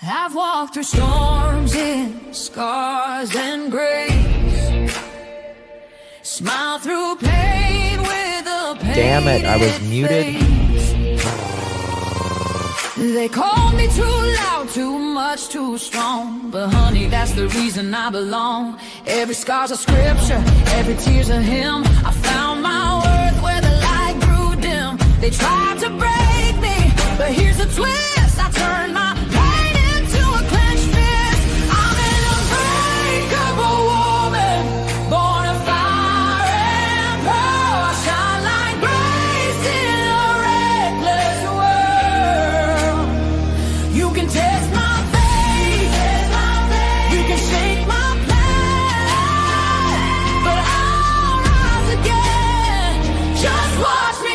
I've walked through storms in scars and grace. Smile through pain with a pain. Damn it, I was muted. They called me too loud, too much, too strong. But honey, that's the reason I belong. Every scar's a scripture, every tear's a hymn. I found my worth where the light grew dim. They tried to break me, but here's a twist. I turned my pain into a clenched fist. I'm an unbreakable woman, born of fire and pearl. I shine like grace in a reckless world. You can test my faith, you can shake my plan, but I'll rise again. Just watch me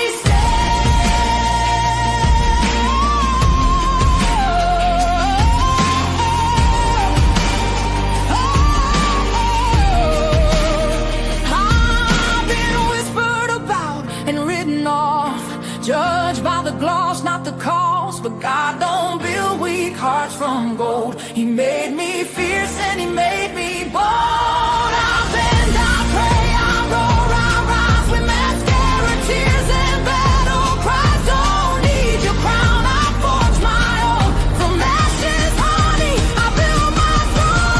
judged by the gloss, not the cause. But God don't build weak hearts from gold. He made me fierce and he made me bold. I bend, I pray, I roar, I rise with mascara, tears and battle cries. Don't need your crown, I forge my own. From ashes, honey, I build my throne.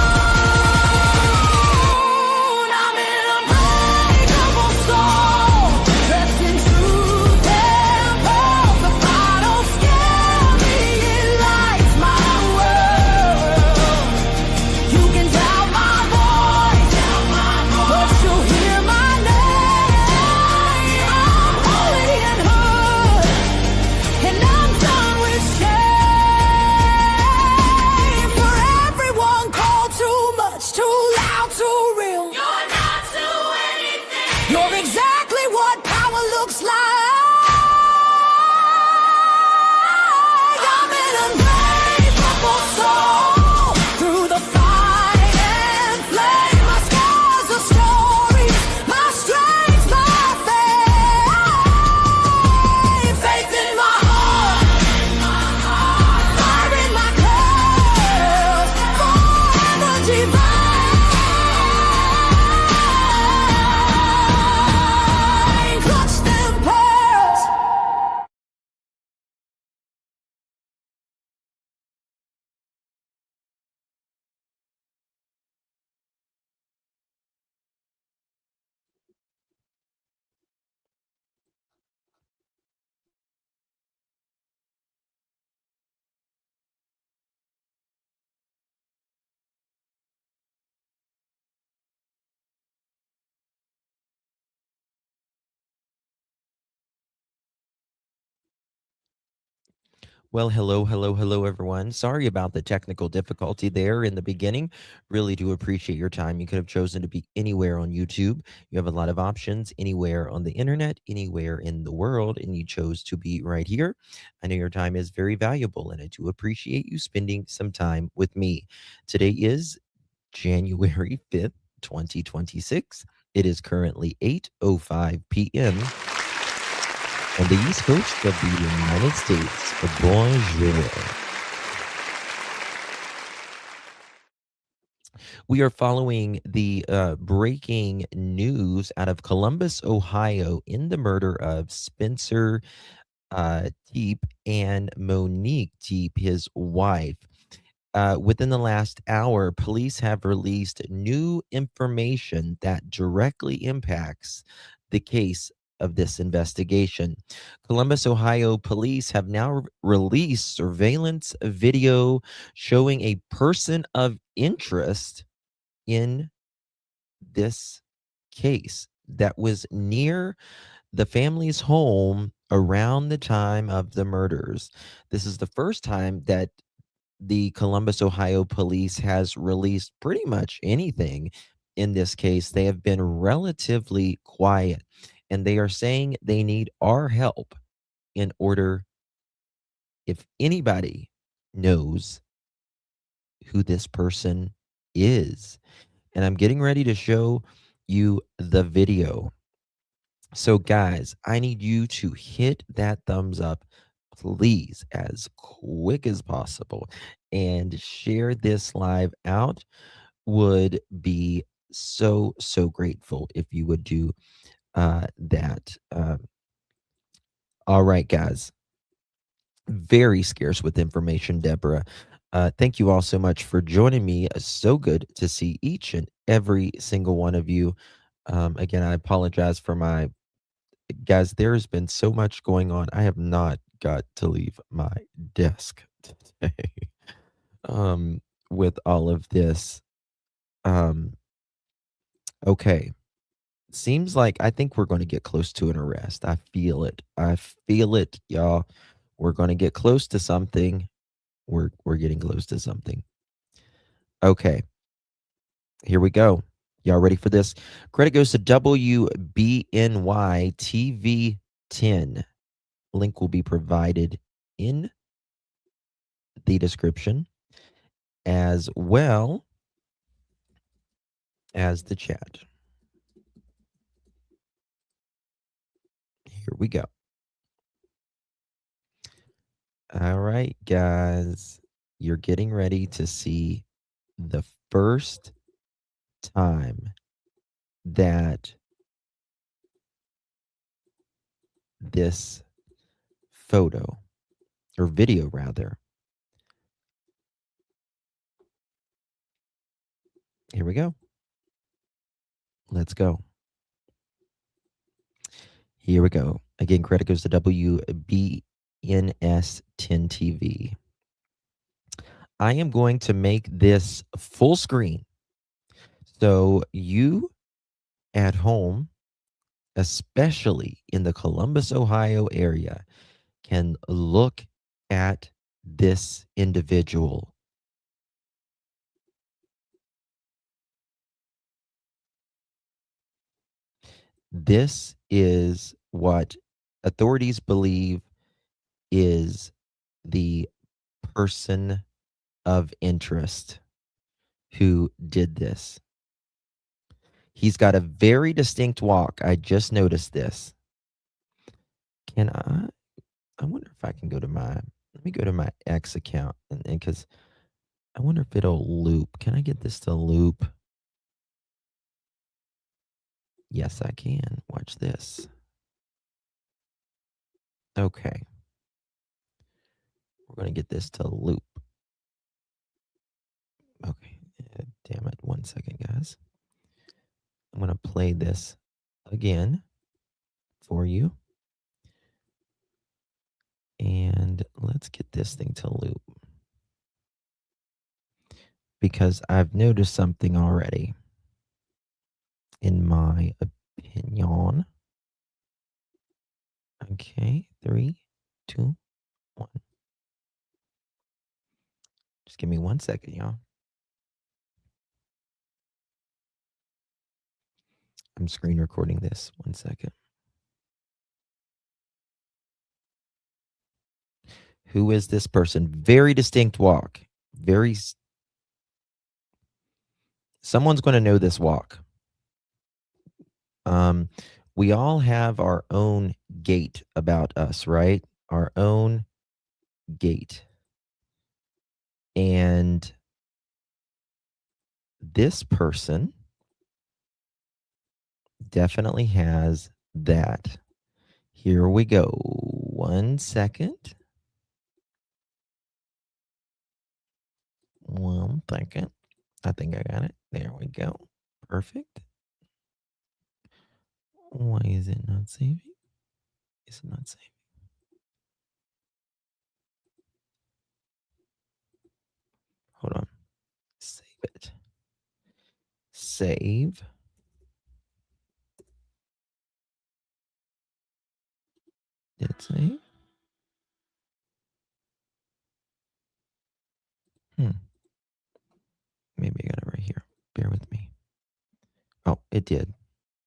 I'm an unbreakable soul, dressed in truth and pearl. The fire don't scare me, it lights my world. You can doubt my voice, but you'll hear my name. I'm holy and hood, and I'm done with shame. For everyone called too much, too loud, too real. You're not to anything. You're exactly what power looks like. I'm an unbreakable soul, through the fight and flame. My scars are stories, my strength, my faith. Faith in my heart, fire in my curls, forever divine. Clutch them pearls. Well, hello, everyone. Sorry about the technical difficulty there in the beginning. Really do appreciate your time. You could have chosen to be anywhere on YouTube. You have a lot of options anywhere on the internet, anywhere in the world, and you chose to be right here. I know your time is very valuable, and I do appreciate you spending some time with me. Today is January 5th, 2026. It is currently 8:05 p.m. on the East Coast of the United States. Bonjour. We are following the breaking news out of Columbus, Ohio, in the murder of Spencer Tepe and Monique Tepe, his wife. Within the last hour, police have released new information that directly impacts the case of this investigation. Columbus, Ohio police have now released surveillance video showing a person of interest in this case that was near the family's home around the time of the murders. This is the first time that the Columbus, Ohio police has released pretty much anything in this case. They have been relatively quiet, and they are saying they need our help in order, if anybody knows who this person is. And I'm getting ready to show you the video. So, guys, I need you to hit that thumbs up. please, as quick as possible, and share this live out. Would be so grateful if you would do that. All right, guys. Very scarce with information, Deborah. Thank you all so much for joining me. So good to see each and every single one of you. Again, I apologize for my guys. There has been so much going on. I have not got to leave my desk today with all of this. Um, okay. Seems like I think we're going to get close to an arrest. I feel it. I feel it, y'all. We're going to get close to something. We're getting close to something. Okay, here we go. Y'all ready for this? Credit goes to WBNY TV 10. Link will be provided in the description as well as the chat. Here we go. All right, guys. You're getting ready to see the first time that this photo or video rather. Here we go. Let's go. Here we go. Again, credit goes to WBNS 10 TV. I am going to make this full screen so you at home, especially in the Columbus, Ohio area, can look at this individual. This is what authorities believe is the person of interest who did this. He's got a very distinct walk. I just noticed this. Can I wonder if I can go to let me go to my X account and because I wonder if it'll loop. Can I get this to loop? Yes, I can. Watch this. Okay. We're going to get this to loop. Okay. Damn it. 1 second, guys. I'm going to play this again for you. And let's get this thing to loop. Because I've noticed something already. In my opinion. Okay. 3, 2, 1. Just give me 1 second, y'all. I'm screen recording this. 1 second. Who is this person? Very distinct walk. Someone's going to know this walk. We all have our own gait about us, right? Our own gait. And this person definitely has that. Here we go. 1 second. 1 second. I think I got it. There we go. Perfect. Why is it not saving? Is it not saving? Hold on. Save it. Save. Did it save? Maybe I got it right here. Bear with me. Oh, it did.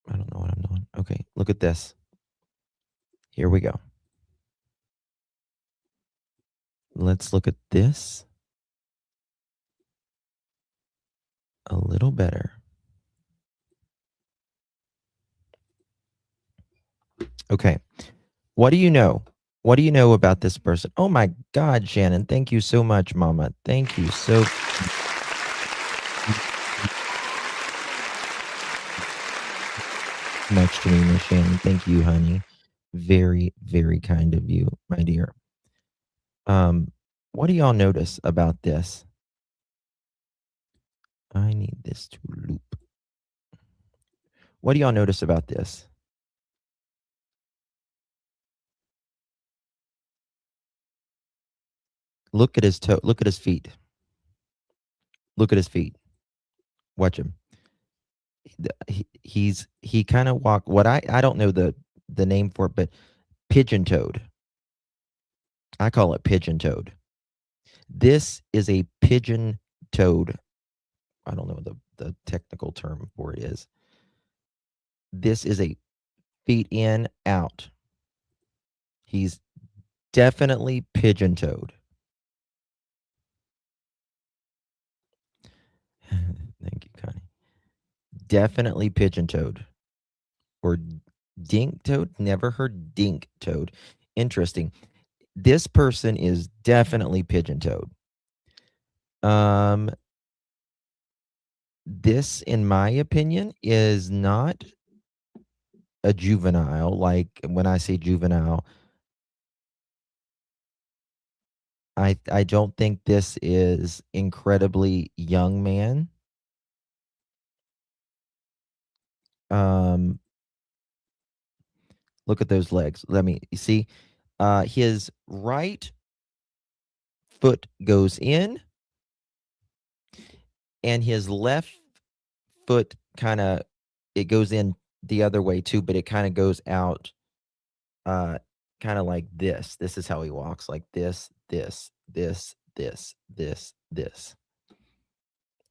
I don't know what I'm doing. Okay, look at this. Here we go. Let's look at this a little better. Okay. What do you know? What do you know about this person? Oh my God, Shannon. Thank you so much, Mama. Thank you so much to me, Miss Shannon. Thank you, honey. Very, very kind of you, my dear. What do y'all notice about this? I need this to loop. What do y'all notice about this? Look at his toe. Look at his feet. Look at his feet. Watch him. He kind of walk. What I don't know the name for it, but pigeon toed. I call it pigeon toed. This is a pigeon toed. I don't know the technical term for it is. This is a feet in, out. He's definitely pigeon toed. Thank you, Connie. Definitely pigeon toed. Or dink toed. Never heard dink toed. Interesting. This person is definitely pigeon toed. This, in my opinion, is not a juvenile. Like when I say juvenile, I don't think this is incredibly young man. Um, look at those legs. Let me see. His right foot goes in, and his left foot kind of it goes in the other way too, but it kind of goes out, kind of like this. This is how he walks, like this, this,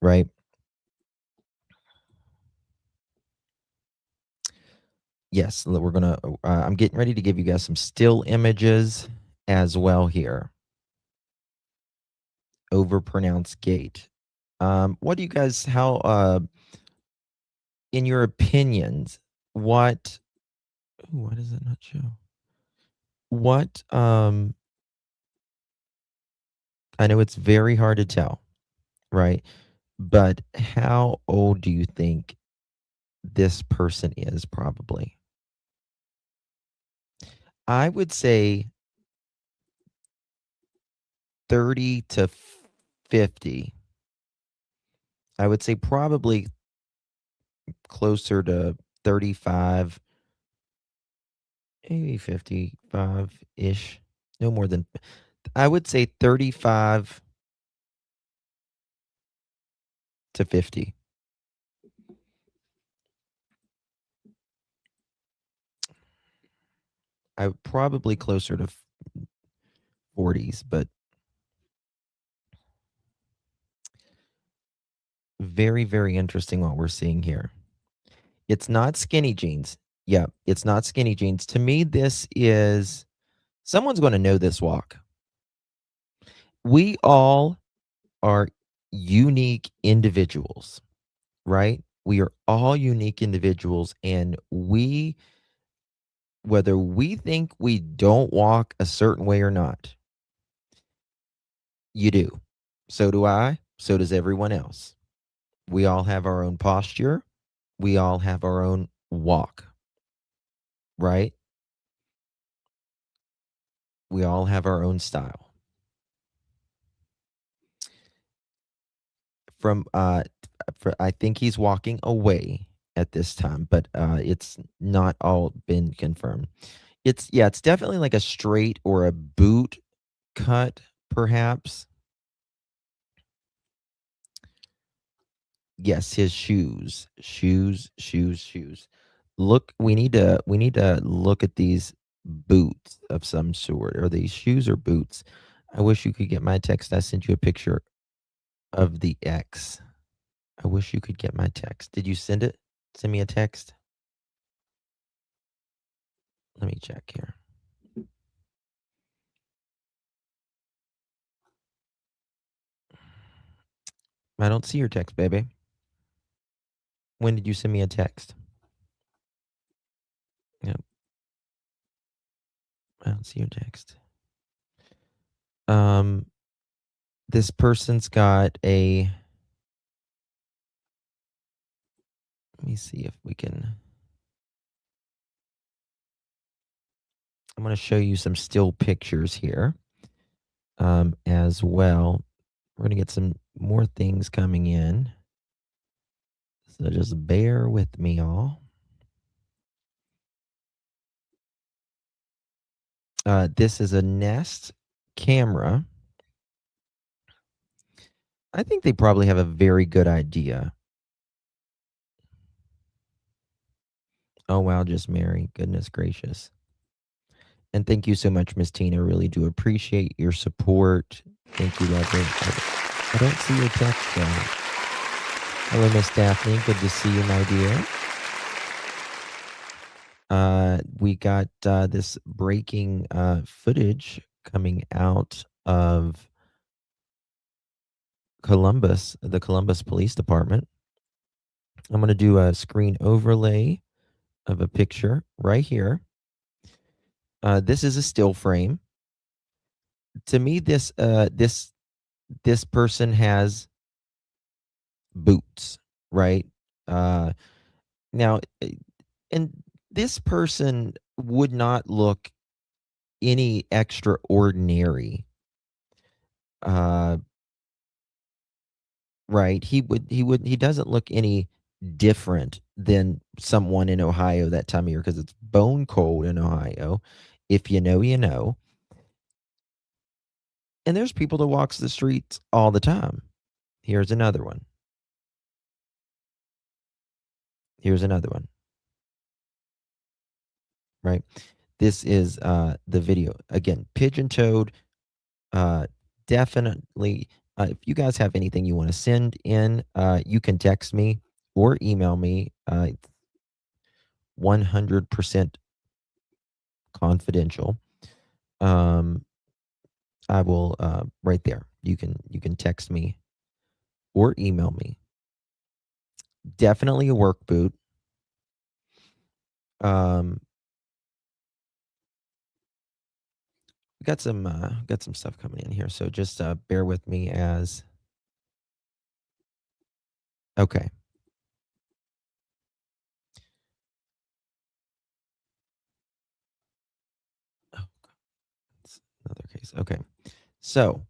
right? Yes, we're gonna. I'm getting ready to give you guys some still images as well here. Overpronounced gait. What do you guys? How? In your opinions, what? Why does it not show? What? I know it's very hard to tell, right? But how old do you think this person is? Probably, I would say 30 to 50. I would say probably closer to 35, maybe 55 ish. No more than, I would say 35 to 50. I probably closer to 40s, but very, very interesting what we're seeing here. It's not skinny jeans. Yeah, it's not skinny jeans. To me, this is someone's going to know this walk. We all are unique individuals, right? We are all unique individuals, and whether we think we don't walk a certain way or not, you do. So do I. So does everyone else. We all have our own posture. We all have our own walk, right? We all have our own style. From I think he's walking away at this time, but it's not all been confirmed. It's definitely like a straight or a boot cut, perhaps. Yes, his shoes. Look, we need to look at these boots of some sort. Are these shoes or boots? I wish you could get my text. I sent you a picture of the X. I wish you could get my text. Did you send it? Send me a text. Let me check here. I don't see your text, baby. When did you send me a text? Yep. I don't see your text. This person's got a. Let me see if we can. I'm going to show you some still pictures here as well. We're going to get some more things coming in. So just bear with me, all. This is a Nest camera. I think they probably have a very good idea. Oh, wow, just Mary. Goodness gracious. And thank you so much, Miss Tina. I really do appreciate your support. Thank you, lovely. I don't see your text, though. Hello, Miss Daphne. Good to see you, my dear. We got this breaking footage coming out of Columbus, the Columbus Police Department. I'm going to do a screen overlay of a picture right here. This is a still frame. To me, this person has boots, right? Now, and this person would not look any extraordinary. Right? He doesn't look any different than someone in Ohio that time of year because it's bone cold in Ohio. If you know, you know. And there's people that walks the streets all the time. Here's another one. Here's another one. Right? This is the video. Again, pigeon-toed. Definitely, if you guys have anything you want to send in, you can text me or email me. 100% confidential. I will right there. You can text me or email me. Definitely a work boot. We got some stuff coming in here, so just bear with me as. Okay. Oh, that's another case. Okay, so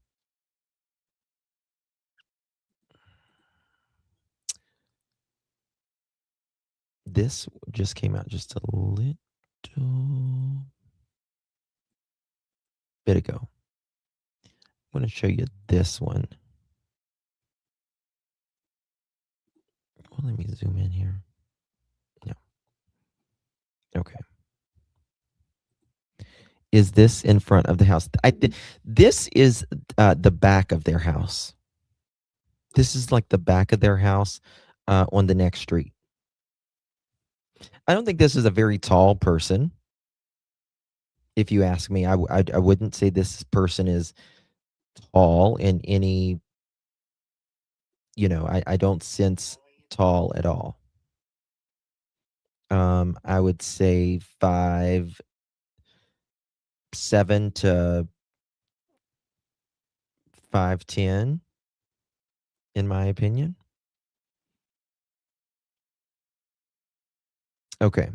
this just came out just a little bit ago. I'm going to show you this one. Well, let me zoom in here. Yeah. Okay. Is this in front of the house? This is the back of their house. This is like the back of their house on the next street. I don't think this is a very tall person. If you ask me, I wouldn't say this person is tall in any, I don't sense tall at all. I would say 5'7" to 5'10", in my opinion. Okay.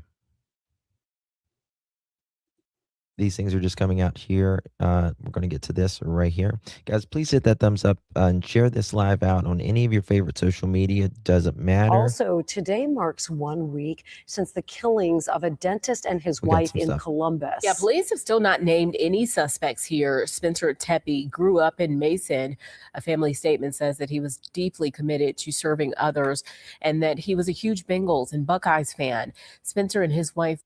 These things are just coming out here. We're going to get to this right here. Guys, please hit that thumbs up and share this live out on any of your favorite social media. Doesn't matter. Also, today marks 1 week since the killings of a dentist and his wife in Columbus. Yeah, police have still not named any suspects here. Spencer Tepe grew up in Mason. A family statement says that he was deeply committed to serving others and that he was a huge Bengals and Buckeyes fan. Spencer and his wife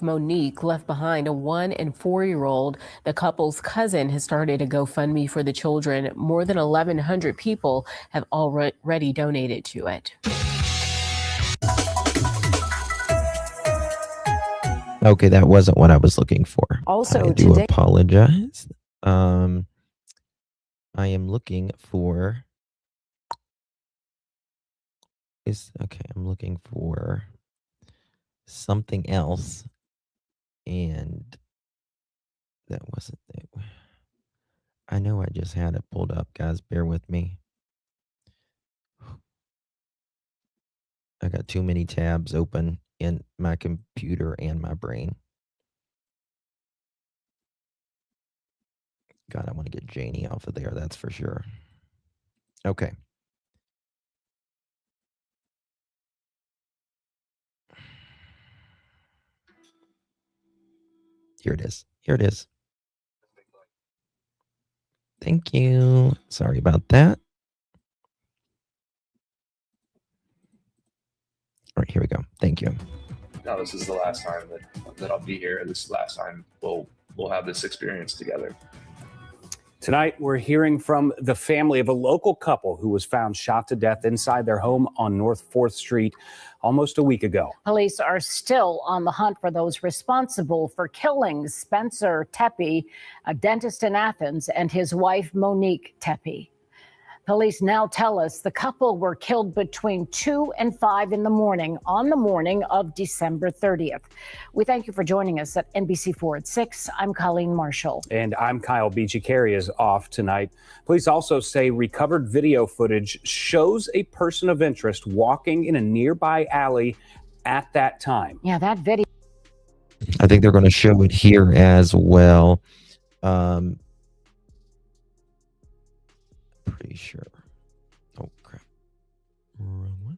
Monique left behind a 1- and 4-year-old. The couple's cousin has started a GoFundMe for the children. More than 1,100 people have already donated to it. Okay, that wasn't what I was looking for. Also, I do apologize. I am looking for. I'm looking for something else. And That wasn't it. I know I just had it pulled up, guys. Bear with me. I got too many tabs open in my computer and my brain. God, I want to get Janie off of there. That's for sure. Okay. Here it is. Here it is. Thank you. Sorry about that. All right, here we go. Thank you. No, this is the last time that I'll be here. This is the last time we'll have this experience together. Tonight, we're hearing from the family of a local couple who was found shot to death inside their home on North 4th Street almost a week ago. Police are still on the hunt for those responsible for killing Spencer Tepe, a dentist in Athens, and his wife, Monique Tepe. Police now tell us the couple were killed between 2 and 5 in the morning on the morning of December 30th. We thank you for joining us at NBC4 at 6. I'm Colleen Marshall. And I'm Kyle Beachy. Carey is off tonight. Police also say recovered video footage shows a person of interest walking in a nearby alley at that time. Yeah, that video. I think they're going to show it here as well. Pretty sure. Oh, crap. Wrong one.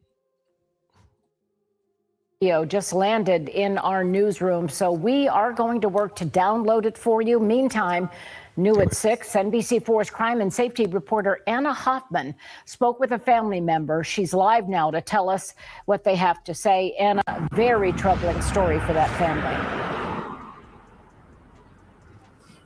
Video just landed in our newsroom, so we are going to work to download it for you. Meantime, new at 6, NBC4's crime and safety reporter Anna Hoffman spoke with a family member. She's live now to tell us what they have to say. Anna, very troubling story for that family.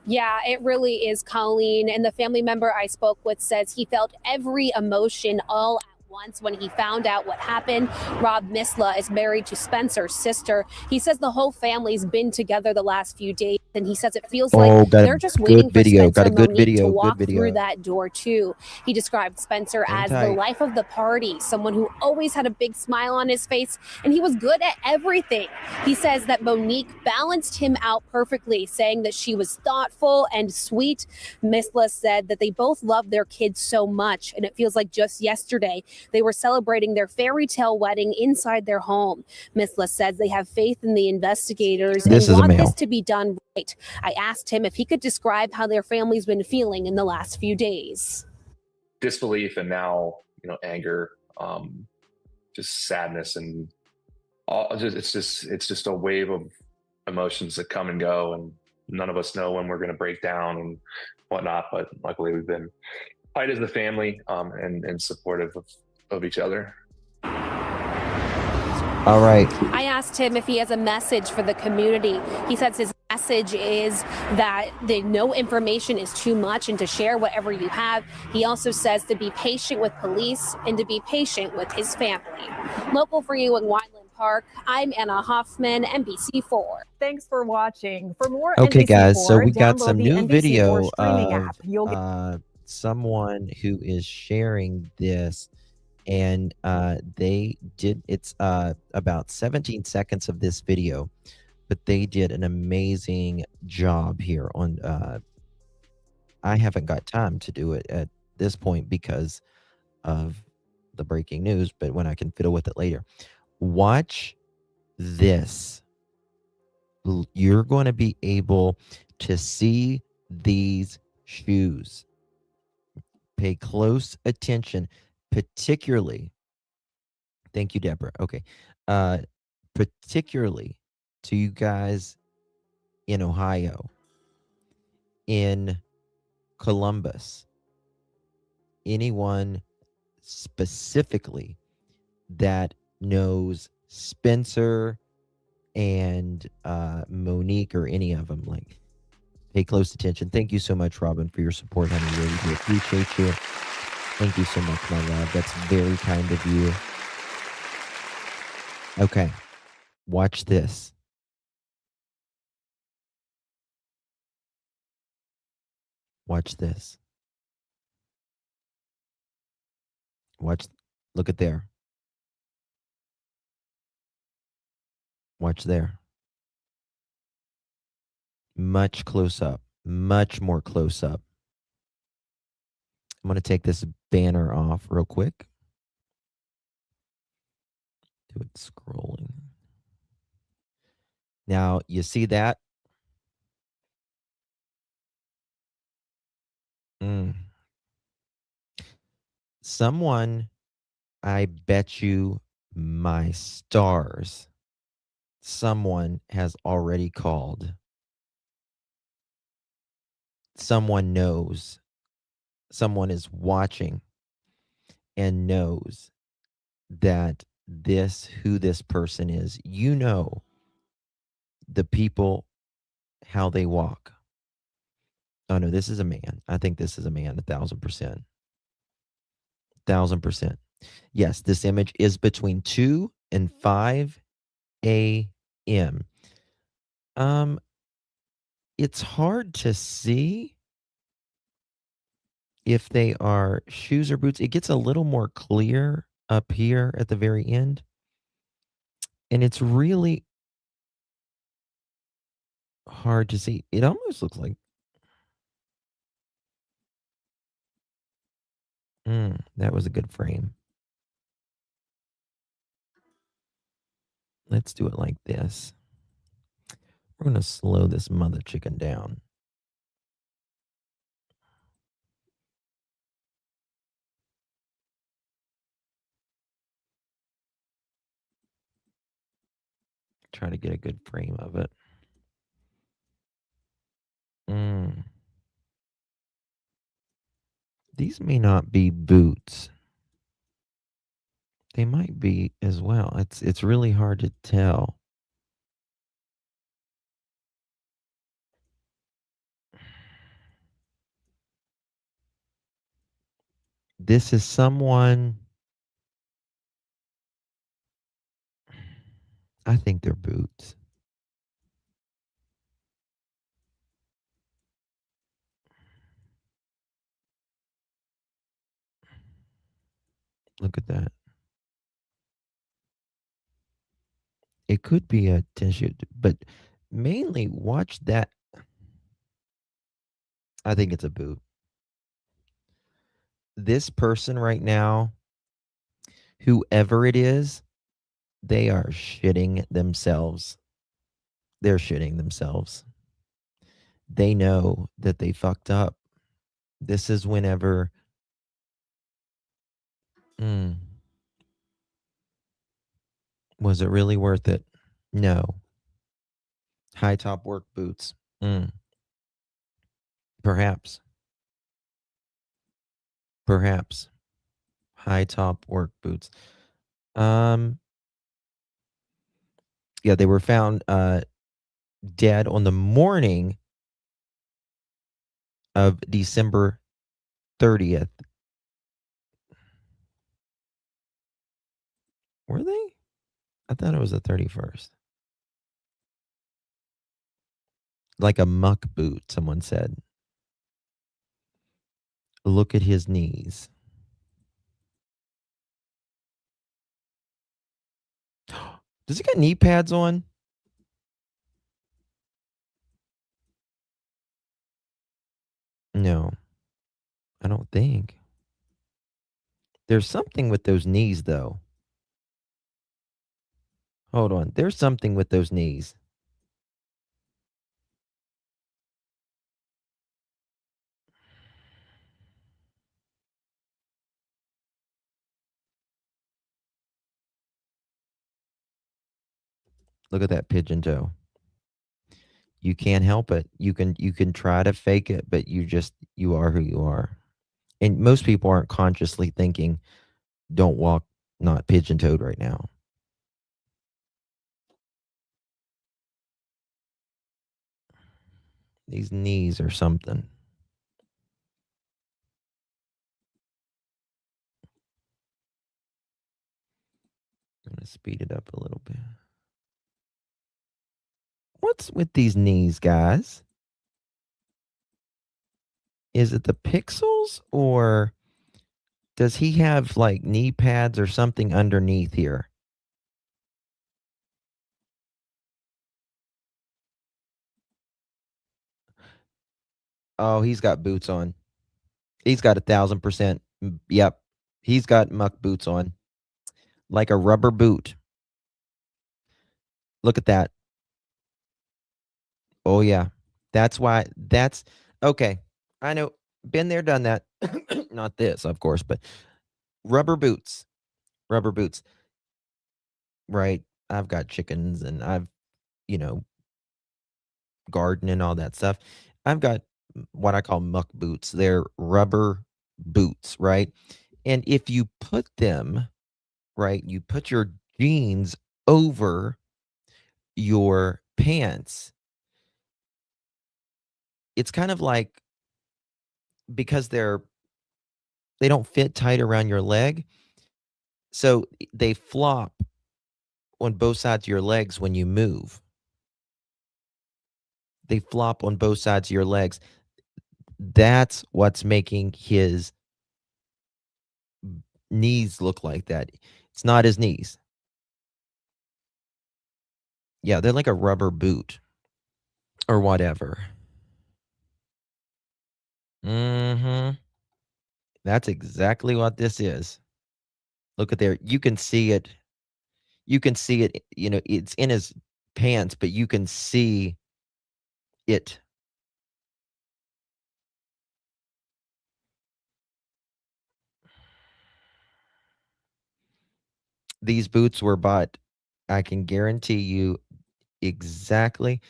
Yeah, it really is, Colleen. And the family member I spoke with says he felt every emotion all at once when he found out what happened. Rob Misla is married to Spencer's sister. He says the whole family's been together the last few days, and he says it feels like they're just waiting for Spencer and Monique to walk through that door too. He described Spencer as the life of the party, someone who always had a big smile on his face, and he was good at everything. He says that Monique balanced him out perfectly, saying that she was thoughtful and sweet. Misla said that they both love their kids so much, and it feels like just yesterday they were celebrating their fairy tale wedding inside their home. Misla says they have faith in the investigators and want this to be done right. I asked him if he could describe how their family's been feeling in the last few days. Disbelief and now, anger, just sadness, and it's just a wave of emotions that come and go, and none of us know when we're going to break down and whatnot. But luckily, we've been tight as a family and supportive of each other. All right. I asked him if he has a message for the community. He says his message is that no information is too much and to share whatever you have. He also says to be patient with police and to be patient with his family. Local for you in Wineland Park, I'm Anna Hoffman, NBC4. Thanks for watching. For more Okay, NBC4, guys, so we got download some the new NBC4 video streaming of app. You'll get someone who is sharing this, and they did, it's about 17 seconds of this video, but they did an amazing job here on I haven't got time to do it at this point because of the breaking news, but when I can fiddle with it later. Watch this. You're going to be able to see these shoes. Pay close attention, particularly. Thank you, Deborah. Okay. Particularly to you guys in Ohio, in Columbus, anyone specifically that knows Spencer and Monique or any of them, like, pay close attention. Thank you so much, Robin, for your support, honey. Really do appreciate you. Thank you so much, my love. That's very kind of you. Okay. Watch this. Watch this. Watch. Look at there. Watch there. Much close up. much more close up. I'm going to take this banner off real quick. Do it scrolling. Now, you see that? Someone, I bet you my stars, someone has already called. Someone knows. Someone is watching and knows that who this person is. You know the people, how they walk. Oh no, this is a man. I think this is a man, 1,000%. 1,000%. Yes, this image is between 2 and 5 a.m. It's hard to see if they are shoes or boots. It gets a little more clear up here at the very end. And it's really hard to see. It almost looks like that was a good frame. Let's do it like this. We're going to slow this mother chicken down. Try to get a good frame of it. These may not be boots. They might be as well. It's really hard to tell. This is someone. I think they're boots. Look at that. It could be a tissue, but mainly watch that. I think it's a boot. This person right now, whoever it is, they are shitting themselves. They're shitting themselves. They know that they fucked up. This is whenever. Was it really worth it? No. High top work boots. Perhaps. Perhaps. High top work boots. Yeah, they were found dead on the morning of December 30th. Were they? I thought it was the 31st. Like a muck boot, someone said. Look at his knees. Does he got knee pads on? No, I don't think. There's something with those knees, though. Hold on. There's something with those knees. Look at that pigeon toe. You can't help it. You can try to fake it, but you are who you are. And most people aren't consciously thinking, don't walk not pigeon-toed right now. These knees are something. I'm going to speed it up a little bit. What's with these knees, guys? Is it the pixels, or does he have like knee pads or something underneath here? Oh, he's got boots on. He's got 1,000%. Yep. He's got muck boots on. Like a rubber boot. Look at that. Oh, yeah. That's why. That's okay. I know. Been there, done that. Not this, of course, but rubber boots. Rubber boots. Right. I've got chickens and I've, you know, garden and all that stuff. I've got what I call muck boots. They're rubber boots, right? And if you put them, right, you put your jeans over your pants, it's kind of like because they don't fit tight around your leg, so they flop on both sides of your legs when you move. They flop on both sides of your legs. That's what's making his knees look like that. It's not his knees. Yeah, they're like a rubber boot or whatever. Mhm. That's exactly what this is. Look at there. You can see it. You can see it, it's in his pants, but you can see it. These boots were bought, I can guarantee you exactly,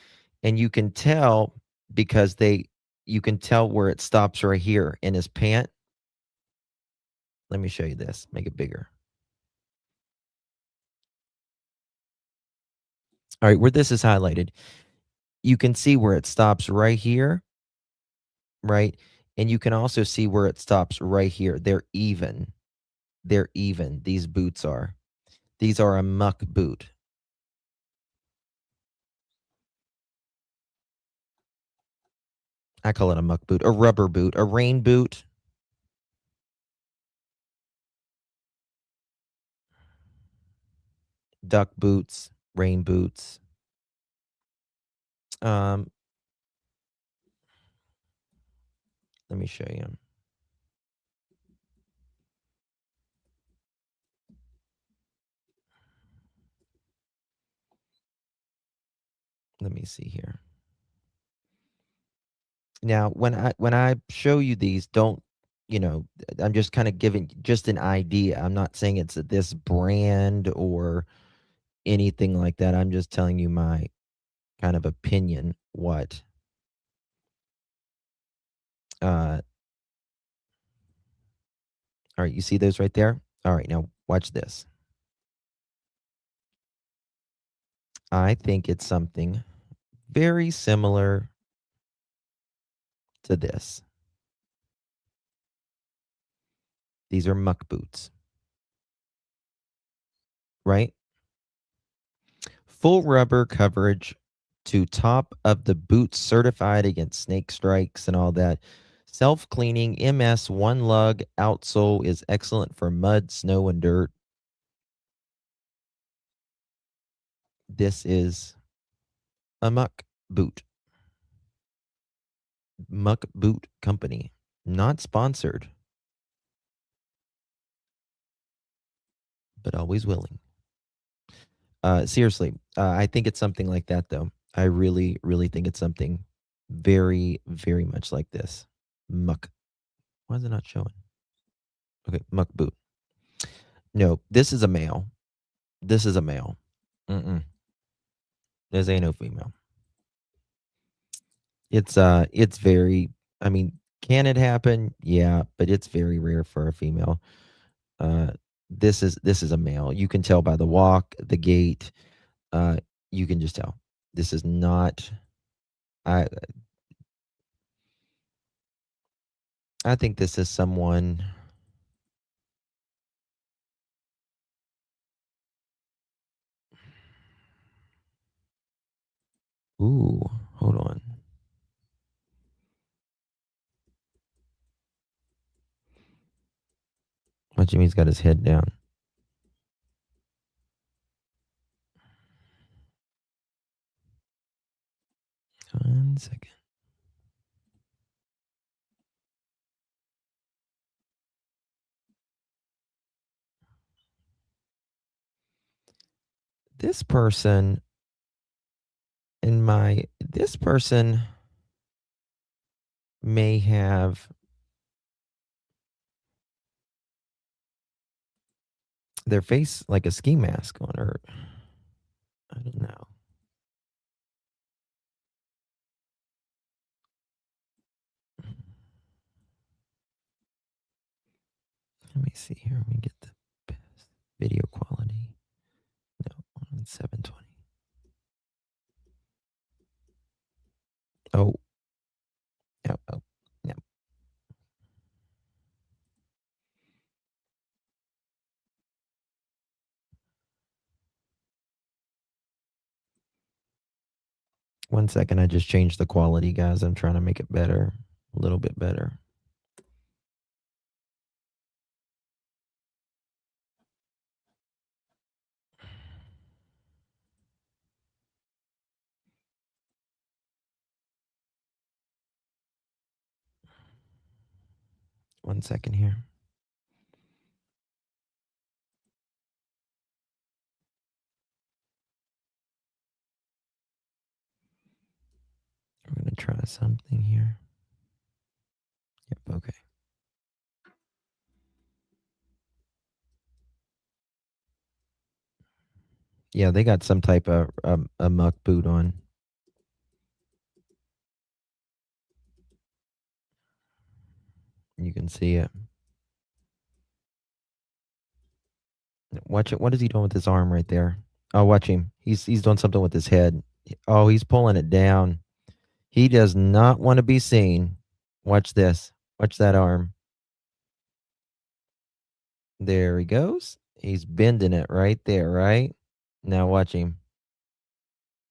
and you can tell because you can tell where it stops right here in his pant. Let me show you this. Make it bigger. All right, where this is highlighted, you can see where it stops right here, right? And you can also see where it stops right here. They're even. They're even. These boots are. These are a muck boot. I call it a muck boot, a rubber boot, a rain boot. Duck boots, rain boots. Um, let me show you. Let me see here. Now, when I show you these, don't I'm just kind of giving just an idea. I'm not saying it's this brand or anything like that. I'm just telling you my kind of opinion. What? All right, you see those right there? All right, now watch this. I think it's something very similar to this. These are muck boots, right? Full rubber coverage to top of the boots, certified against snake strikes and all that. Self-cleaning MS one lug outsole is excellent for mud, snow, and dirt. This is a muck boot. Muck Boot Company. Not sponsored, but always willing. Seriously, I think it's something like that, though. I really, really think it's something very, very much like this. Muck. Why is it not showing? Okay, muck boot. No, this is a male. This is a male. Mm-mm. This ain't no female. It's very. I mean, can it happen? Yeah, but it's very rare for a female. Uh, this is a male. You can tell by the walk, the gait. Uh, you can just tell. This is not. I I think this is someone. Ooh, hold on. Oh, Jimmy's got his head down. 1 second. this person this person may have their face like a ski mask on, or I don't know. Let me see here. Let me get the best video quality. No, on 720. Oh, no, no. 1 second. I just changed the quality, guys. I'm trying to make it better, a little bit better. One second here. We're going to try something here. Yep, okay. Yeah, they got some type of a muck boot on. You can see it. Watch it. What is he doing with his arm right there? Oh, watch him. He's doing something with his head. Oh, he's pulling it down. He does not want to be seen. Watch this. Watch that arm. There he goes. He's bending it right there, right? Now watch him.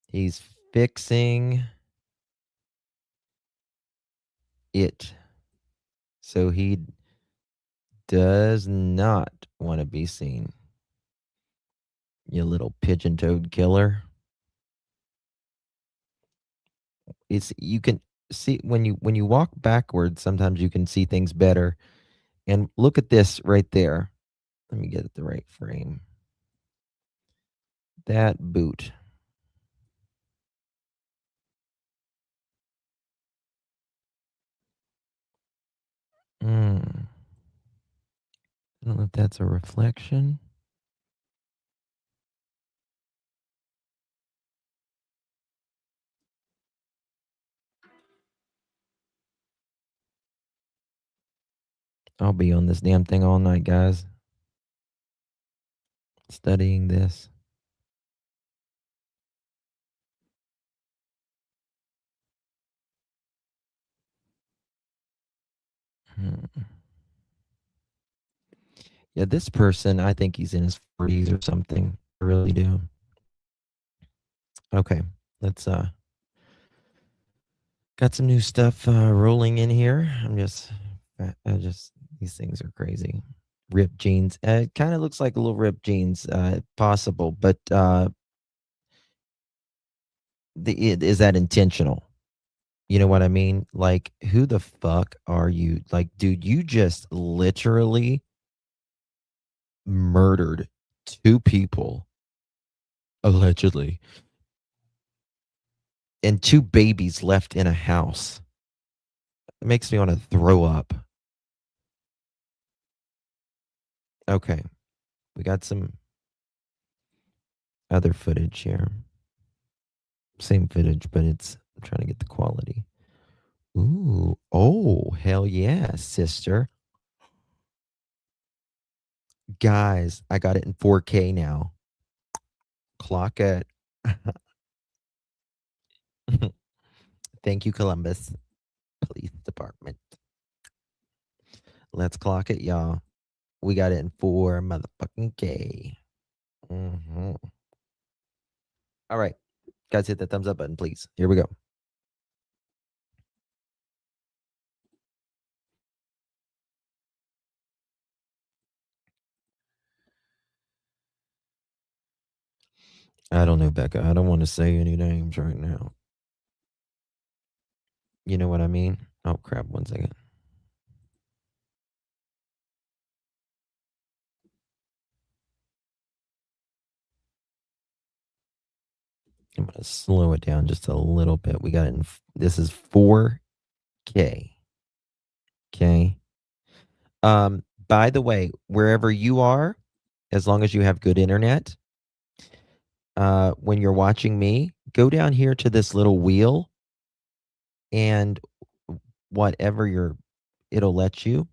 He's fixing it. So he does not want to be seen. You little pigeon-toed killer. You can see when you walk backwards, sometimes you can see things better. And look at this right there. Let me get it the right frame. That boot. I don't know if that's a reflection. I'll be on this damn thing all night, guys. Studying this. Yeah, this person, I think he's in his 40s or something. I really do. Okay, let's got some new stuff rolling in here. I just these things are crazy. Ripped jeans. It kind of looks like a little ripped jeans, possible, but is that intentional? You know what I mean? Like, who the fuck are you? Like, dude, you just literally murdered 2 people, allegedly, and 2 babies left in a house. It makes me want to throw up. Okay, we got some other footage here. Same footage, but I'm trying to get the quality. Ooh, oh, hell yeah, sister. Guys, I got it in 4K now. Clock it. Thank you, Columbus Police Department. Let's clock it, y'all. We got it in 4 motherfucking K. All right. Guys, hit that thumbs up button, please. Here we go. I don't know, Becca. I don't want to say any names right now. You know what I mean? Oh, crap. 1 second. I'm going to slow it down just a little bit. We got it in, this is 4K. Okay. By the way, wherever you are, as long as you have good internet, when you're watching me, go down here to this little wheel, and whatever it'll let you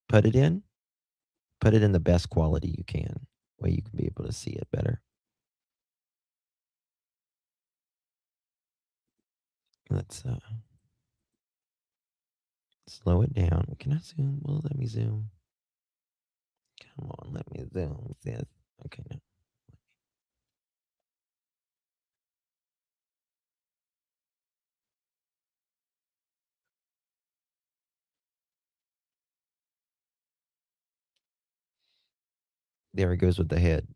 put it in the best quality you can, way you can be able to see it better. Let's slow it down. Can I zoom? Well, let me zoom. Come on, let me zoom. Okay, now. There it goes with the head.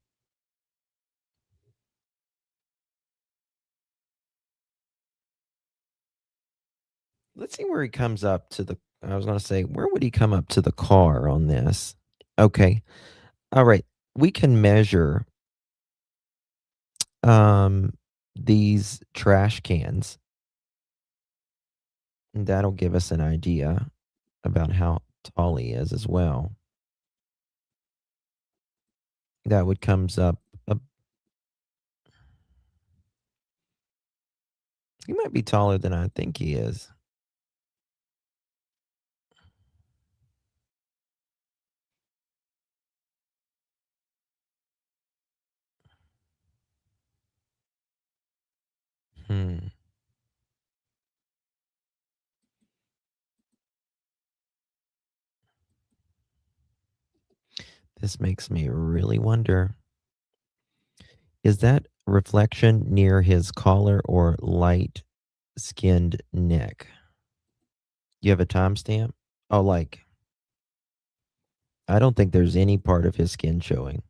Let's see where he comes up to the. I was going to say, where would he come up to the car on this? Okay. All right. We can measure these trash cans. And that'll give us an idea about how tall he is as well. That would comes up. He might be taller than I think he is. This makes me really wonder. Is that reflection near his collar or light skinned neck? You have a timestamp? Oh, like, I don't think there's any part of his skin showing.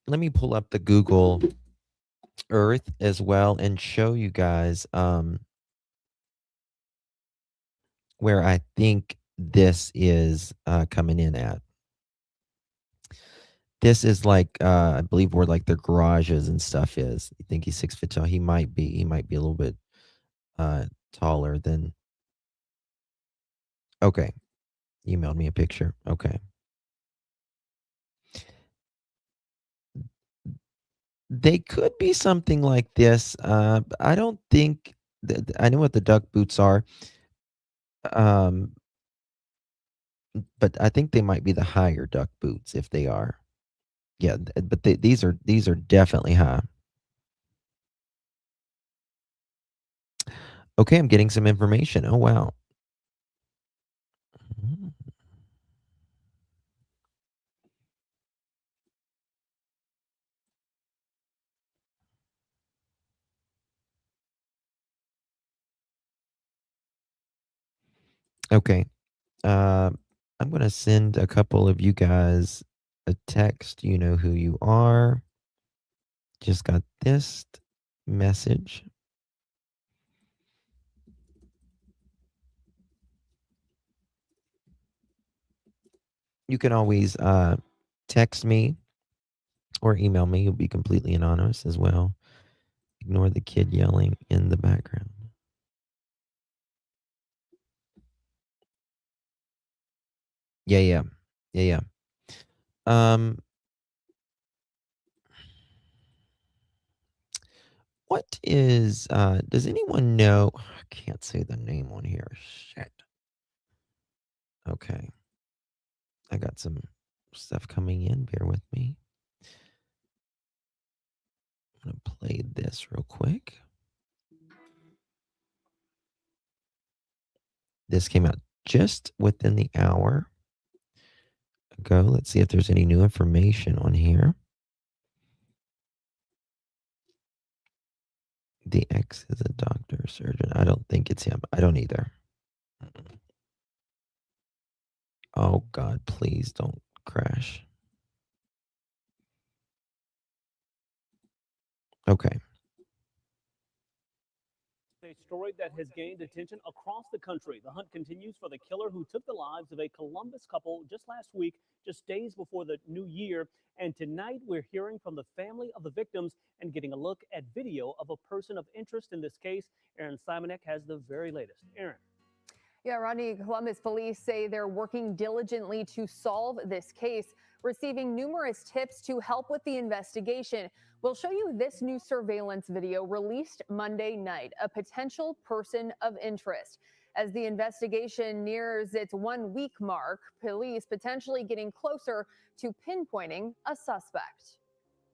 Let me pull up the Google Earth as well and show you guys where I think this is coming in at. This is like I believe where like their garages and stuff is. You think he's 6 foot tall? He might be a little bit taller than. Okay, emailed me a picture. Okay, they could be something like this. I don't think I know what the duck boots are. But I think they might be the higher duck boots if they are. Yeah, but these are definitely high. Okay, I'm getting some information. Oh wow. Okay. I'm going to send a couple of you guys a text. You know who you are. Just got this message. You can always text me or email me. You'll be completely anonymous as well. Ignore the kid yelling in the background. Yeah. What is does anyone know? I can't say the name on here. Shit. Okay. I got some stuff coming in. Bear with me. I'm going to play this real quick. This came out just within the hour ago. Let's see if there's any new information on here. The ex is a doctor, surgeon. I don't think it's him. I don't either. Oh, God, please don't crash. Okay. a story that has gained attention across the country. The hunt continues for the killer who took the lives of a Columbus couple just last week, just days before the new year. And tonight we're hearing from the family of the victims and getting a look at video of a person of interest in this case. Aaron Simonek has the very latest. Aaron. Yeah, Rodney, Columbus police say they're working diligently to solve this case, receiving numerous tips to help with the investigation. We'll show you this new surveillance video released Monday night, a potential person of interest. As the investigation nears its 1 week mark, police potentially getting closer to pinpointing a suspect.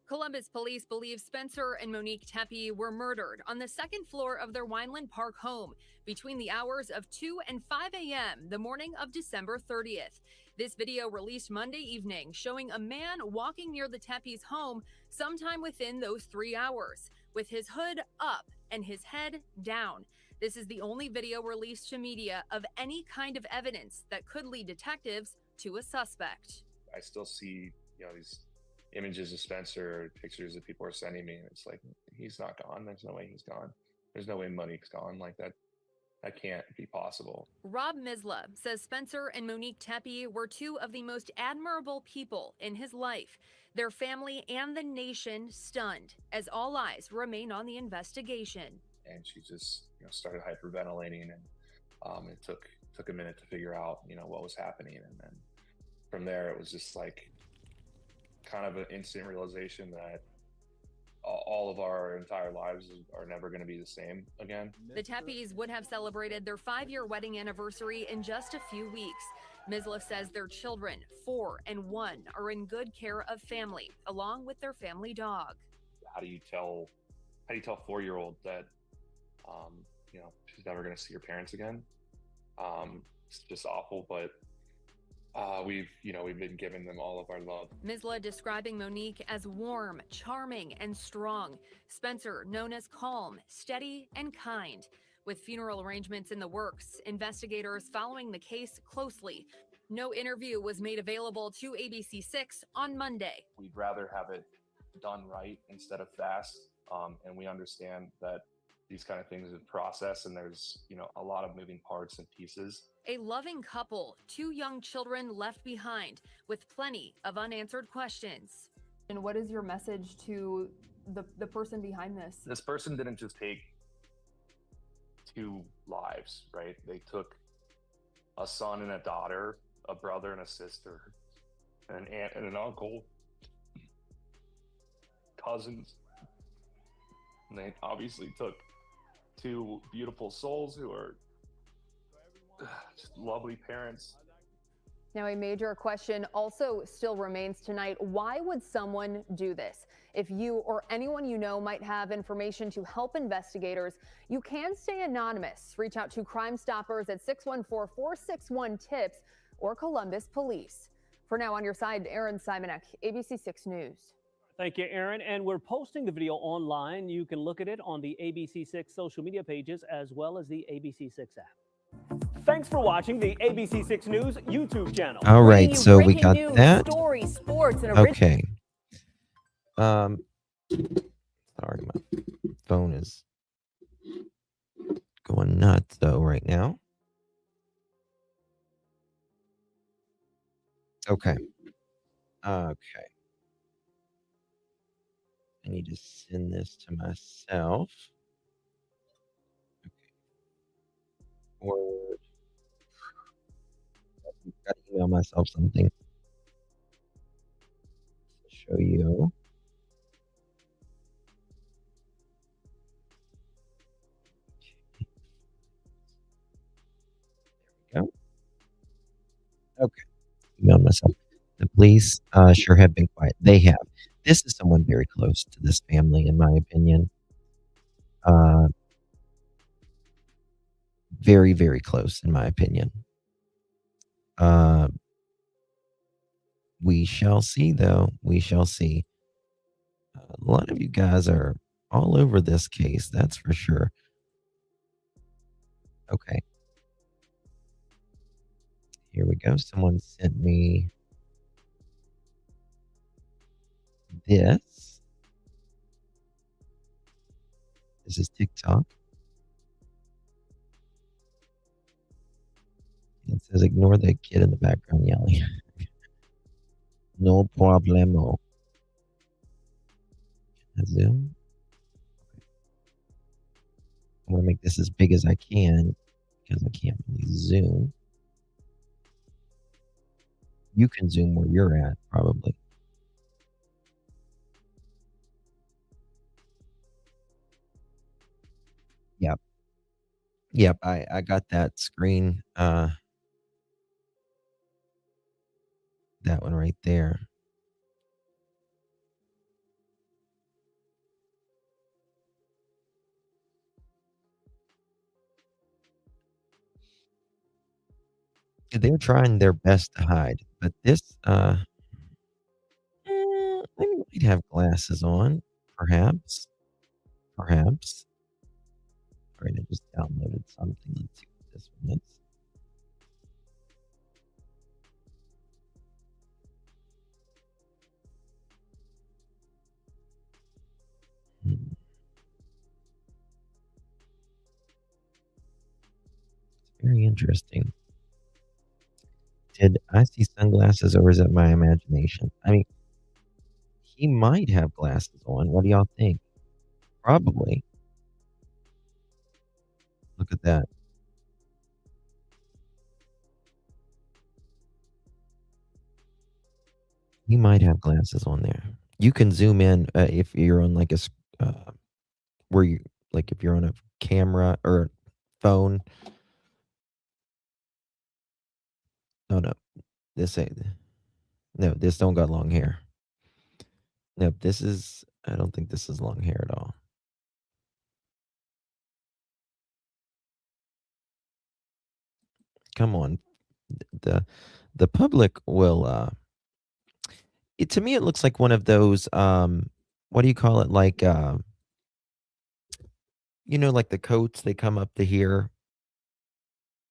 Columbus police believe Spencer and Monique Tepe were murdered on the second floor of their Wineland Park home between the hours of 2 and 5 a.m. the morning of December 30th. This video released Monday evening showing a man walking near the Tepe's home sometime within those 3 hours, with his hood up and his head down. This is the only video released to media of any kind of evidence that could lead detectives to a suspect. I still see, these images of Spencer, pictures that people are sending me, and it's like, he's not gone. There's no way he's gone. There's no way Monique's gone. Like that can't be possible. Rob Misla says Spencer and Monique Tepe were two of the most admirable people in his life. Their family and the nation stunned as all eyes remain on the investigation. And she just, started hyperventilating, and it took a minute to figure out, what was happening. And then from there, it was just like kind of an instant realization that all of our entire lives are never going to be the same again. The Tepes would have celebrated their 5-year wedding anniversary in just a few weeks. Misla says their children, 4 and 1, are in good care of family, along with their family dog. How do you tell a 4-year-old that, she's never going to see her parents again? It's just awful, but we've been giving them all of our love. Misla describing Monique as warm, charming, and strong. Spencer known as calm, steady, and kind. With funeral arrangements in the works, investigators following the case closely. No interview was made available to ABC6 on Monday. We'd rather have it done right instead of fast, and we understand that these kind of things are process, and there's a lot of moving parts and pieces. A loving couple, 2 young children left behind, with plenty of unanswered questions. And what is your message to the person behind this? This person didn't just take 2 lives, right? They took a son and a daughter, a brother and a sister, an aunt and an uncle, cousins. And they obviously took 2 beautiful souls who are just lovely parents. Now, a major question also still remains tonight. Why would someone do this? If you or anyone you know might have information to help investigators, you can stay anonymous. Reach out to Crime Stoppers at 614-461-TIPS or Columbus Police. For now, on your side, Aaron Simonek, ABC6 News. Thank you, Aaron. And we're posting the video online. You can look at it on the ABC6 social media pages as well as the ABC6 app. Thanks for watching the ABC6 News YouTube channel. All right, so we got news, that. Stories, sports, and Okay. Sorry, my phone is going nuts though right now. Okay. Okay. I need to send this to myself. Okay. Word. I've got to email myself something to show you. There we go. Okay. Emailed myself. The police sure have been quiet. They have. This is someone very close to this family, in my opinion. Very, very close, in my opinion. We shall see, though. We shall see. A lot of you guys are all over this case, that's for sure. Okay. Here we go. Someone sent me this. This is TikTok. says ignore the kid in the background yelling. No problemo. Zoom. I want to make this as big as I can because I can't really zoom. You can zoom where you're at, probably. Yep. Yep, I got that screen, that one right there. They're trying their best to hide, but this, they might have glasses on, perhaps. Perhaps. Alright, I just downloaded something. Let's see what this one is. Hmm. Very interesting. Did I see sunglasses or is it my imagination? I mean, he might have glasses on. What do y'all think? Probably. Look at that. He might have glasses on there. You can zoom in if you're on like where you like if you're on a camera or phone. Oh no, this ain't. No, this don't got long hair. No, this is. I don't think this is long hair at all. Come on, the public will. To me, it looks like one of those. What do you call it? Like like the coats. They come up to here.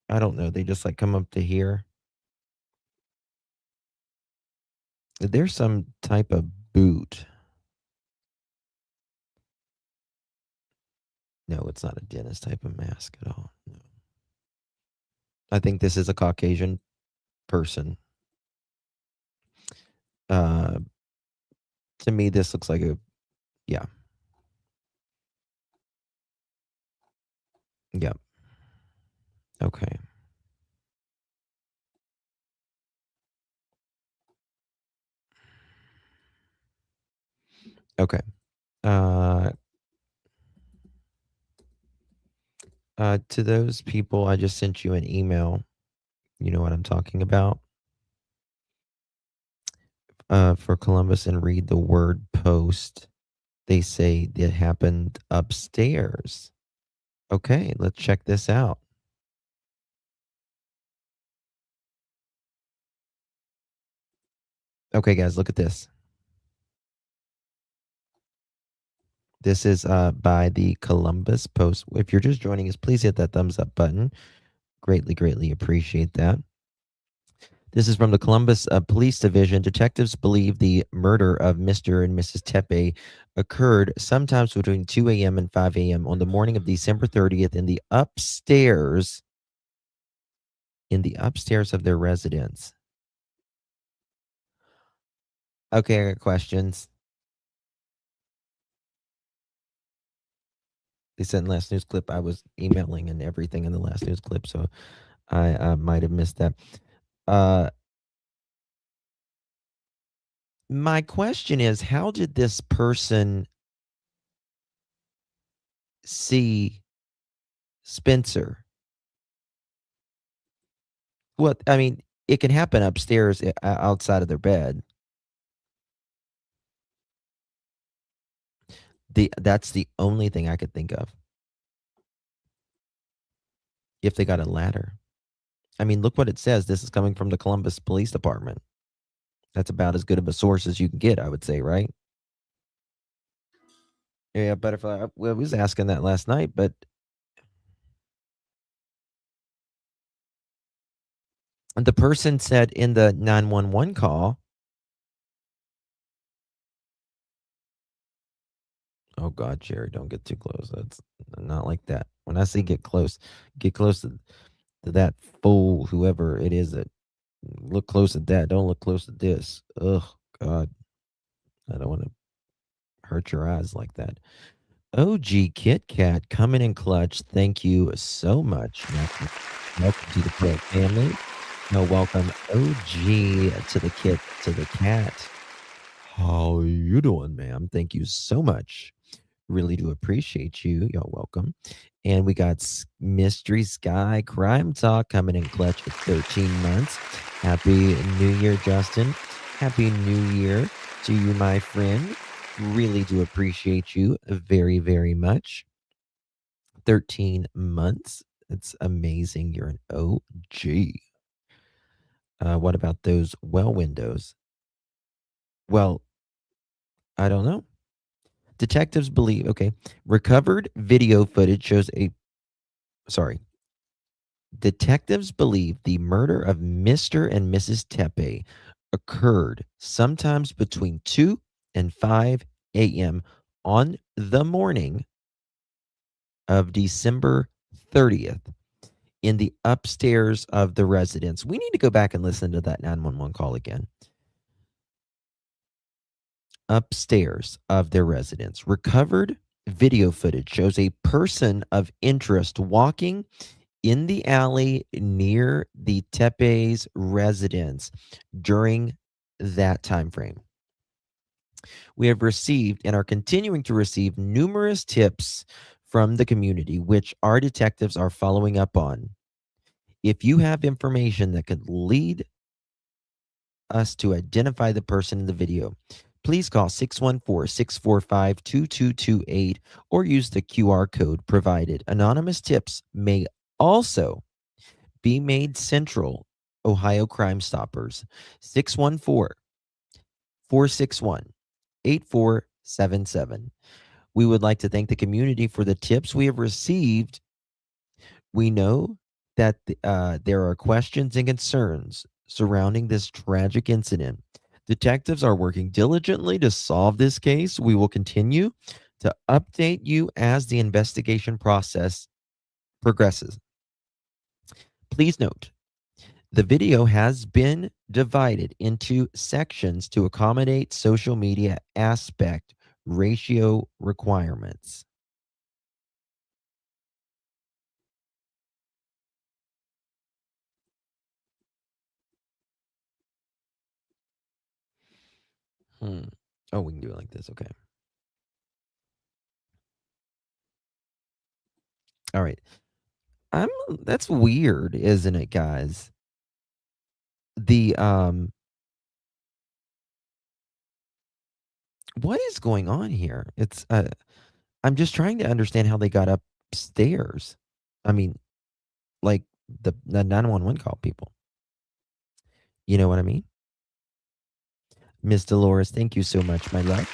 I don't know. They just like come up to here. There's some type of boot. No, it's not a dentist type of mask at all. No. I think this is a Caucasian person. Uh, to me, this looks like yeah. Yep. Okay. Okay. Uh, to those people, I just sent you an email. You know what I'm talking about. For Columbus and read the word post. They say it happened upstairs. Okay, let's check this out. Okay, guys, look at this. This is by the Columbus Post. If you're just joining us, please hit that thumbs up button. Greatly, greatly appreciate that. This is from the Columbus Police Division. Detectives believe the murder of Mr. and Mrs. Tepe occurred sometimes between 2 a.m. and 5 a.m. on the morning of December 30th in the upstairs of their residence. Okay, I got questions. They sent last news clip. I was emailing and everything in the last news clip, so I might have missed that. My question is, how did this person see Spencer? What I mean, it can happen upstairs outside of their bed. That's the only thing I could think of. If they got a ladder. I mean, look what it says. This is coming from the Columbus Police Department. That's about as good of a source as you can get, I would say, right? Yeah, butterfly. I was asking that last night, but the person said in the 911 call. Oh God, Jerry, don't get too close. That's not like that. When I say get close to to that fool, whoever it is that look close at that. Don't look close at this. Ugh, God. I don't want to hurt your eyes like that. OG Kit Kat coming in clutch. Thank you so much. Welcome to the Pro family. No, welcome OG to the cat. How you doing, ma'am? Thank you so much. Really do appreciate you. Y'all welcome. And we got Mystery Sky Crime Talk coming in clutch at 13 months. Happy New Year, Justin. Happy New Year to you, my friend. Really do appreciate you very, very much. 13 months. It's amazing. You're an OG. What about those well windows? Well, I don't know. Detectives believe, okay, recovered video footage shows detectives believe the murder of Mr. and Mrs. Tepe occurred sometimes between 2 and 5 a.m. on the morning of December 30th in the upstairs of the residence. We need to go back and listen to that 911 call again. Upstairs of their residence. Recovered video footage shows a person of interest walking in the alley near the Tepe's residence during that time frame. We have received and are continuing to receive numerous tips from the community, which our detectives are following up on. If you have information that could lead us to identify the person in the video, please call 614-645-2228 or use the QR code provided. Anonymous tips may also be made central Ohio Crime Stoppers, 614-461-8477. We would like to thank the community for the tips we have received. We know that there are questions and concerns surrounding this tragic incident. Detectives are working diligently to solve this case. We will continue to update you as the investigation process progresses. Please note, the video has been divided into sections to accommodate social media aspect ratio requirements. Oh, we can do it like this. Okay. All right. That's weird, isn't it, guys? The what is going on here? It's I'm just trying to understand how they got upstairs. I mean, like the 911 call people. You know what I mean? Miss Dolores, thank you so much, my love.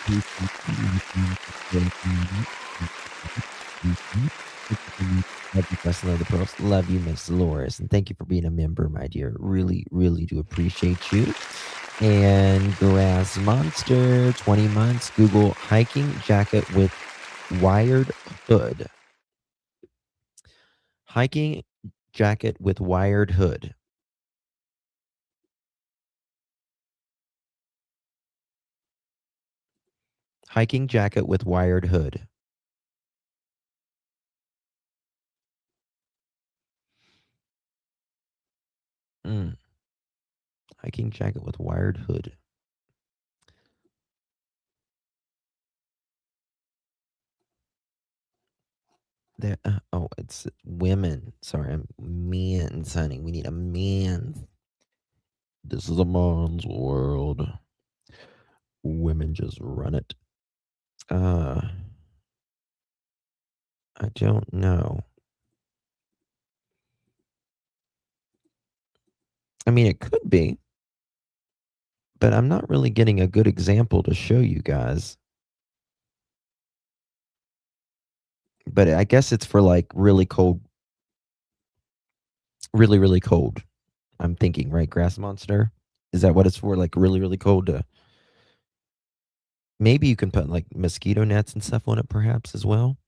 Love you, best love the pros. Love you, Miss Dolores, and thank you for being a member, my dear. Really, really do appreciate you. And Grass Monster, 20 months. Google hiking jacket with wired hood. Hiking jacket with wired hood. Hiking jacket with wired hood. Hiking jacket with wired hood. There. Oh, it's women. Sorry, I'm men's, honey. We need a man. This is a man's world. Women just run it. I don't know. I mean, it could be, but I'm not really getting a good example to show you guys. But I guess it's for like really cold, really, really cold. I'm thinking, right? Grass Monster? Is that what it's for? Like really, really cold to. Maybe you can put like mosquito nets and stuff on it, perhaps as well.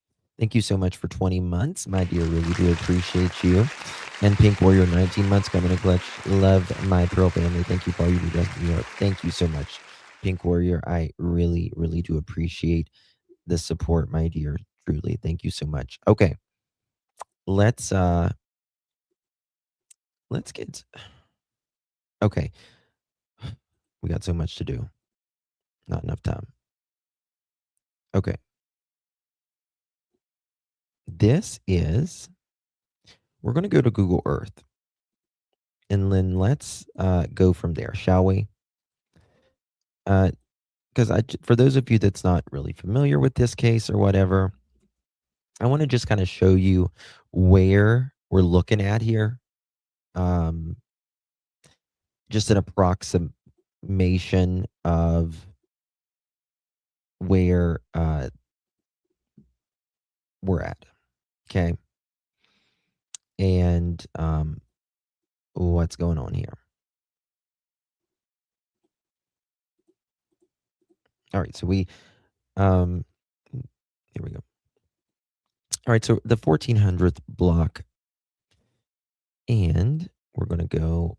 Thank you so much for 20 months, my dear. Really do appreciate you. And Pink Warrior, 19 months coming to clutch. Love my Pearl family. Thank you for all you do. Thank you so much, Pink Warrior. I really, really do appreciate the support, my dear. Truly. Thank you so much. Okay. Let's get okay. We got so much to do. Not enough time. Okay. We're going to go to Google Earth. And then let's go from there, shall we? Because for those of you that's not really familiar with this case or whatever, I want to just kind of show you where we're looking at here. Just an approximation of where we're at. Okay. And what's going on here. All right, so we here we go. All right, so the 1400th block, and we're going to go.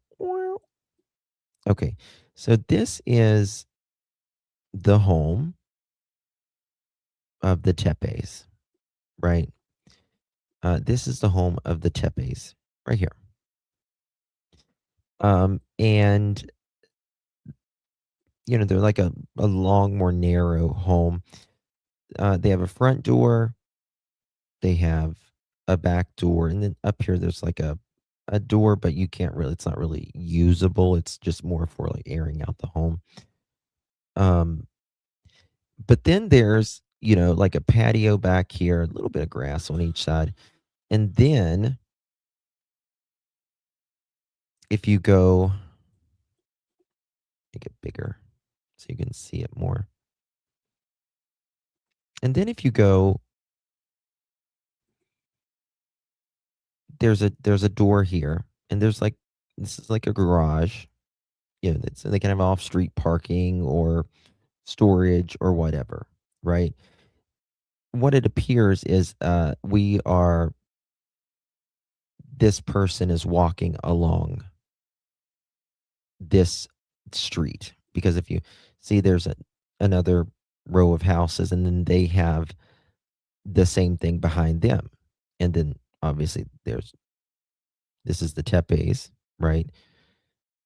Okay, so this is the home of the Tepes, right? This is the home of the Tepes right here. And you know, they're like a long, more narrow home. They have a front door, they have a back door, and then up here there's like a door, but you can't really, it's not really usable. It's just more for like airing out the home. But then there's, you know, like a patio back here, a little bit of grass on each side. And then if you go, make it bigger so you can see it more. And then if you go, there's a door here, and there's like, this is like a garage. You know, they can have off-street parking or storage or whatever, right? What it appears is this person is walking along this street, because if you see, there's another row of houses, and then they have the same thing behind them, and then obviously this is the Tepes, right?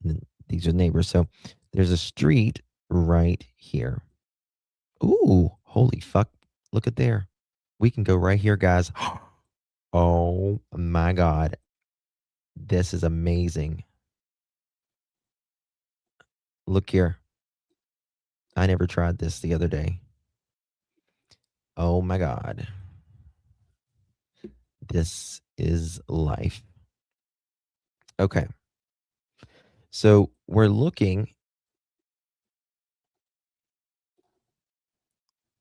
And then these are neighbors, so there's a street right here. Ooh, holy fuck, look at there. We can go right here, guys. Oh my god, this is amazing. Look here. I never tried this the other day. Oh my god. This is life. Okay. So we're looking.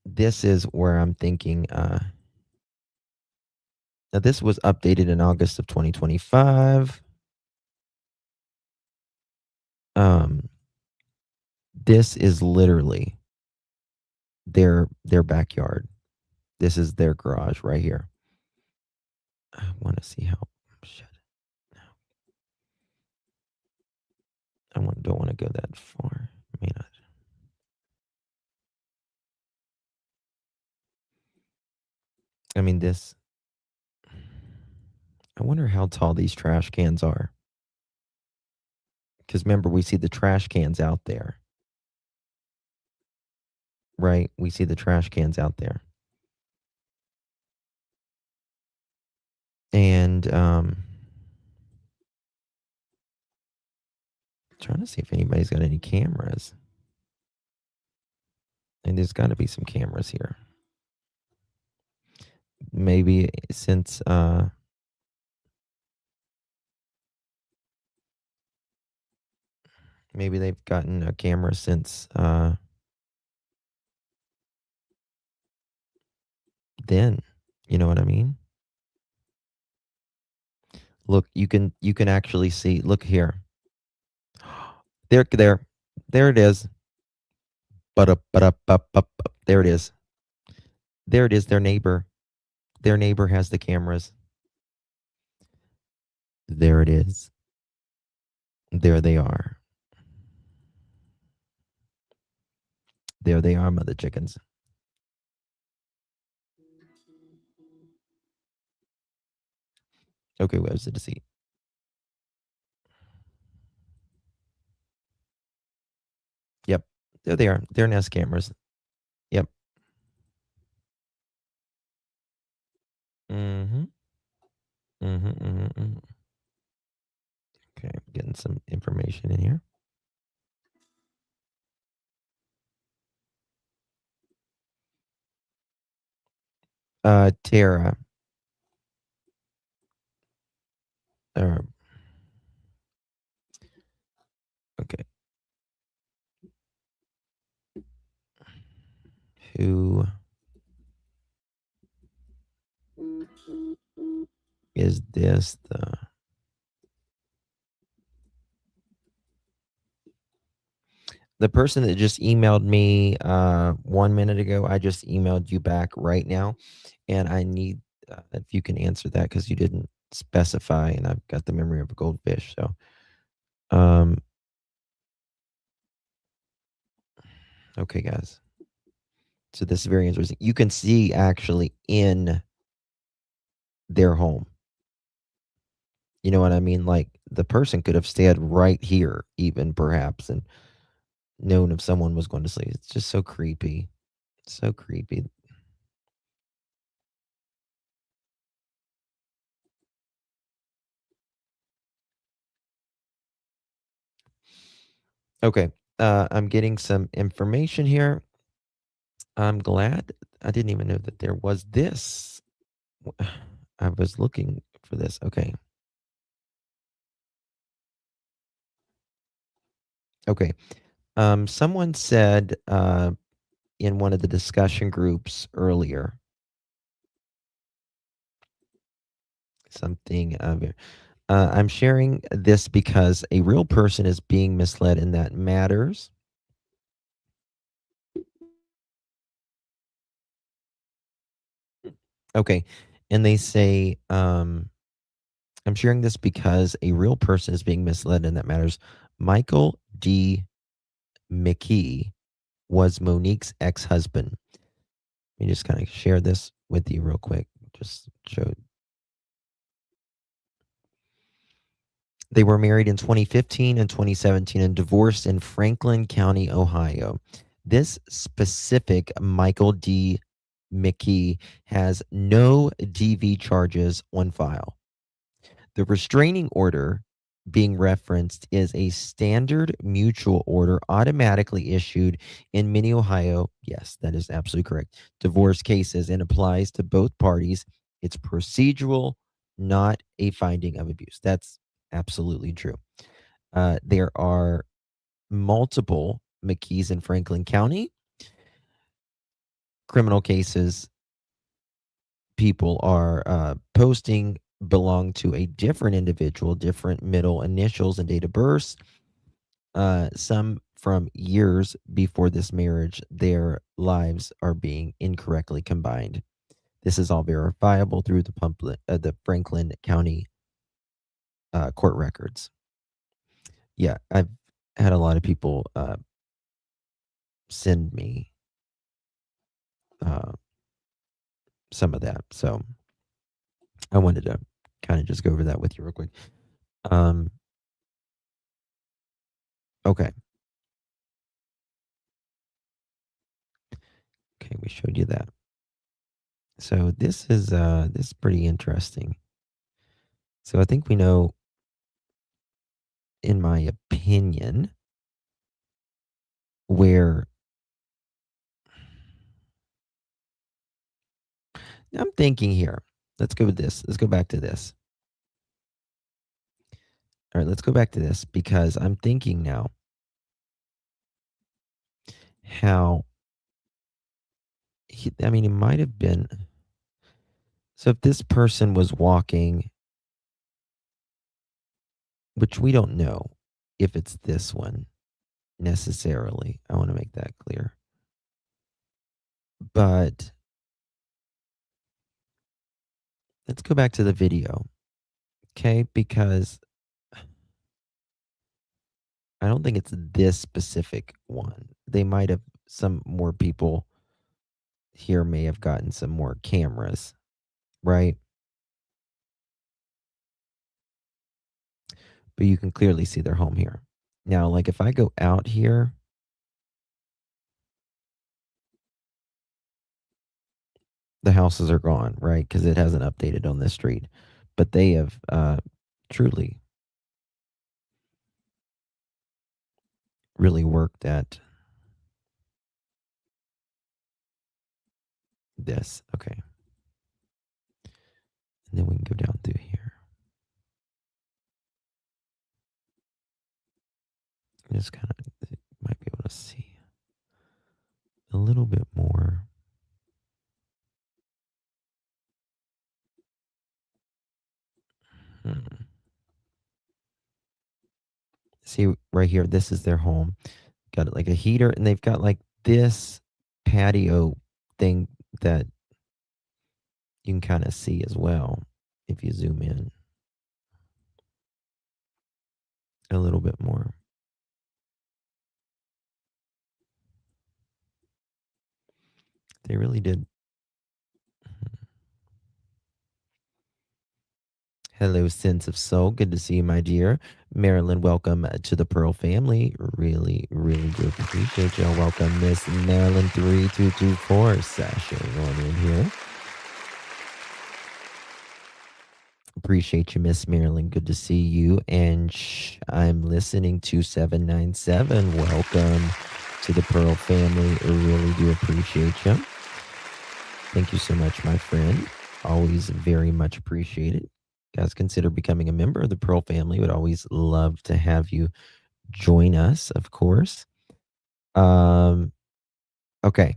This is where I'm thinking. Now, this was updated in August of 2025. This is literally their backyard. This is their garage right here. I want to see how. Shit. Don't want to go that far. May not. I mean, this. I wonder how tall these trash cans are. Because remember, we see the trash cans out there. Right? We see the trash cans out there. And trying to see if anybody's got any cameras. And there's got to be some cameras here. Maybe since maybe they've gotten a camera since then. You know what I mean? Look, you can actually see. Look here. There it is. There it is. There it is, their neighbor. their neighbor has the cameras. There it is. There they are. There they are, mother chickens. Okay, where's the deceit? Yep, there they are. They're Nest cameras. Yep. Mm-hmm. Mm-hmm. Mm-hmm. Mm-hmm. Okay, I'm getting some information in here. Tara. Okay. Who is this? The person that just emailed me 1 minute ago, I just emailed you back right now, and I need if you can answer that because you didn't specify, and I've got the memory of a goldfish. So, okay, guys. So this is very interesting. You can see actually in their home. You know what I mean? Like the person could have stayed right here, even perhaps, and known if someone was going to sleep. It's just so creepy. So creepy. Okay. I'm getting some information here. I'm glad. I didn't even know that there was this. I was looking for this. Okay. Okay. Someone said in one of the discussion groups earlier something I'm sharing this because a real person is being misled and that matters. Okay. And they say, I'm sharing this because a real person is being misled and that matters. Michael D. McKee was Monique's ex-husband. Let me just kind of share this with you real quick. Just show. They were married in 2015 and 2017 and divorced in Franklin County, Ohio. This specific Michael D. McKee has no DV charges on file. The restraining order being referenced is a standard mutual order automatically issued in many Ohio, yes, that is absolutely correct, divorce cases and applies to both parties. It's procedural, not a finding of abuse. That's absolutely true. There are multiple McKees in Franklin County. Criminal cases people are posting belong to a different individual, different middle initials and date of birth. Some from years before this marriage, their lives are being incorrectly combined. This is all verifiable through the Franklin County court records. Yeah, I've had a lot of people send me some of that. So I wanted to kind of just go over that with you real quick. Okay. Okay, we showed you that. So this is pretty interesting. So I think we know, in my opinion, where I'm thinking here. Let's go with this. Let's go back to this. All right, let's go back to this because I'm thinking now how I mean, it might have been. So if this person was walking, which we don't know if it's this one necessarily, I want to make that clear. But let's go back to the video, okay? Because I don't think it's this specific one. They might have, some more people here may have gotten some more cameras, right? But you can clearly see their home here. Now, like if I go out here, the houses are gone, right? Because it hasn't updated on this street. But they have truly really worked at this. Okay. And then we can go down through here. Just kind of might be able to see a little bit more. See right here, this is their home. Got like a heater, and they've got like this patio thing that you can kind of see as well if you zoom in a little bit more. They really did. Hello, Sense of Soul. Good to see you, my dear. Marilyn, welcome to the Pearl family. Really, really do appreciate y'all. Welcome, Miss Marilyn 3224 sashing on in here. Appreciate you, Miss Marilyn. Good to see you. And I'm listening to 797. Welcome to the Pearl family. I really do appreciate you. Thank you so much, my friend. Always very much appreciated. Guys, consider becoming a member of the Pearl family. Would always love to have you join us, of course. Okay. I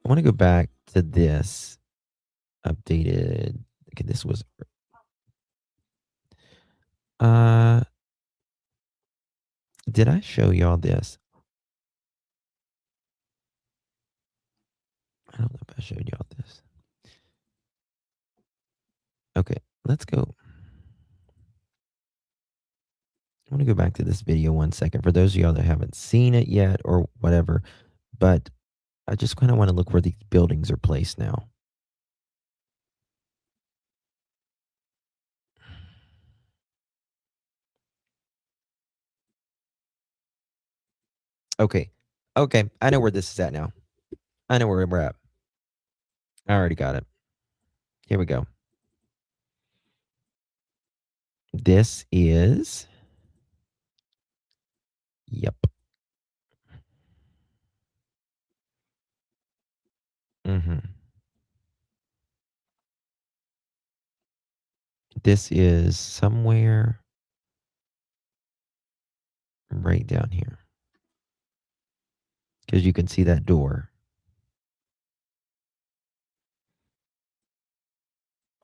want to go back to this updated. Okay, this was did I show y'all this? I don't know if I showed y'all this. Okay, let's go. I want to go back to this video 1 second for those of y'all that haven't seen it yet or whatever, but I just kind of want to look where these buildings are placed now. Okay. Okay, I know where this is at now. I know where we're at. I already got it. Here we go. This is, yep. This is somewhere right down here. Because you can see that door.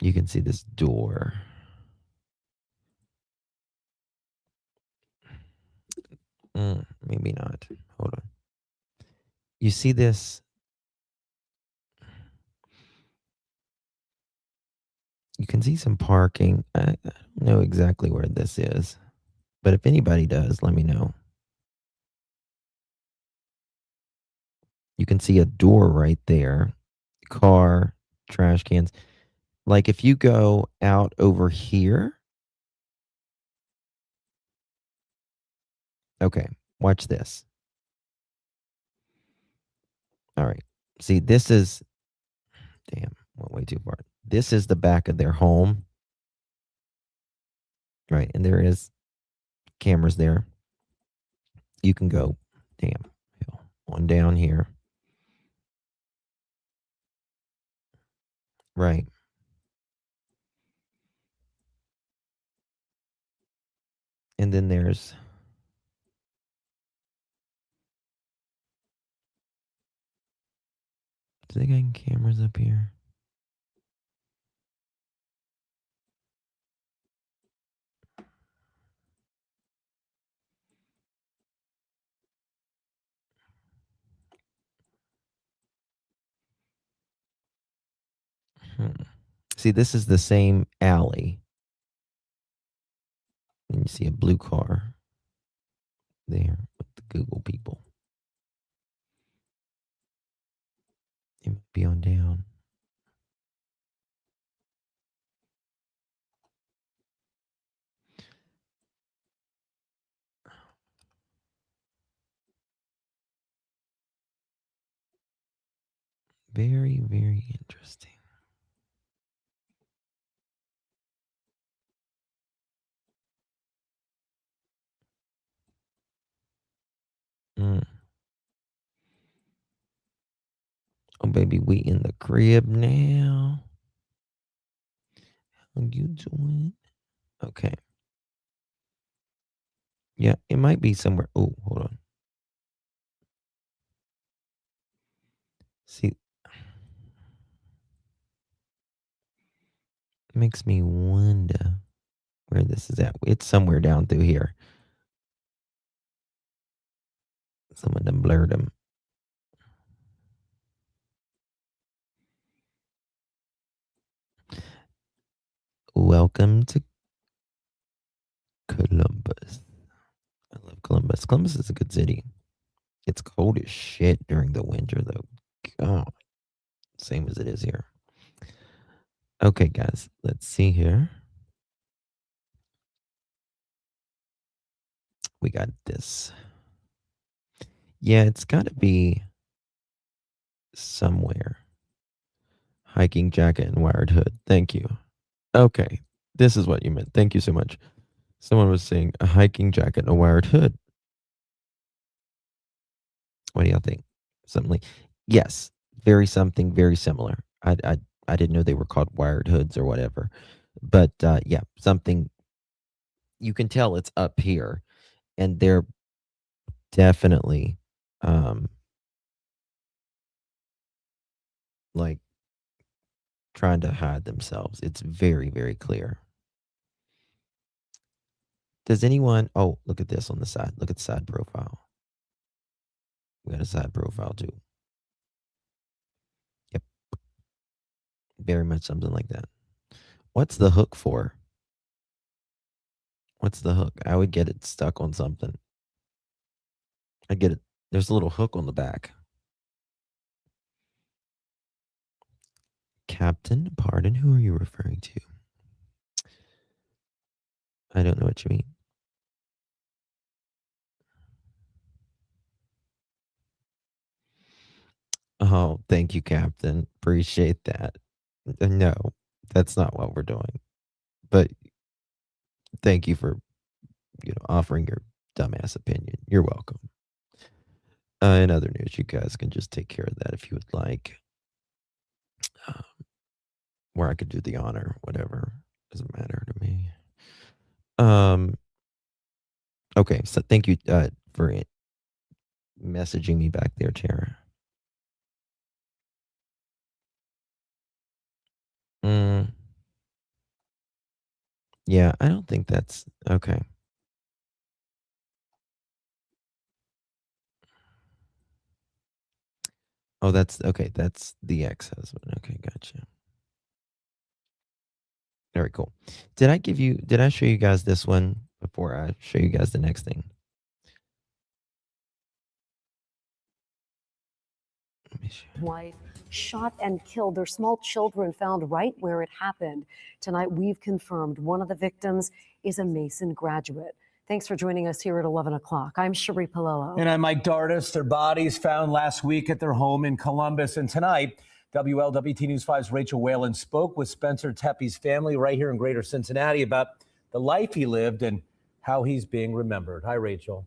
You can see this door. Maybe not. Hold on. You see this? You can see some parking. I don't know exactly where this is, but if anybody does, let me know. You can see a door right there, car, trash cans. Like if you go out over here. Okay, watch this. All right. See, this is, damn, went way too far. This is the back of their home. Right. And there is cameras there. You can go, damn, on down here. Right. And then there's, do they got cameras up here? See, this is the same alley. And you see a blue car there with the Google people. It might be on down. Very, very interesting. Mm. Oh, baby, we in the crib now. How you doing? Okay. Yeah, it might be somewhere. Oh, hold on. See, makes me wonder where this is at. It's somewhere down through here. Someone done blurred them. Welcome to Columbus. I love Columbus. Columbus is a good city. It's cold as shit during the winter, though. God, same as it is here. Okay, guys, let's see here. We got this. Yeah, it's got to be somewhere. Hiking jacket and wired hood. Thank you. Okay, this is what you meant. Thank you so much. Someone was saying a hiking jacket and a wired hood. What do y'all think? Something like, yes, something very similar. I didn't know they were called wired hoods or whatever, but yeah, something. You can tell it's up here, and they're definitely like trying to hide themselves. It's very, very clear. Does anyone? Oh, look at this on the side. Look at the side profile. We got a side profile too. Yep. Very much something like that. What's the hook for? What's the hook? I would get it stuck on something. I get it. There's a little hook on the back. Captain, pardon, who are you referring to? I don't know what you mean. Oh, thank you, Captain. Appreciate that. No, that's not what we're doing. But thank you for, offering your dumbass opinion. You're welcome. In other news, you guys can just take care of that if you would like. Where I could do the honor, whatever. Doesn't matter to me. Okay, so thank you for messaging me back there, Tara. Yeah, I don't think that's okay. Oh, that's okay. That's the ex-husband. Okay, gotcha. Very cool. Did I show you guys this one before I show you guys the next thing? Wife shot and killed. Their small children found right where it happened. Tonight, we've confirmed one of the victims is a Mason graduate. Thanks for joining us here at 11 o'clock. I'm Cherie Palillo. And I'm Mike Dardis. Their bodies found last week at their home in Columbus. And tonight, WLWT News 5's Rachel Whalen spoke with Spencer Tepe's family right here in Greater Cincinnati about the life he lived and how he's being remembered. Hi, Rachel.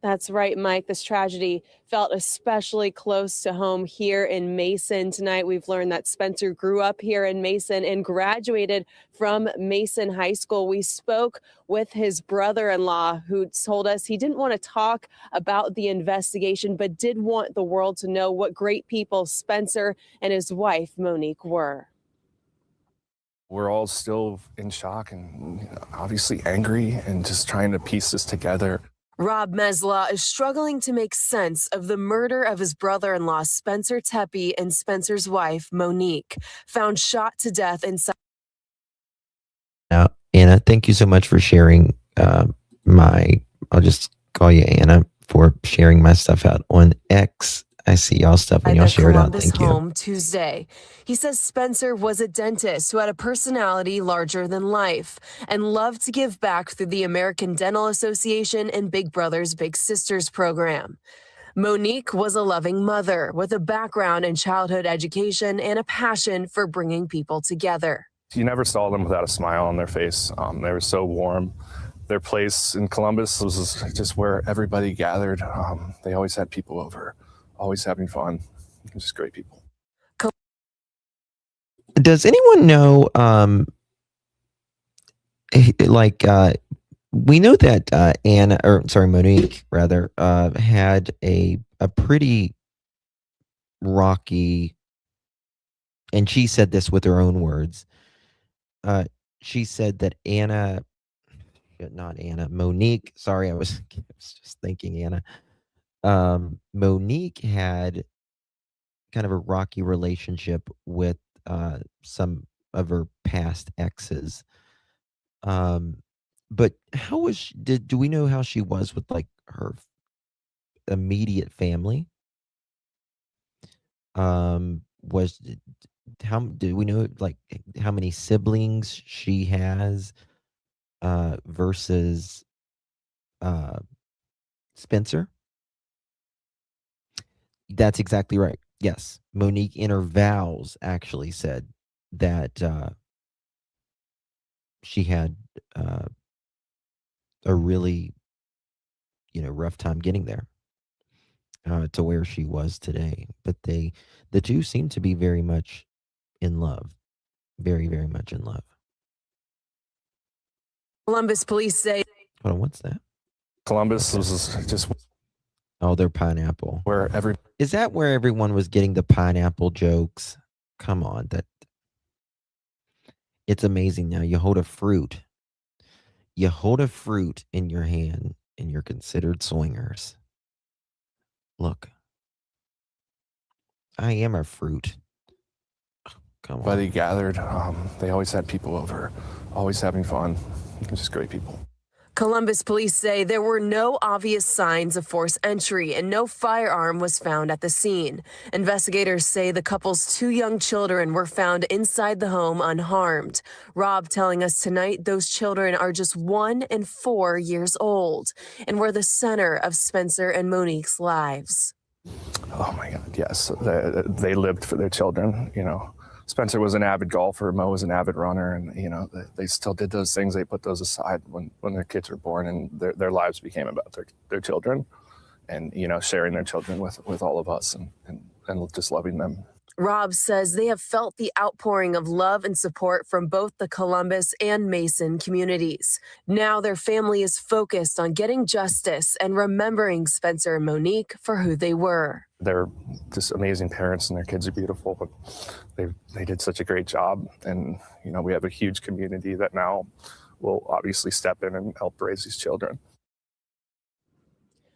That's right, Mike. This tragedy felt especially close to home here in Mason. Tonight, we've learned that Spencer grew up here in Mason and graduated from Mason High School. We spoke with his brother-in-law, who told us he didn't want to talk about the investigation, but did want the world to know what great people Spencer and his wife, Monique, were. We're all still in shock and obviously angry and just trying to piece this together. Rob Mesla is struggling to make sense of the murder of his brother-in-law, Spencer Tepe, and Spencer's wife, Monique, found shot to death inside. Now, Anna, thank you so much for sharing I'll just call you Anna, for sharing my stuff out on X. I see y'all stuff when y'all share it out. Columbus Thank you. home Tuesday. He says Spencer was a dentist who had a personality larger than life and loved to give back through the American Dental Association and Big Brothers Big Sisters program. Monique was a loving mother with a background in childhood education and a passion for bringing people together. You never saw them without a smile on their face. They were so warm. Their place in Columbus was just where everybody gathered. They always had people over, always having fun. Just great people. Does anyone know, we know that Monique rather, had a pretty rocky, and she said this with her own words. She said that Monique, sorry, I was just thinking Anna. Monique had kind of a rocky relationship with some of her past exes. But how was do we know how she was with like her immediate family? How do we know like how many siblings she has versus Spencer? That's exactly right. Yes. Monique in her vows actually said that she had a really, rough time getting there to where she was today. But the two seem to be very much in love. Very, very much in love. Columbus police say. Hold on, what's that? Columbus was just. Oh, they're pineapple. Is that where everyone was getting the pineapple jokes? Come on, it's amazing now. You hold a fruit in your hand and you're considered swingers. Look, I am a fruit. Come on. Everybody gathered. They always had people over, always having fun. Just great people. Columbus police say there were no obvious signs of forced entry and no firearm was found at the scene. Investigators say the couple's 2 young children were found inside the home unharmed. Rob telling us tonight those children are just 1 and 4 years old and were the center of Spencer and Monique's lives. Oh my God, yes. They lived for their children, Spencer was an avid golfer, Mo was an avid runner, and they still did those things. They put those aside when their kids were born, and their lives became about their children, and sharing their children with all of us and just loving them. Rob says they have felt the outpouring of love and support from both the Columbus and Mason communities. Now their family is focused on getting justice and remembering Spencer and Monique for who they were. They're just amazing parents, and their kids are beautiful, but they did such a great job. And, we have a huge community that now will obviously step in and help raise these children.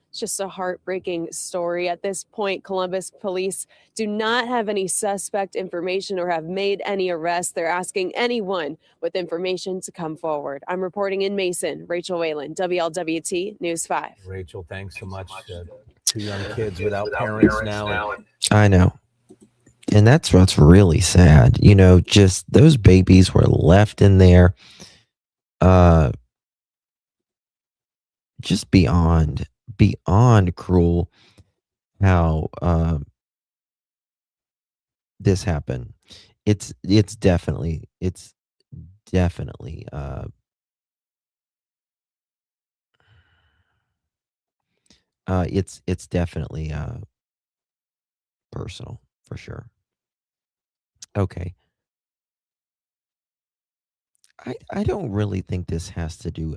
It's just a heartbreaking story. At this point, Columbus police do not have any suspect information or have made any arrests. They're asking anyone with information to come forward. I'm reporting in Mason, Rachel Whalen, WLWT News 5. Rachel, thanks so much. 2 young kids without parents now. I know. And that's what's really sad. Just those babies were left in there. Just beyond cruel how this happened. It's definitely it's definitely personal for sure. Okay. I don't really think this has to do,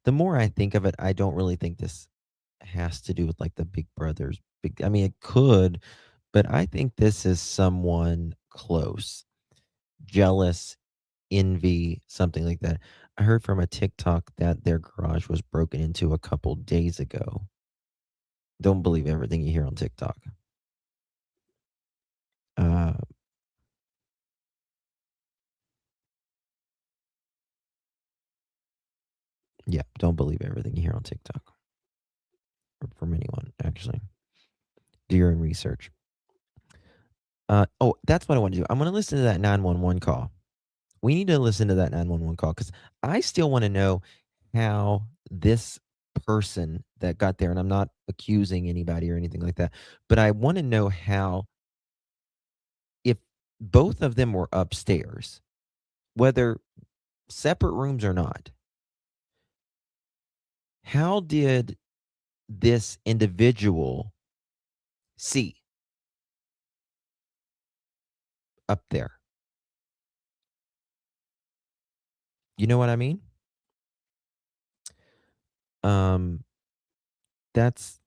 the more I think of it, I don't really think this has to do with like the Big Brothers. I mean, it could, but I think this is someone close, jealous, envy, something like that. I heard from a TikTok that their garage was broken into a couple days ago. Don't believe everything you hear on TikTok. Yeah, don't believe everything you hear on TikTok. Or from anyone, actually. Do your own research. Oh, that's what I want to do. I'm going to listen to that 911 call. We need to listen to that 911 call because I still want to know how this person that got there, and I'm not accusing anybody or anything like that, but I want to know how, if both of them were upstairs, whether separate rooms or not, how did this individual see up there? You know what I mean? That's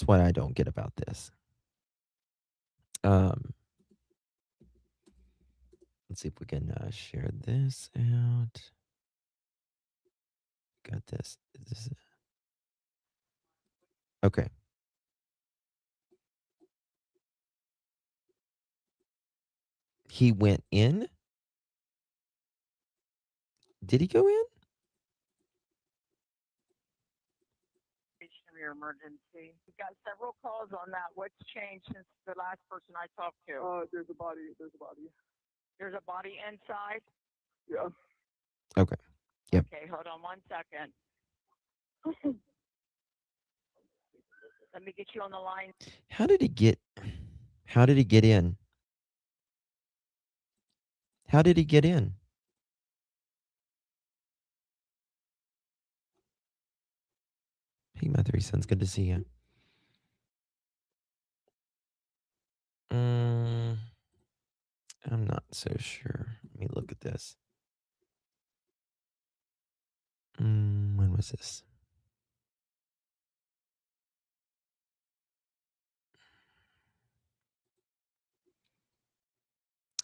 what I don't get about this. Let's see if we can share this out. Got this. Okay. He went in. Did he go in? Your emergency. We've got several calls on that. What's changed since the last person I talked to? There's a body. There's a body inside? Yeah. Okay. Yep. Okay, hold on 1 second. Let me get you on the line. How did he get in? How did he get in? Hey, my three sons, good to see you. I'm not so sure. Let me look at this. When was this?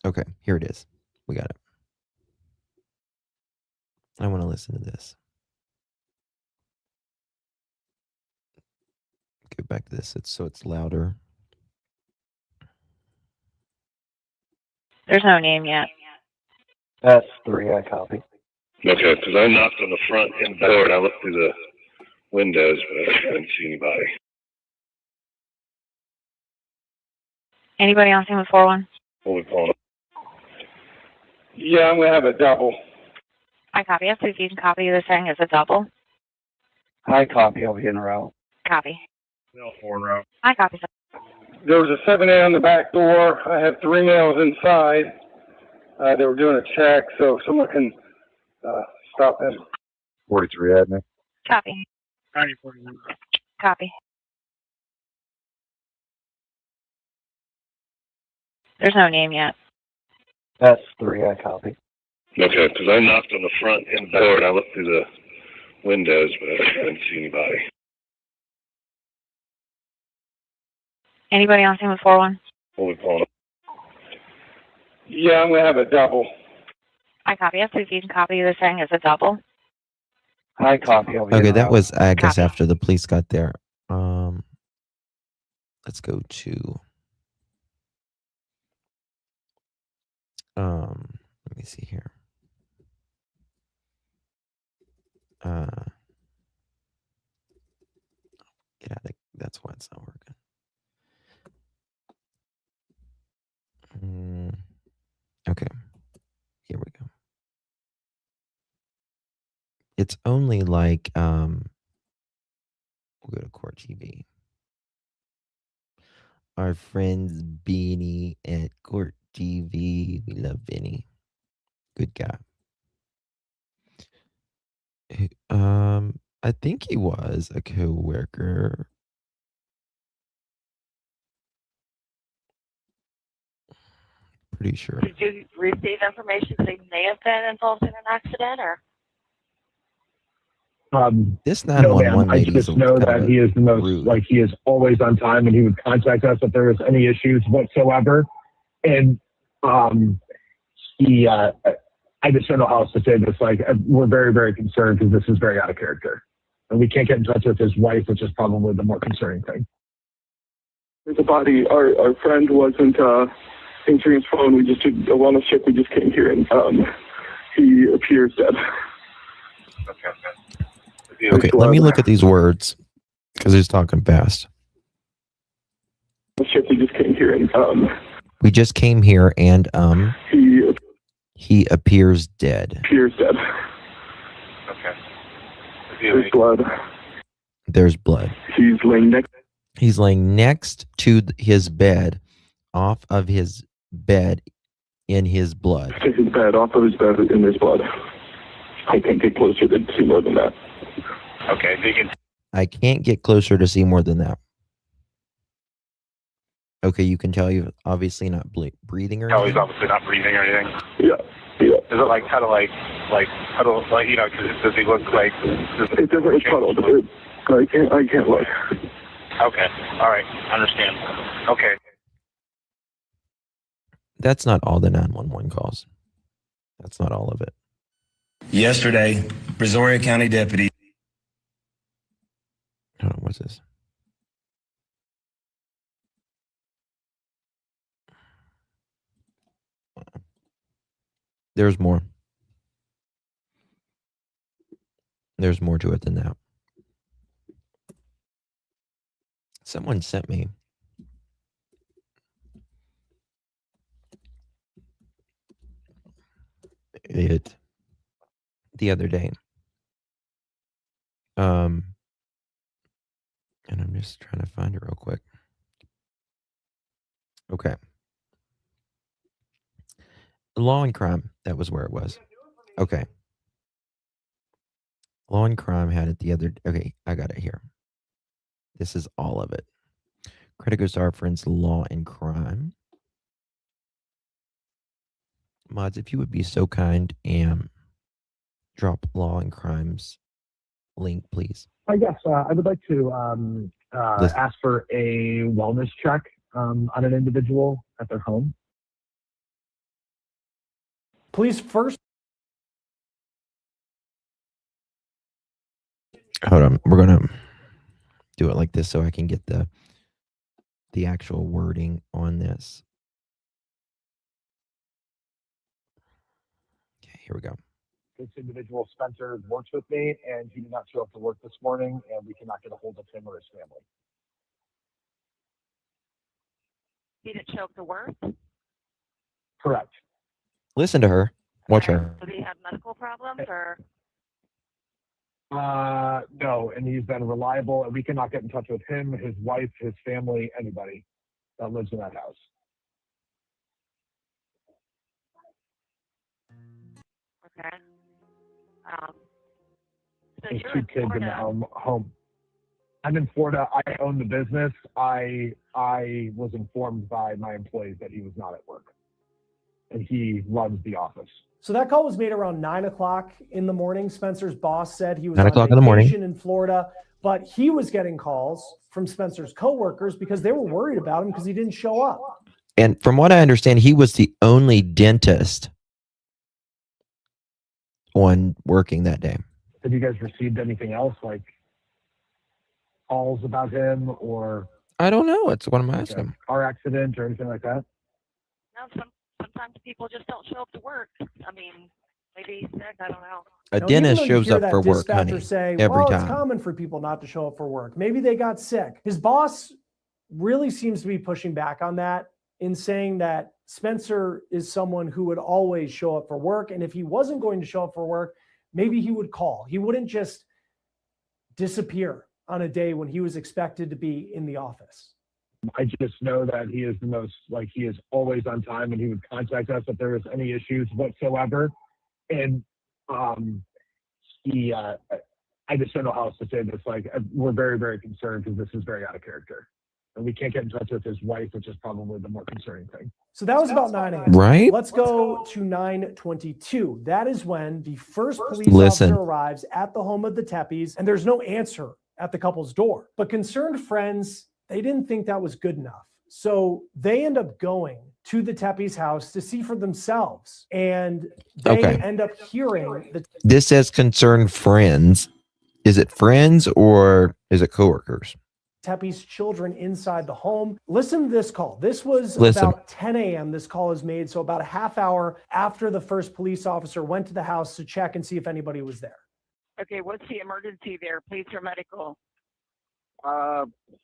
Okay, here it is. We got it. I want to listen to this. Go back to this. It's louder. There's no name yet. That's 3. I copy. Okay, because I knocked on the front and door and I looked through the windows, but I didn't see anybody. Anybody on scene with 4-1? What we calling? Yeah, I'm going to have a double. I copy. Yes, please, you can copy this thing as a double. I copy. I'll be in a row. Copy. No, 4 in a row. I copy. There was a 7A on the back door. I have 3 males inside. They were doing a check, so someone can stop them. 43 admin. Copy. 9041. Copy. There's no name yet. That's 3. I copy. Okay, because I knocked on the front and door and I looked through the windows, but I didn't see anybody. Anybody on scene with 4-1? What we calling? Yeah, I'm going to have a double. I copy. Yes, please, you can copy this thing as a double. I copy. I'll be in Okay, a that row. was, I guess, Copy. after the police got there. Let's go to let me see here. Get out of it. That's why it's not working. Okay, here we go. It's only like we'll go to Court TV. Our friends Beanie at Court TV. We love Benny. Good guy. I think he was a co-worker. Pretty sure. Did you receive information that he may have been involved in an accident, or? This No, ma'am. 911 I lady is just know kind that of he is the most, rude. like, he is always on time and he would contact us if there was any issues whatsoever. And he, I just don't know how else to say this. Like, we're very, very concerned because this is very out of character. And we can't get in touch with his wife, which is probably the more concerning thing. The body, our friend wasn't answering his phone. We just did a wellness check. We just came here, and he appears dead. Okay, let me look at these words because he's talking fast. We just came here, and we just came here, and he appears dead. There's blood. There's blood. He's laying next to his bed, off of his bed, in his blood. His bed, off of his bed, in his blood. I can't get closer to see more than that. Okay, I can't get closer to see more than that. Okay, you can tell you're obviously not breathing or anything. No, he's obviously not breathing or anything. Yeah. Is it like kind of like huddle, like, you know, does he look like? It doesn't look huddled. I can't look. Okay. All right. Understand. Okay. That's not all the 911 calls. That's not all of it. Yesterday, Brazoria County deputy. Hold on, what's this? There's more. There's more to it than that. Someone sent me it the other day. And I'm just trying to find it real quick. Okay. Law and Crime, that was where it was. Okay. Law and Crime had it the other. Okay, I got it here. This is all of it. Credit goes to our friends Law and Crime. Mods, if you would be so kind and drop Law and Crime's link, please. Yes, I would like to ask for a wellness check on an individual at their home. Please first. Hold on. We're going to do it like this so I can get the actual wording on this. Okay, here we go. This individual, Spencer, works with me, and he did not show up to work this morning, and we cannot get a hold of him or his family. He didn't show up to work? Correct. Listen to her. Watch her. Does he have medical problems or? No, and he's been reliable, and we cannot get in touch with him, his wife, his family, anybody that lives in that house. Okay. So There's you're two in kids in the Florida. home. I'm in Florida. I own the business. I was informed by my employees that he was not at work, and he runs the office. So that call was made around 9 o'clock in the morning. Spencer's boss said he was 9 on o'clock in the morning. vacation in Florida, but he was getting calls from Spencer's coworkers because they were worried about him because he didn't show up. And from what I understand, he was the only dentist on working that day. Have you guys received anything else, like calls about him or? I don't know. It's what I'm like asking. a car accident or anything like that? No, sometimes people just don't show up to work. I mean, maybe he's sick. I don't know. A Now, dentist even though you shows hear up that for work, dispatcher honey, say, every well, time. it's common for people not to show up for work. Maybe they got sick. His boss really seems to be pushing back on that in saying that Spencer is someone who would always show up for work. And if he wasn't going to show up for work, maybe he would call. He wouldn't just disappear on a day when he was expected to be in the office. I just know that he is the most, like, he is always on time, and he would contact us if there was any issues whatsoever. And I just don't know how else to say this. Like, we're very, very concerned because this is very out of character. And we can't get in touch with his wife, which is probably the more concerning thing. So that was about 9 a.m. Right? Let's go to 9:22. That is when the first police Listen. officer arrives at the home of the Tepes, and there's no answer at the couple's door. But concerned friends, they didn't think that was good enough. So they end up going to the Tepe's house to see for themselves. And they Okay. end up hearing the This says concerned friends. Is it friends or is it coworkers? Tepe's children inside the home. Listen to this call. This was Listen. about 10 a.m. This call is made. So about a half hour after the first police officer went to the house to check and see if anybody was there. Okay, what's the emergency there? Police or medical?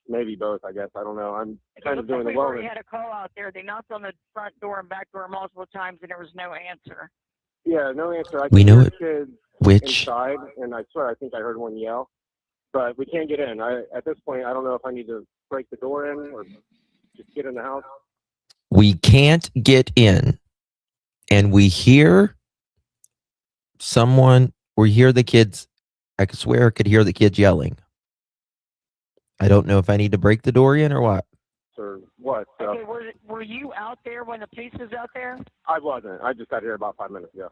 Maybe both, I guess. I don't know. I'm It kind of looks doing like the we've already wellness. had a call out there. They knocked on the front door and back door multiple times, and there was no answer. Yeah, no answer. I We can know hear it. kids Which inside, and I swear I think I heard one yell, but we can't get in. At this point, I don't know if I need to break the door in or just get in the house. we can't get in, and we hear we hear the kids. I could swear I could hear the kids yelling. I don't know if I need to break the door in or what. Or what? Okay, were you out there when the police was out there? I wasn't. I just got here about 5 minutes ago.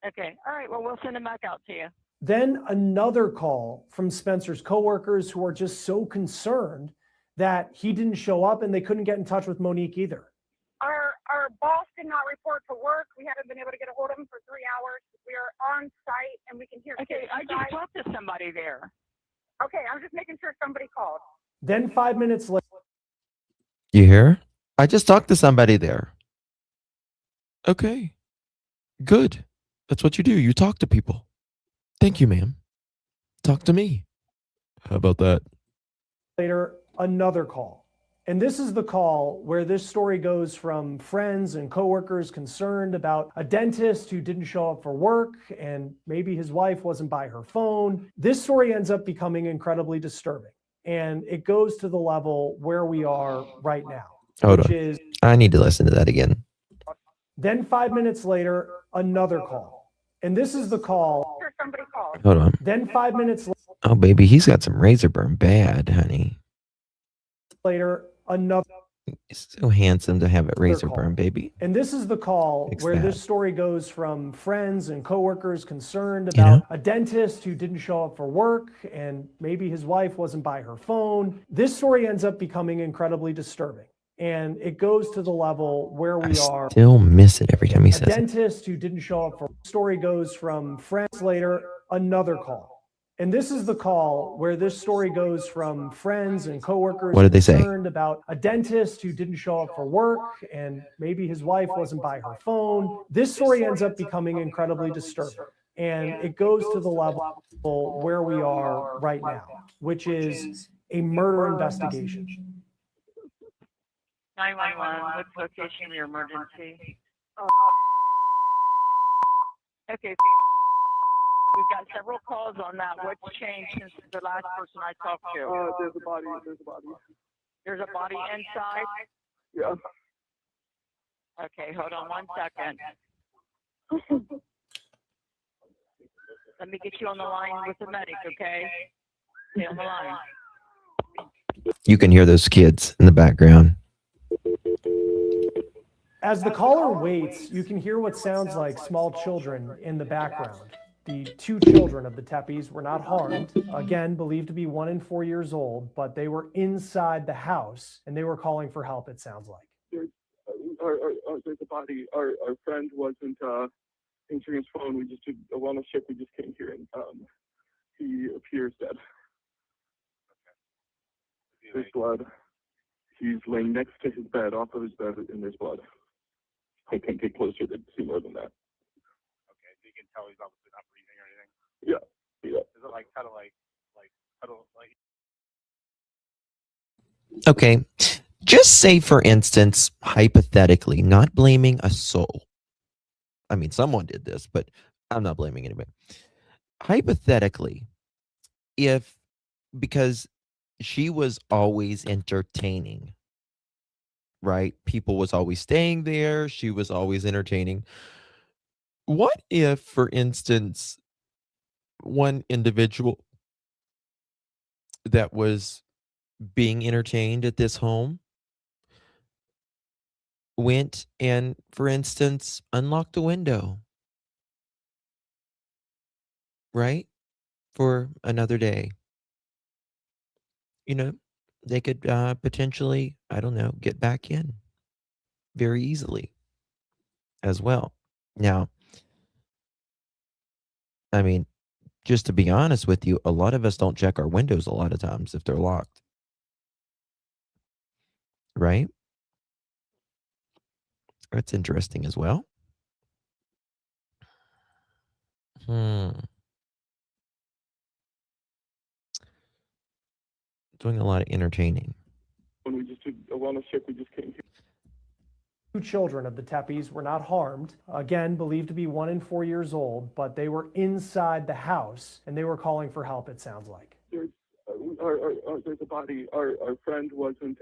Okay, all right, well, we'll send them back out to you. Then another call from Spencer's coworkers who are just so concerned that he didn't show up and they couldn't get in touch with Monique either. Our boss did not report for work. We haven't been able to get a hold of him for 3 hours. We are on site and we can hear Okay, kids I inside. just talked to somebody there. Okay, I'm just making sure somebody called. Then 5 minutes later, You hear? I just talked to somebody there. Okay. Good. That's what you do. You talk to people. Thank you, ma'am. Talk to me. How about that? another call. And this is the call where this story goes from friends and coworkers concerned about a dentist who didn't show up for work and maybe his wife wasn't by her phone. This story ends up becoming incredibly disturbing. And it goes to the level where we are right now, Hold which on. is I need to listen to that again. then 5 minutes later, another call. And this is the call. Somebody called. Hold on. Then 5 minutes Oh, baby, he's got some razor burn bad, honey. later, another. He's so handsome to have it razor call. burn, baby. And this is the call Fix where that. this story goes from friends and coworkers concerned You about know? a dentist who didn't show up for work and maybe his wife wasn't by her phone. This story ends up becoming incredibly disturbing. And it goes to the level where we are. Still miss it every time he A says it. dentist who didn't show up for story goes from friends later, another call. And this is the call where this story goes from friends and coworkers What did they say? concerned about a dentist who didn't show up for work and maybe his wife wasn't by her phone. This story ends up becoming incredibly disturbing. And it goes to the level where we are right now, which is a murder investigation. 911, what's location of your emergency? Okay. We've got several calls on that. What's changed since the last person I talked to? There's a body. There's a body. There's a body inside? Yeah. Okay, hold on 1 second. Let me get you on the line with the medic, okay? Stay on the line. You can hear those kids in the background. As the caller waits, you can hear what sounds like small children in the background. The two children of the Tepes were not harmed, again, believed to be 1 and 4 years old, but they were inside the house and they were calling for help, it sounds like. There's a body. Our friend wasn't answering his phone. We just did a wellness check. We just came here and he appears dead. There's blood. He's laying next to his bed, off of his bed, and there's blood. I can't get closer to see more than that. Okay, so you can tell he's obviously not breathing or anything. Yeah, yeah. Is it like kind of like Okay. Just say, for instance, hypothetically, not blaming a soul. I mean, someone did this, but I'm not blaming anybody. Hypothetically, because she was always entertaining, right? People was always staying there. She was always entertaining. What if, for instance, one individual that was being entertained at this home went and, for instance, unlocked a window, right? For another day. You know, they could potentially, I don't know, get back in. very easily as well. Now, I mean, just to be honest with you, a lot of us don't check our windows a lot of times if they're locked. Right? That's interesting as well. Doing a lot of entertaining. When we just did a wellness check, we just came here. 2 children of the Tepes were not harmed, again, believed to be 1 and 4 years old, but they were inside the house and they were calling for help, it sounds like. There's a body. Our friend wasn't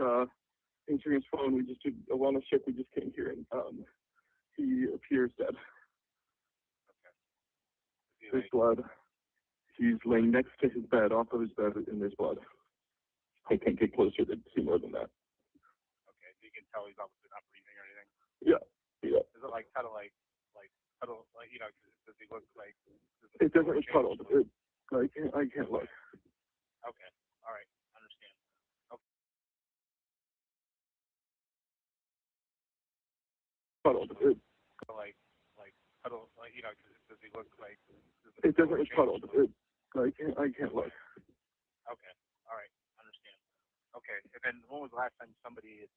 answering his phone. We just did a wellness check. We just came here and he appears dead. There's blood. He's laying next to his bed, off of his bed, and there's blood. I can't get closer to see more than that. Okay, so you can tell he's obviously not breathing or anything. Yeah, yeah. Is it like kind of like cuddle, like, you know, does he look like? It doesn't look cuddled. I can't look. Okay, all right, understand. Okay. Cuddled. Like cuddle, like, you know, does he look like? It doesn't look cuddled. I can't look. Okay, all right, understand. Okay, and then when was the last time somebody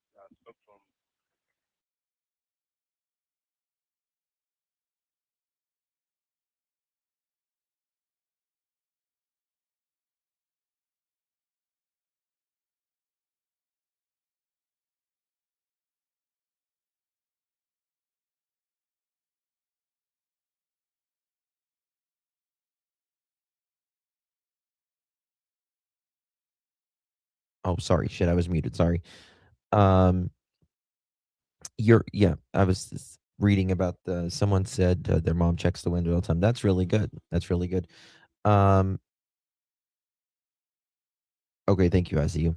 spoke to him? Oh, sorry. Shit, I was muted. Sorry. I was just reading about someone said their mom checks the window all the time. That's really good. That's really good. Okay, thank you, ICU.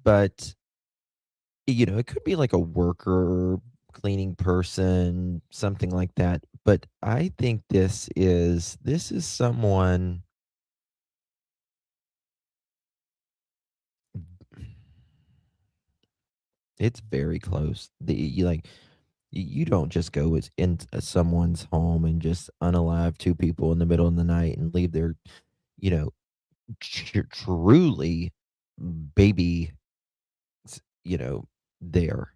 But it could be like a worker, cleaning person, something like that. But I think this is someone. It's very close. You don't just go in someone's home and just unalive 2 people in the middle of the night and leave their, you know, truly baby, there.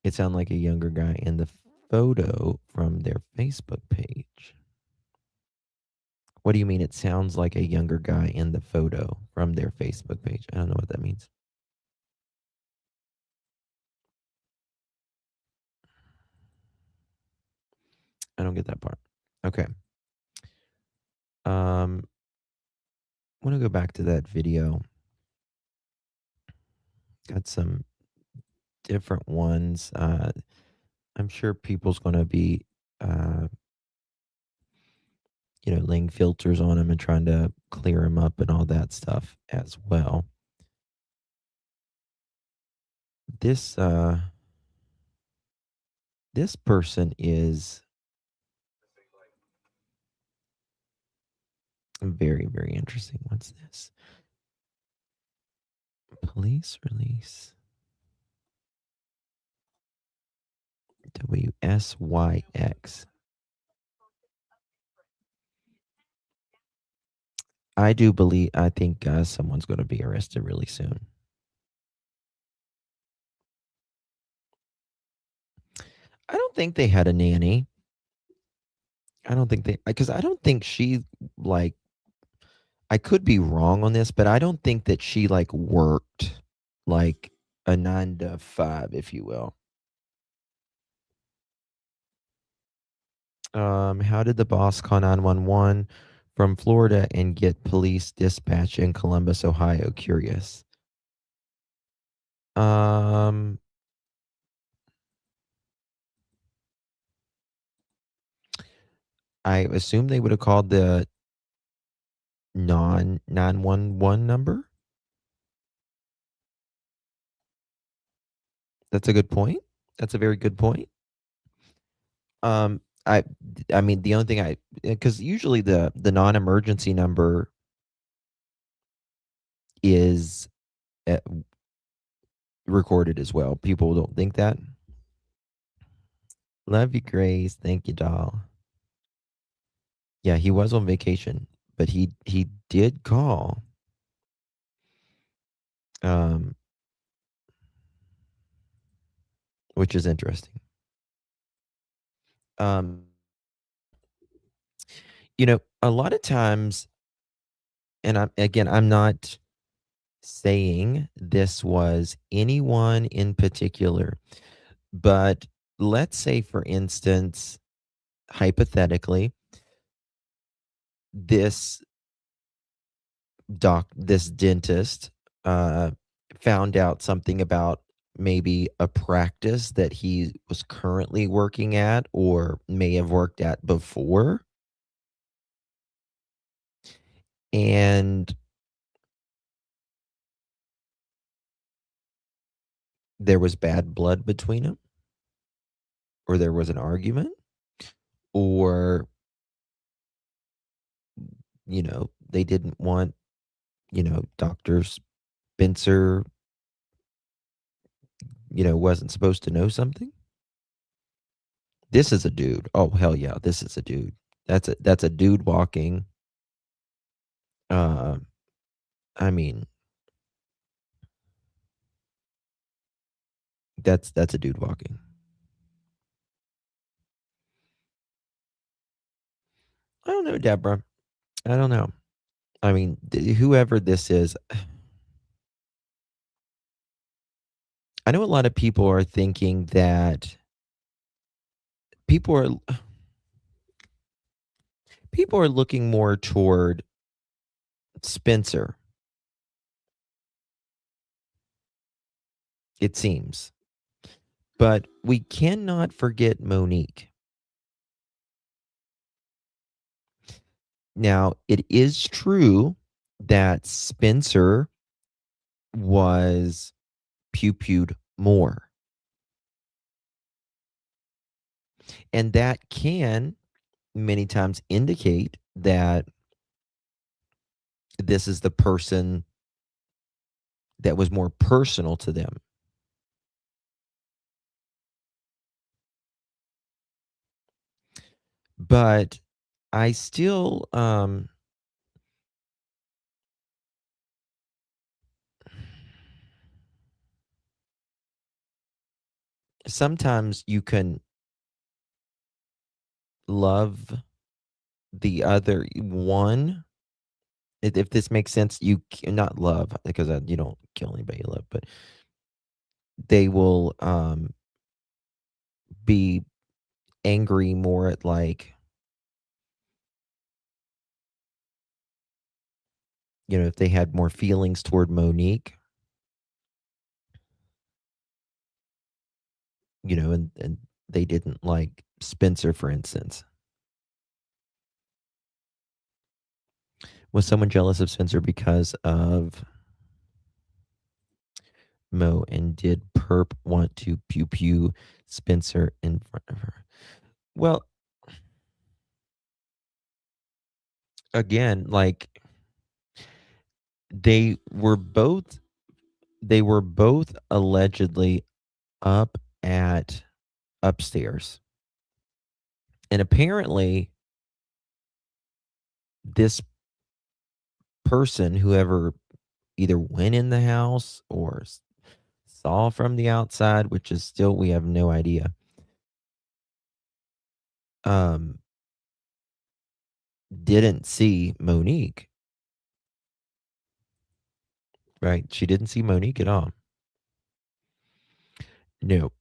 It sounded like a younger guy in the photo from their Facebook page. What do you mean it sounds like a younger guy in the photo from their Facebook page? I don't know what that means. I don't get that part. Okay. I want to go back to that video. Got some different ones. I'm sure people's going to be, laying filters on them and trying to clear them up and all that stuff as well. This person is very, very interesting. What's this? Police release. WSYX. I think someone's going to be arrested really soon. I don't think they had a nanny. Because I don't think she, I could be wrong on this, but I don't think that she worked like a 9 to 5, if you will. How did the boss call 911 from Florida and get police dispatch in Columbus, Ohio? Curious. I assume they would have called the non-911 number. That's a good point. That's a very good point. I mean, the only thing because usually the non-emergency number is recorded as well. People don't think that. Love you, Grace. Thank you, doll. Yeah, he was on vacation, but he did call. Which is interesting. You know, a lot of times, and I'm not saying this was anyone in particular, but let's say, for instance, hypothetically, this dentist found out something about maybe a practice that he was currently working at or may have worked at before. And there was bad blood between them, or there was an argument, or, you know, they didn't want, Dr. Spencer, wasn't supposed to know something. This is a dude. Oh, hell yeah, this is a dude. That's a dude walking. I mean, that's a dude walking. I don't know, Deborah. I don't know. I mean, whoever this is, I know a lot of people are thinking that people are looking more toward Spencer. It seems. But we cannot forget Monique. Now, it is true that Spencer was pew-pewed more. And that can many times indicate that this is the person that was more personal to them. But I still sometimes you can love the other one. If this makes sense, you not love, because you don't kill anybody you love, but they will be angry more at, like, if they had more feelings toward Monique, and they didn't like Spencer, for instance. Was someone jealous of Spencer because of Mo, and did Perp want to pew pew Spencer in front of her? Well, again, like, they were both allegedly up at upstairs. And apparently this person, whoever either went in the house or saw from the outside, which is still, we have no idea, didn't see Monique. Right? She didn't see Monique at all. Nope.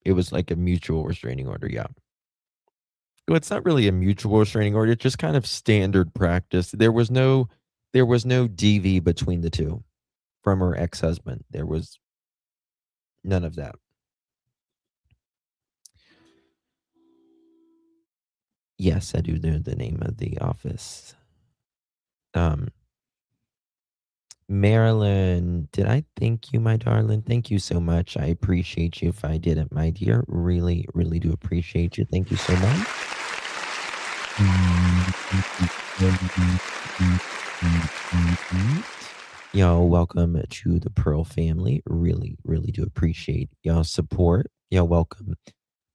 It was like a mutual restraining order. Yeah. Well, it's not really a mutual restraining order. It's just kind of standard practice. There was no DV between the two from her ex-husband. There was none of that. Yes, I do know the name of the office. Marilyn, did I thank you, my darling? Thank you so much. I appreciate you. If I didn't, my dear, really, really do appreciate you. Thank you so much. Y'all, welcome to the Pearl family. Really, really do appreciate y'all's support. Y'all, welcome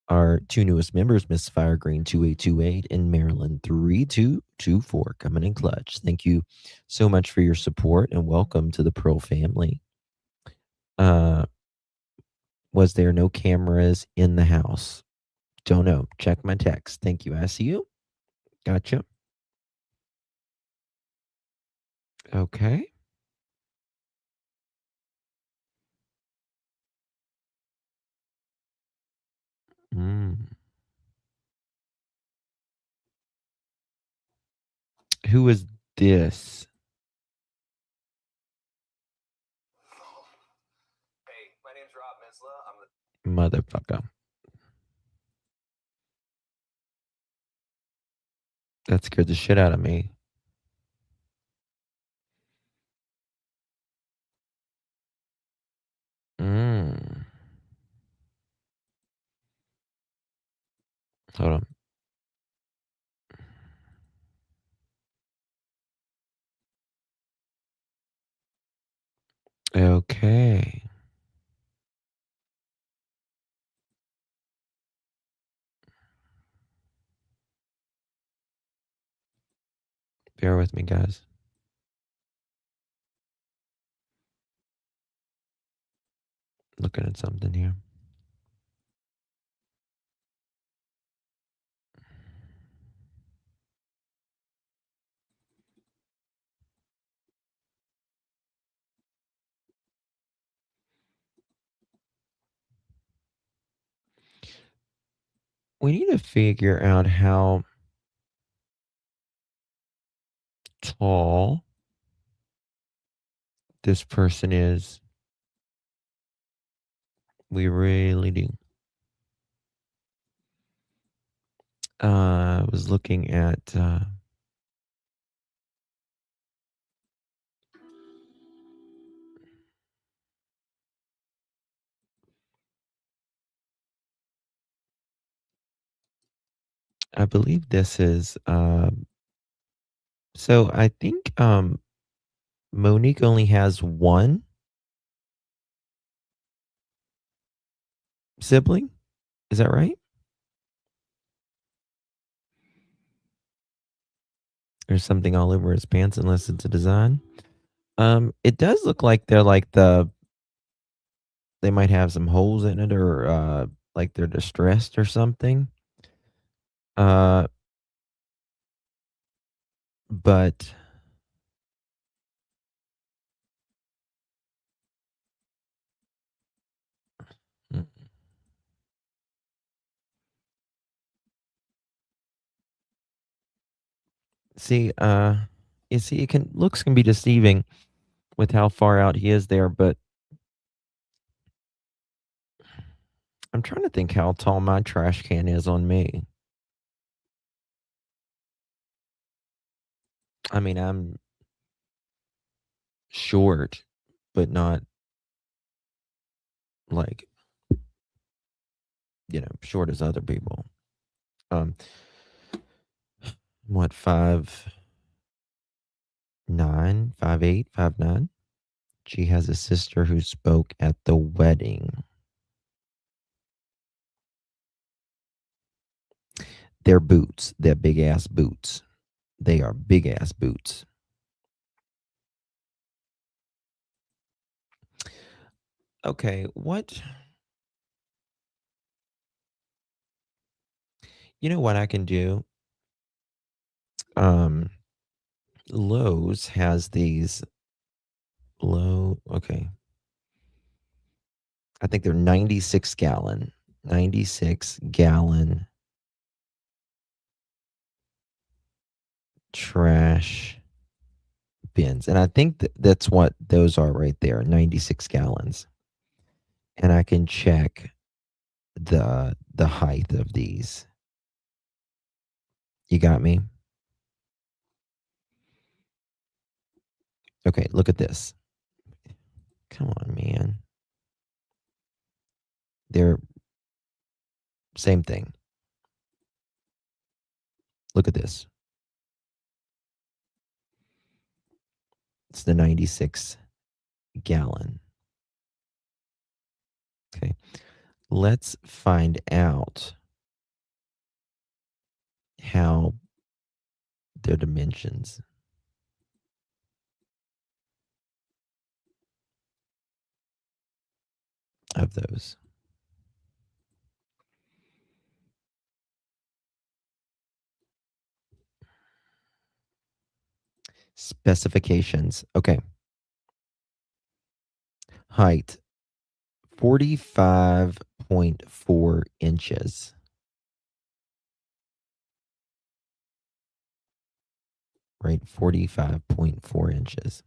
our two newest members, Miss Firegreen 2828 and Maryland 3224, coming in clutch. Thank you so much for your support and welcome to the Pearl family. Was there no cameras in the house? Don't know. Check my text. Thank you. I see you. Gotcha. Okay. Who is this? Hey, my name's Rob Misla. I'm the Motherfucker. That scared the shit out of me. Hold on. Okay. Bear with me, guys. Looking at something here. We need to figure out how tall this person is. We really do. I was looking at I believe this is so I think Monique only has one sibling. Is that right? There's something all over his pants unless it's a design. It does look like they're like they might have some holes in it or like they're distressed or something. But see, you see, looks can be deceiving with how far out he is there, but I'm trying to think how tall my trash can is on me. I mean, I'm short, but not like, short as other people. What, 5'9", 5'8", 5'9"? She has a sister who spoke at the wedding. They're boots. They're big ass boots. They are big ass boots. Okay, what? You know what I can do? Lowe's has these okay. I think they're 96 gallon trash bins. And I think that's what those are right there, 96 gallons. And I can check the height of these. You got me? Okay, look at this. Come on, man. They're same thing. Look at this. It's the 96 gallon. Okay, let's find out how their dimensions. Of those. Specifications. Okay. Height 45.4 inches. Right, 45.4 inches.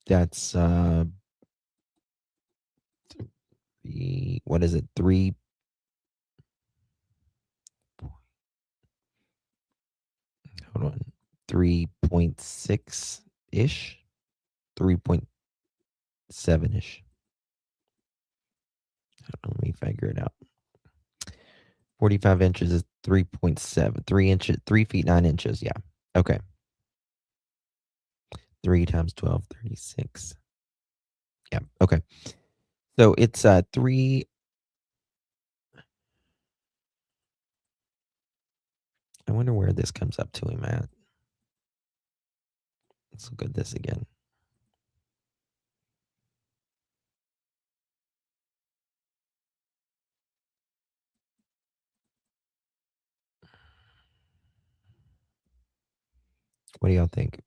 That's what is it? 3.6 ish, 3.7 ish. Let me figure it out. 45 inches is 3.7, 3 inches, 3 feet 9 inches. Yeah. Okay. 3 times 12, 36. Yeah. Okay. So it's 3. I wonder where this comes up to him at. Let's look at this again. What do y'all think?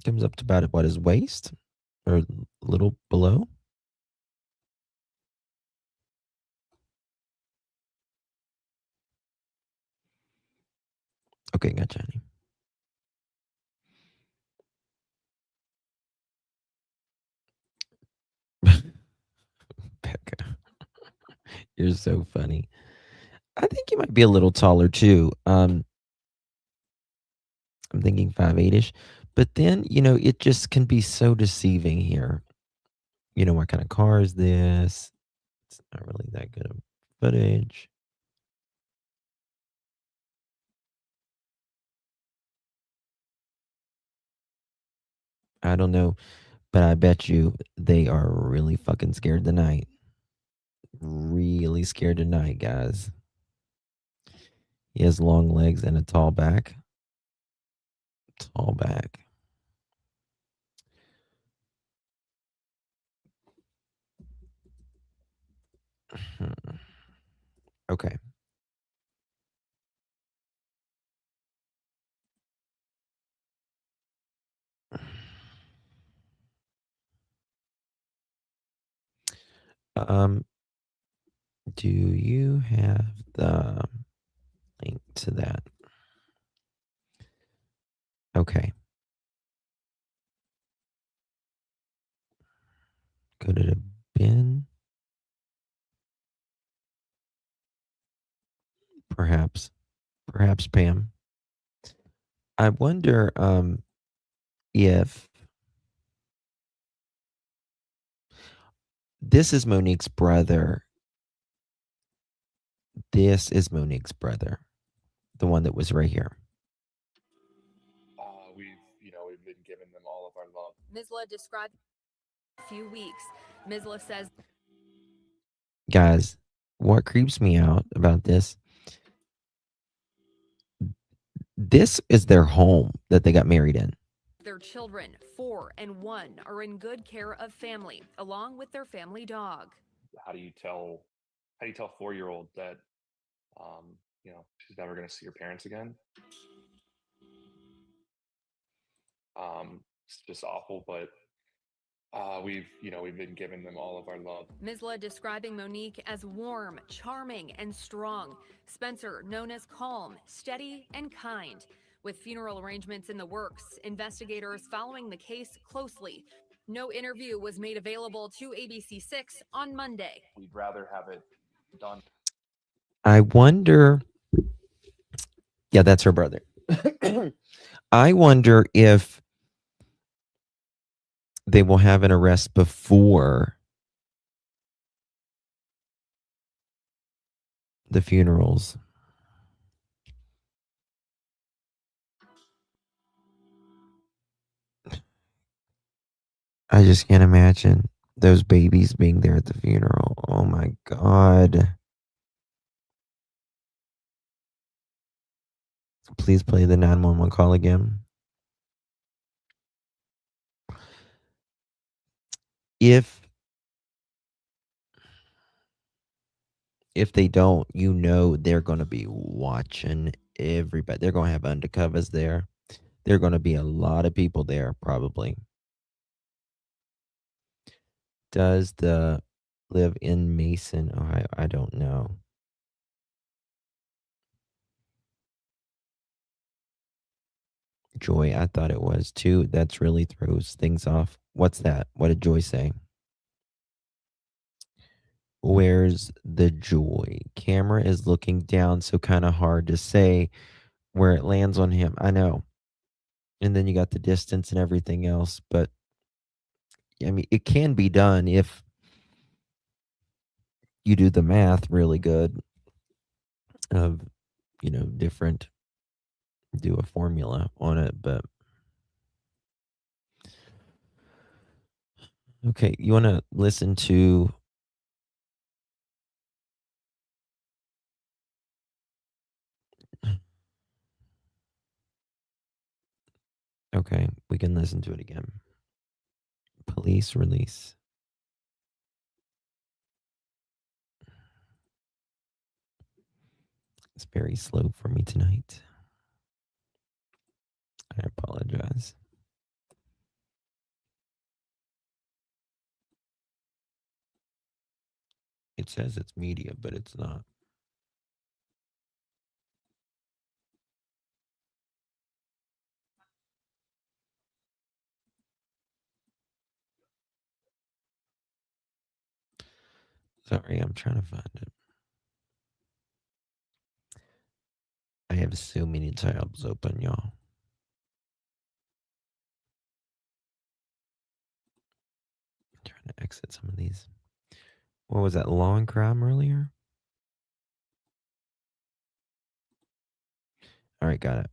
Comes up to about what, his waist or a little below? Okay, gotcha, honey. Becca, you're so funny. I think you might be a little taller too. I'm thinking 5'8"ish, but then it just can be so deceiving here. What kind of car is this? It's not really that good of footage. I don't know, but I bet you they are really fucking scared tonight. Really scared tonight, guys. He has long legs and a tall back. Tall back. Okay. Do you have the link to that? Okay. Could it have been? Perhaps. Perhaps, Pam. I wonder if this is Monique's brother. This is Monique's brother. The one that was right here. We've been giving them all of our love. Misla described a few weeks. Misla says, Guys, what creeps me out about this is their home that they got married in. their children, 4 and 1, are in good care of family, along with their family dog. How do you tell 4-year-old that she's never going to see her parents again? It's just awful, but we've been giving them all of our love. Misla describing Monique as warm, charming, and strong. Spencer known as calm, steady, and kind. With funeral arrangements in the works, investigators following the case closely. No interview was made available to ABC6 on Monday. We'd rather have it done. I wonder. Yeah, that's her brother. I wonder if they will have an arrest before the funerals. I just can't imagine those babies being there at the funeral. Oh my God. Please play the 911 call again. If they don't, you know they're going to be watching everybody. They're going to have undercovers there. There are going to be a lot of people there, probably. Does the live in Mason, Ohio? I don't know. Joy, I thought it was too. That's really throws things off. What's that? What did Joy say? Where's the joy? Camera is looking down, so kind of hard to say where it lands on him. I know. And then you got the distance and everything else, but I mean, it can be done if you do the math really good of, different, do a formula on it, but okay, you want to listen to okay, we can listen to it again. Police release. It's very slow for me tonight. I apologize. It says it's media, but it's not. Sorry, I'm trying to find it. I have so many tabs open, y'all. I'm trying to exit some of these. What was that, law and crime earlier? All right, got it.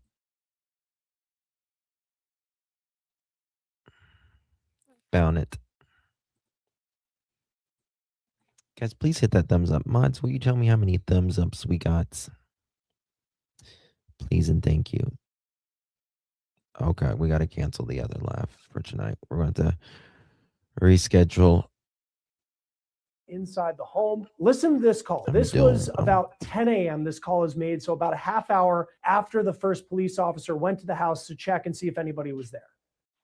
Found it. Guys, please hit that thumbs up. Mods, will you tell me how many thumbs ups we got? Please and thank you. Okay, we got to cancel the other live for tonight. We're going to reschedule. Inside the home. Listen to this call. This was about 10 a.m. This call is made. So about a half hour after the first police officer went to the house to check and see if anybody was there.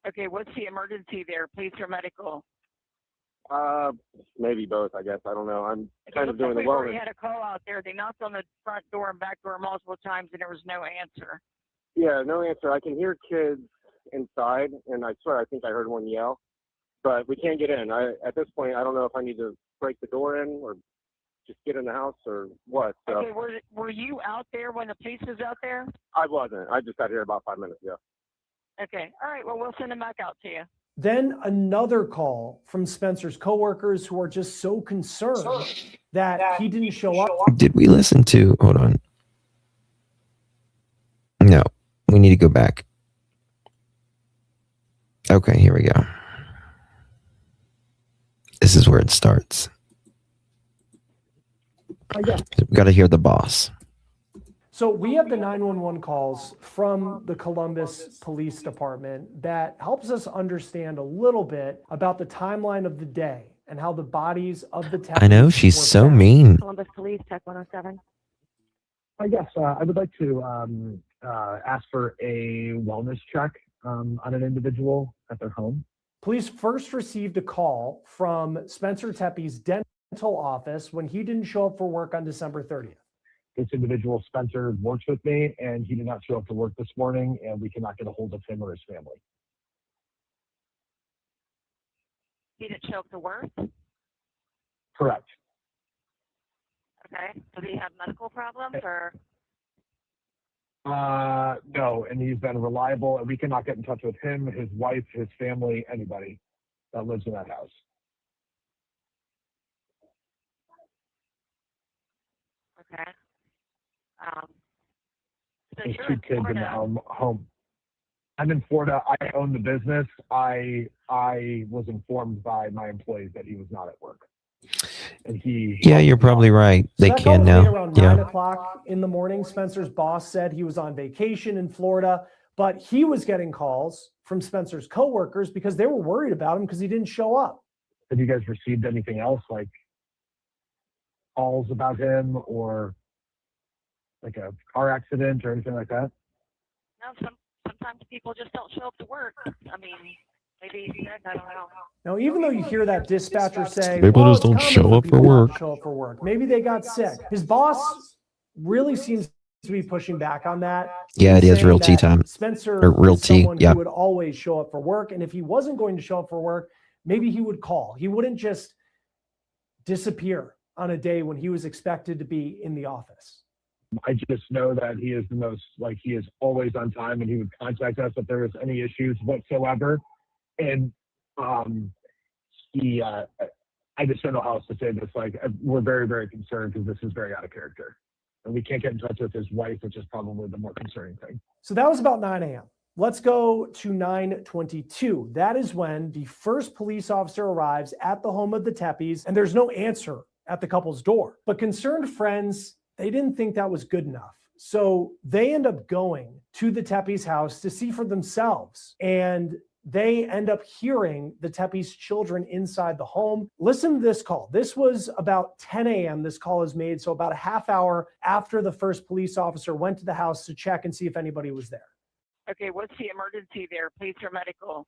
Okay, what's the emergency there, police or medical? Maybe both, I guess. I don't know. I'm kind of Looks doing like the we already wellness. had a call out there. They knocked on the front door and back door multiple times, and there was no answer. Yeah, no answer. I can hear kids inside, and I swear I think I heard one yell, but we can't get in. At this point, I don't know if I need to break the door in or just get in the house or what. So Okay, were you out there when the police was out there? I wasn't. I just got here about 5 minutes ago. Okay, all right. Well, we'll send them back out to you. Then another call from Spencer's coworkers who are just so concerned that he didn't show up. Did we listen to? Hold on. No, we need to go back. Okay, here we go. This is where it starts. We got to hear the boss. So we have the 911 calls from the Columbus Police Department that helps us understand a little bit about the timeline of the day and how the bodies of the Tepes I know, she's were so found. mean. Columbus Police, Tech 107. Yes, I would like to ask for a wellness check on an individual at their home. Police first received a call from Spencer Tepe's dental office when he didn't show up for work on December 30th. This individual, Spencer, works with me, and he did not show up to work this morning, and we cannot get a hold of him or his family. He didn't show up to work? Correct. Okay. Does he have medical problems or? No, and he's been reliable, and we cannot get in touch with him, his wife, his family, anybody that lives in that house. Okay. So There's you're 2 in kids in the Florida. home. I'm in Florida. I own the business. I was informed by my employees that he was not at work. And he. Yeah, you're probably right. They that call can was made now. around Yeah. 9 o'clock in the morning. Spencer's boss said he was on vacation in Florida, but he was getting calls from Spencer's coworkers because they were worried about him because he didn't show up. Have you guys received anything else, like calls about him or like a car accident or anything like that? No, sometimes people just don't show up to work. I mean, maybe he's sick, I don't know. Now, even though you hear that dispatcher say, People well, just it's don't common show up for people not to work. show up for work. Maybe they got sick. His boss really seems to be pushing back on that. Yeah, it is saying real tea that time. Spencer Or real is tea. someone Yeah. who would always show up for work. And if he wasn't going to show up for work, maybe he would call. He wouldn't just disappear on a day when he was expected to be in the office. I just know that he is the most, he is always on time, and he would contact us if there was any issues whatsoever. And I just don't know how else to say this. We're very, very concerned because this is very out of character. And we can't get in touch with his wife, which is probably the more concerning thing. So that was about 9 a.m. Let's go to 9:22. That is when the first police officer arrives at the home of the Tepes, and there's no answer at the couple's door. But concerned friends, they didn't think that was good enough. So they end up going to the Tepes' house to see for themselves. And they end up hearing the Tepes' children inside the home. Listen to this call. This was about 10 a.m. This call is made, so about a half hour after the first police officer went to the house to check and see if anybody was there. Okay, what's the emergency there, police or medical?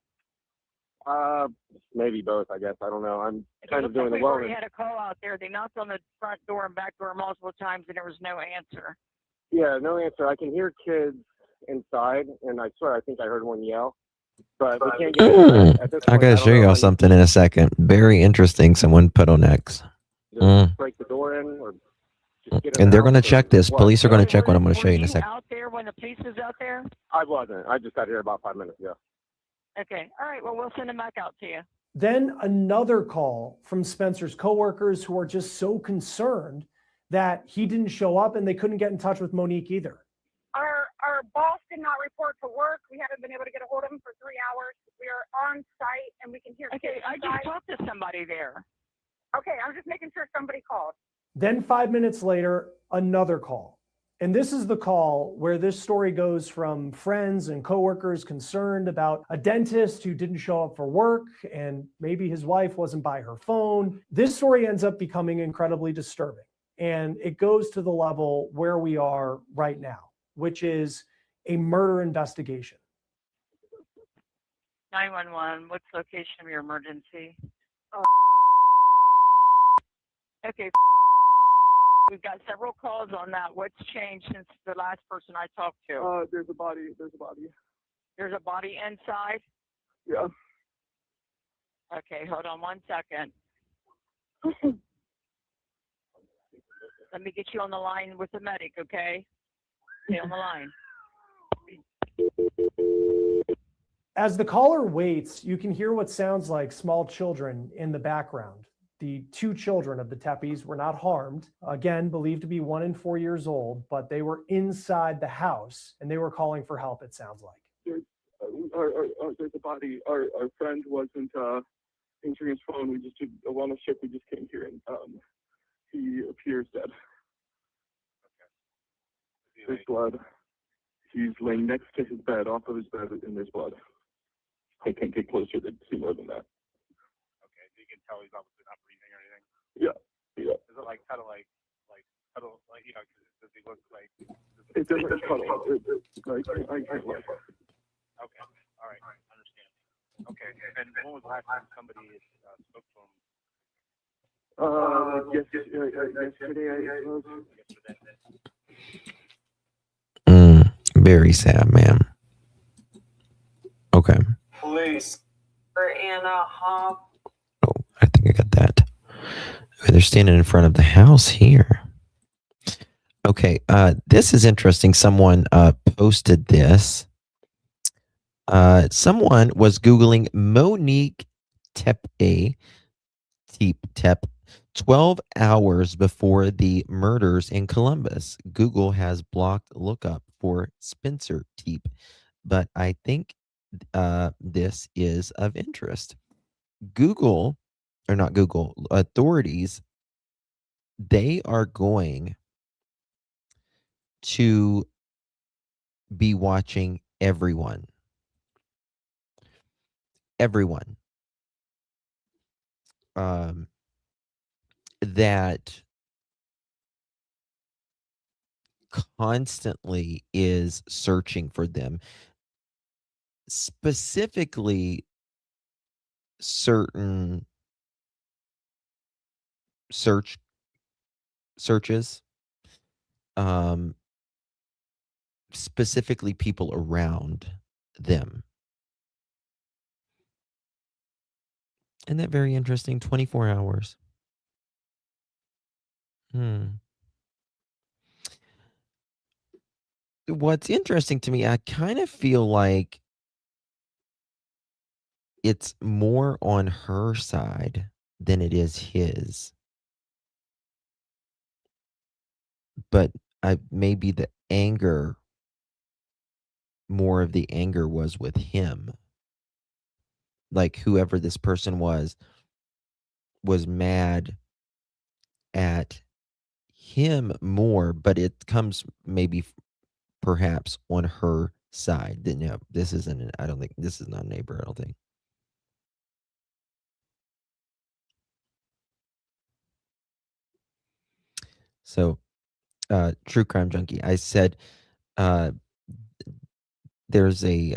Maybe both, I guess. I don't know. I'm kind of Looks like doing the we've already wellness. had a call out there. They knocked on the front door and back door multiple times, and there was no answer. Yeah, no answer. I can hear kids inside, and I swear I think I heard one yell. But we can't get at this I point, gotta I show don't know y'all if I something in a second. Very interesting. Someone put on X. need to break the door in or just get in And the they're house going to or check this. what. Police are going to check what I'm going to show you in a Were you second. out there when the police was out there? I wasn't. I just got here about 5 minutes ago. Okay, all right, well, we'll send them back out to you. Then another call from Spencer's coworkers who are just so concerned that he didn't show up, and they couldn't get in touch with Monique either. Our boss did not report to work. We haven't been able to get a hold of him for 3 hours. We are on site and we can hear. Okay, I just talked to somebody there. Okay, I'm just making sure somebody called. Then 5 minutes later, another call. And this is the call where this story goes from friends and coworkers concerned about a dentist who didn't show up for work and maybe his wife wasn't by her phone. This story ends up becoming incredibly disturbing. And it goes to the level where we are right now, which is a murder investigation. 911, what's the location of your emergency? Okay, we've got several calls on that. What's changed since the last person I talked to? There's a body. There's There's a body inside? Yeah. Okay, hold on 1 second. Let me get you on the line with the medic, okay? Stay on the line. As the caller waits, you can hear what sounds like small children in the background. The 2 children of the Tepes were not harmed, again, believed to be 1 and 4 years old, but they were inside the house and they were calling for help, it sounds like. There's a body. Our friend wasn't answering his phone. We just did a wellness check. We just came here, and he appears dead. There's blood. He's laying next to his bed, off of his bed, and there's blood. I can't get closer to see more than that. Okay, so you can tell he's obviously not breathing or anything. Yeah. Is it like cuddle, you know, does he look like? It doesn't cuddle. I can't look. Okay, all right, understand. Okay, and when was the last time somebody spoke to him? Yesterday, I suppose. Very sad, man. Okay. Police. For Anna Hop. Oh, I think I got that. They're standing in front of the house here. Okay, this is interesting. Someone posted this. Someone was Googling Monique Tepe, 12 hours before the murders in Columbus. Google has blocked lookup for Spencer Tepe, but I think this is of interest. Google, or not Google, authorities, they are going to be watching everyone. Everyone. That constantly is searching for them. Specifically, certain searches, specifically people around them. Isn't that very interesting? 24 hours. What's interesting to me, I kind of feel like it's more on her side than it is his. But maybe the anger, more of the anger was with him. Like whoever this person was mad at him more, but it comes maybe perhaps on her side. No, this isn't, I don't think, this is not a neighbor, I don't think. So, True Crime Junkie, I said, there's a,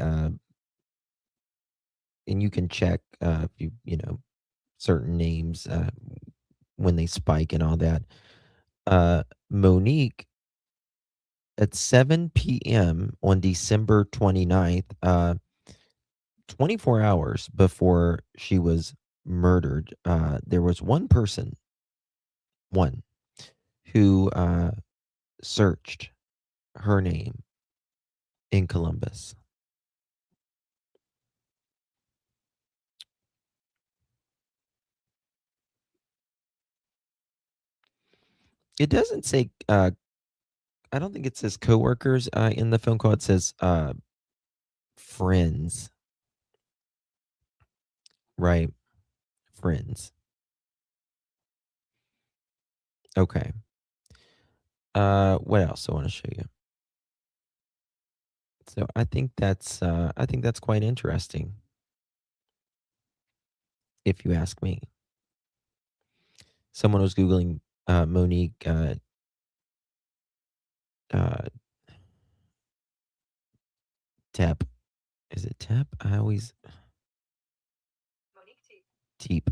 and you can check if you know, certain names when they spike and all that. Monique, at 7 p.m. on December 29th, 24 hours before she was murdered, there was one person, who searched her name in Columbus. It doesn't say, I don't think it says coworkers in the phone call. It says friends. Right. Friends. Okay. What else I want to show you? So I think that's quite interesting, if you ask me. Someone was Googling Monique Tepe. Is it Tepe? I always Tepe.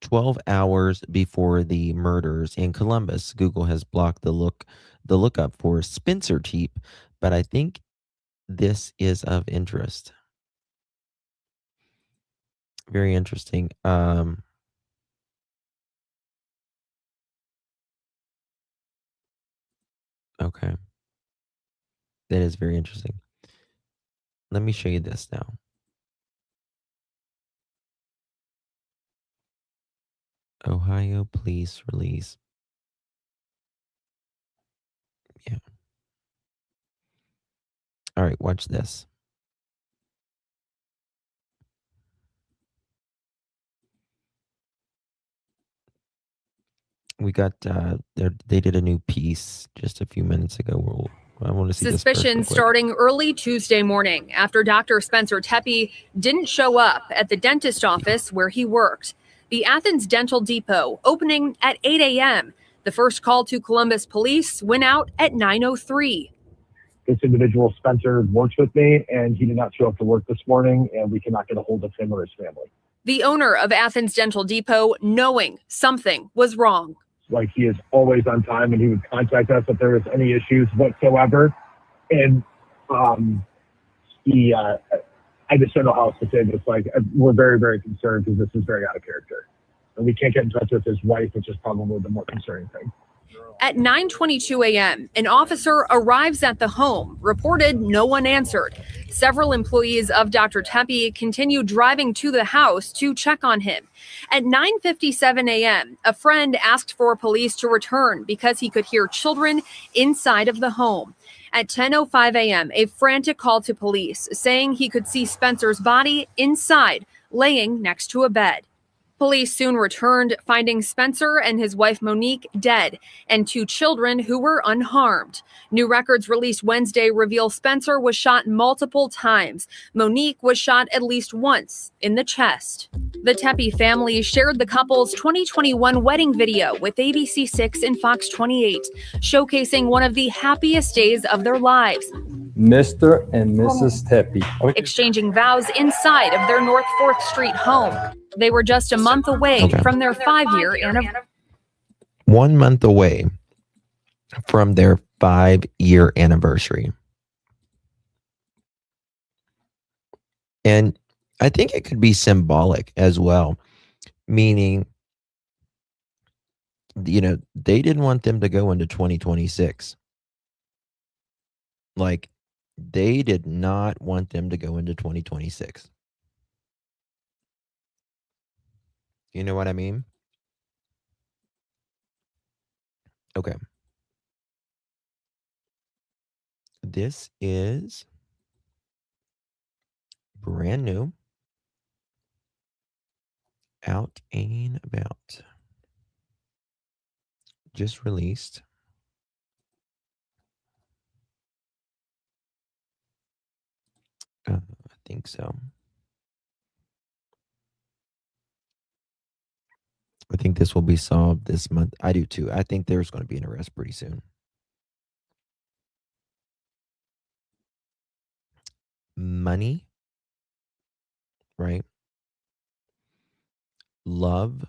12 hours before the murders in Columbus, Google has blocked the lookup for Spencer Tepe, but I think this is of interest. Very interesting. Okay. That is very interesting. Let me show you this now. Ohio police release. Yeah. All right, watch this. We got they did a new piece just a few minutes ago. I want to see Suspicion starting early Tuesday morning after Dr. Spencer Tepe didn't show up at the dentist office where he worked. The Athens Dental Depot opening at 8 a.m. The first call to Columbus police went out at 9:03. This individual, Spencer, works with me, and he did not show up to work this morning, and we cannot get a hold of him or his family. The owner of Athens Dental Depot knowing something was wrong. Like, he is always on time, and he would contact us if there was any issues whatsoever. And I just don't know how else to say this. Like, we're very, very concerned because this is very out of character. And we can't get in touch with his wife, which is probably the more concerning thing. At 9:22 a.m., an officer arrives at the home, reported no one answered. Several employees of Dr. Tepe continue driving to the house to check on him. At 9:57 a.m., a friend asked for police to return because he could hear children inside of the home. At 10:05 a.m., a frantic call to police saying he could see Spencer's body inside, laying next to a bed. Police soon returned, finding Spencer and his wife Monique dead and 2 children who were unharmed. New records released Wednesday reveal Spencer was shot multiple times. Monique was shot at least once in the chest. The Tepe family shared the couple's 2021 wedding video with ABC6 and Fox 28, showcasing one of the happiest days of their lives. Mr. and Mrs. Tepe. Exchanging vows inside of their North 4th Street home. They were just a month away from their 5-year anniversary. 1 month away from their 5-year anniversary. And I think it could be symbolic as well, meaning, you know, they didn't want them to go into 2026. Like, they did not want them to go into 2026. You know what I mean? Okay. This is brand new. Out and about. Just released. I think so. I think this will be solved this month. I do too. I think there's going to be an arrest pretty soon. Money, right? Love,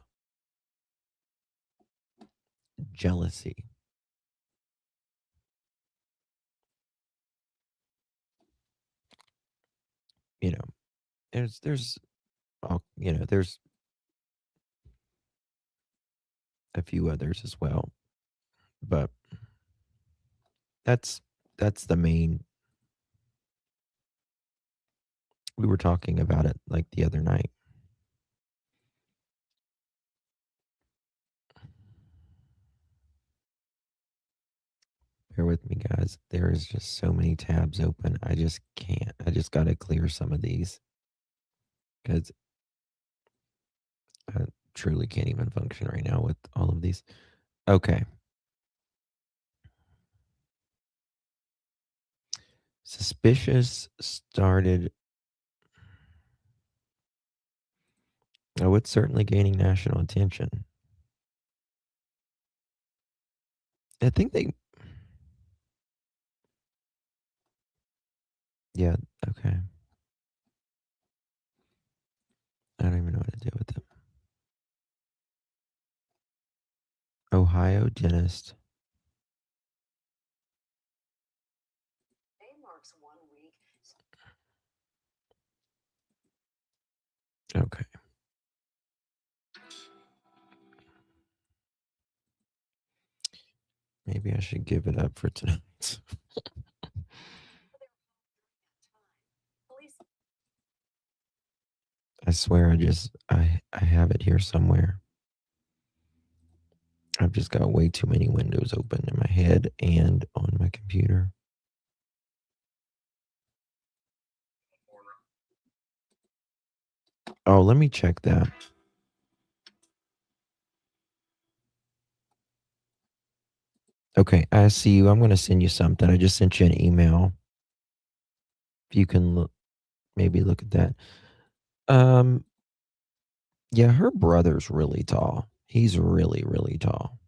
jealousy. You know, there's a few others as well, but that's the main. We were talking about it like the other night. Bear with me, guys. There is just so many tabs open. I just can't. I just got to clear some of these because I truly can't even function right now with all of these. Okay. Suspicious started. Oh, it's certainly gaining national attention. I think they. Yeah, okay. I don't even know what to do with it. Ohio dentist. Okay. Maybe I should give it up for tonight. I swear I have it here somewhere. I've just got way too many windows open in my head and on my computer. Oh, let me check that. Okay, I see you. I'm going to send you something. I just sent you an email. If you can maybe look at that. Yeah, her brother's really tall. He's really, really tall.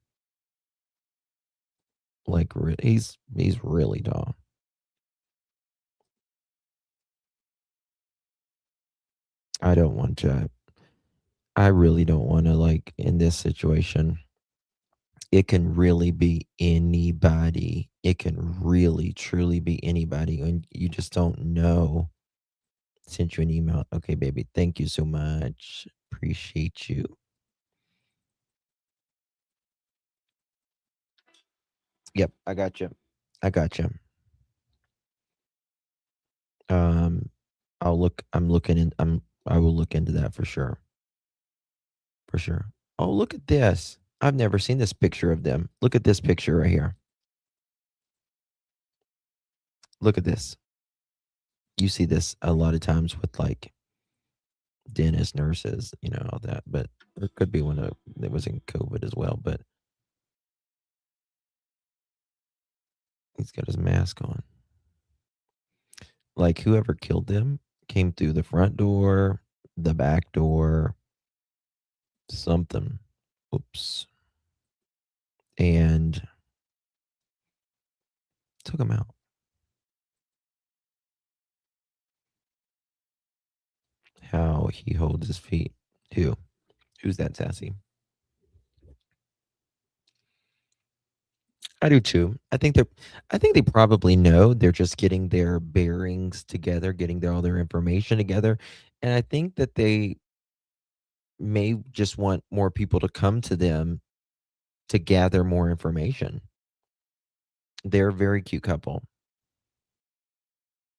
Like he's really tall. I don't want to. I really don't want to, like, in this situation. It can really be anybody. It can really, truly be anybody, and you just don't know. Sent you an email. Okay, baby. Thank you so much. Appreciate you. Yep, I got you. I got you. I'll look. I'm looking in. I will look into that for sure. For sure. Oh, look at this. I've never seen this picture of them. Look at this picture right here. Look at this. You see this a lot of times with like dentists, nurses, all that. But it could be when it was in COVID as well. But he's got his mask on. Like whoever killed them came through the front door, the back door, something. Oops. And took him out. How he holds his feet. Who's that sassy? I do too. I think they probably know. They're just getting their bearings together, getting all their information together. And I think that they may just want more people to come to them to gather more information. They're a very cute couple.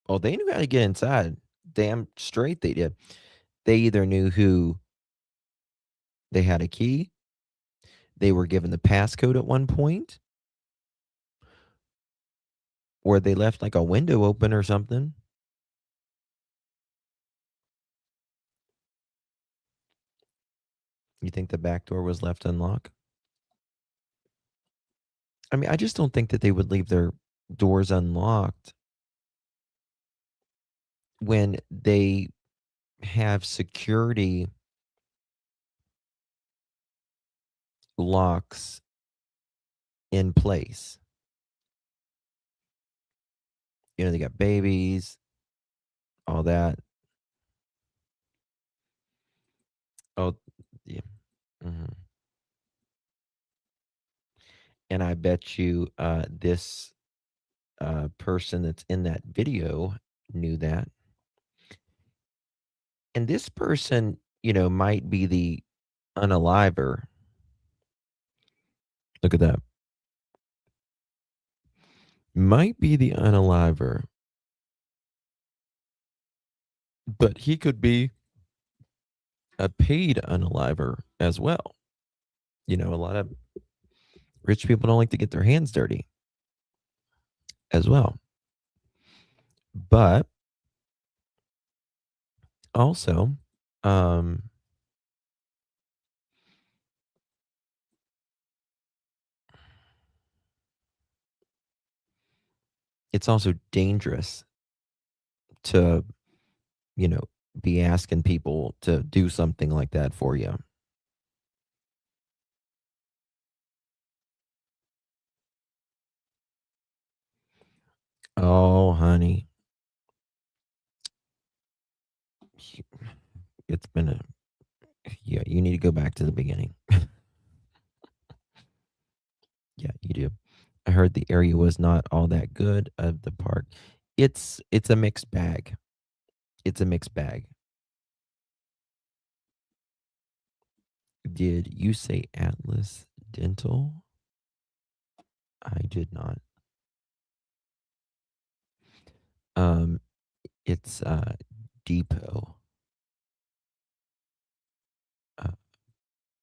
Oh, they knew how to get inside. Damn straight they did. They either knew who they had a key, they were given the passcode at one point, or they left like a window open or something. You think the back door was left unlocked? I mean, I just don't think that they would leave their doors unlocked when they have security locks in place. They got babies, all that. Oh, yeah. hmm And I bet you this person that's in that video knew that. And this person, might be the unaliver. Look at that. Might be the unaliver. But he could be a paid unaliver as well. A lot of rich people don't like to get their hands dirty as well. But also, it's also dangerous to, be asking people to do something like that for you. Oh, honey. It's been yeah, you need to go back to the beginning. Yeah, you do. I heard the area was not all that good of the park. It's a mixed bag. It's a mixed bag. Did you say Atlas Dental? I did not. Um, it's Depot.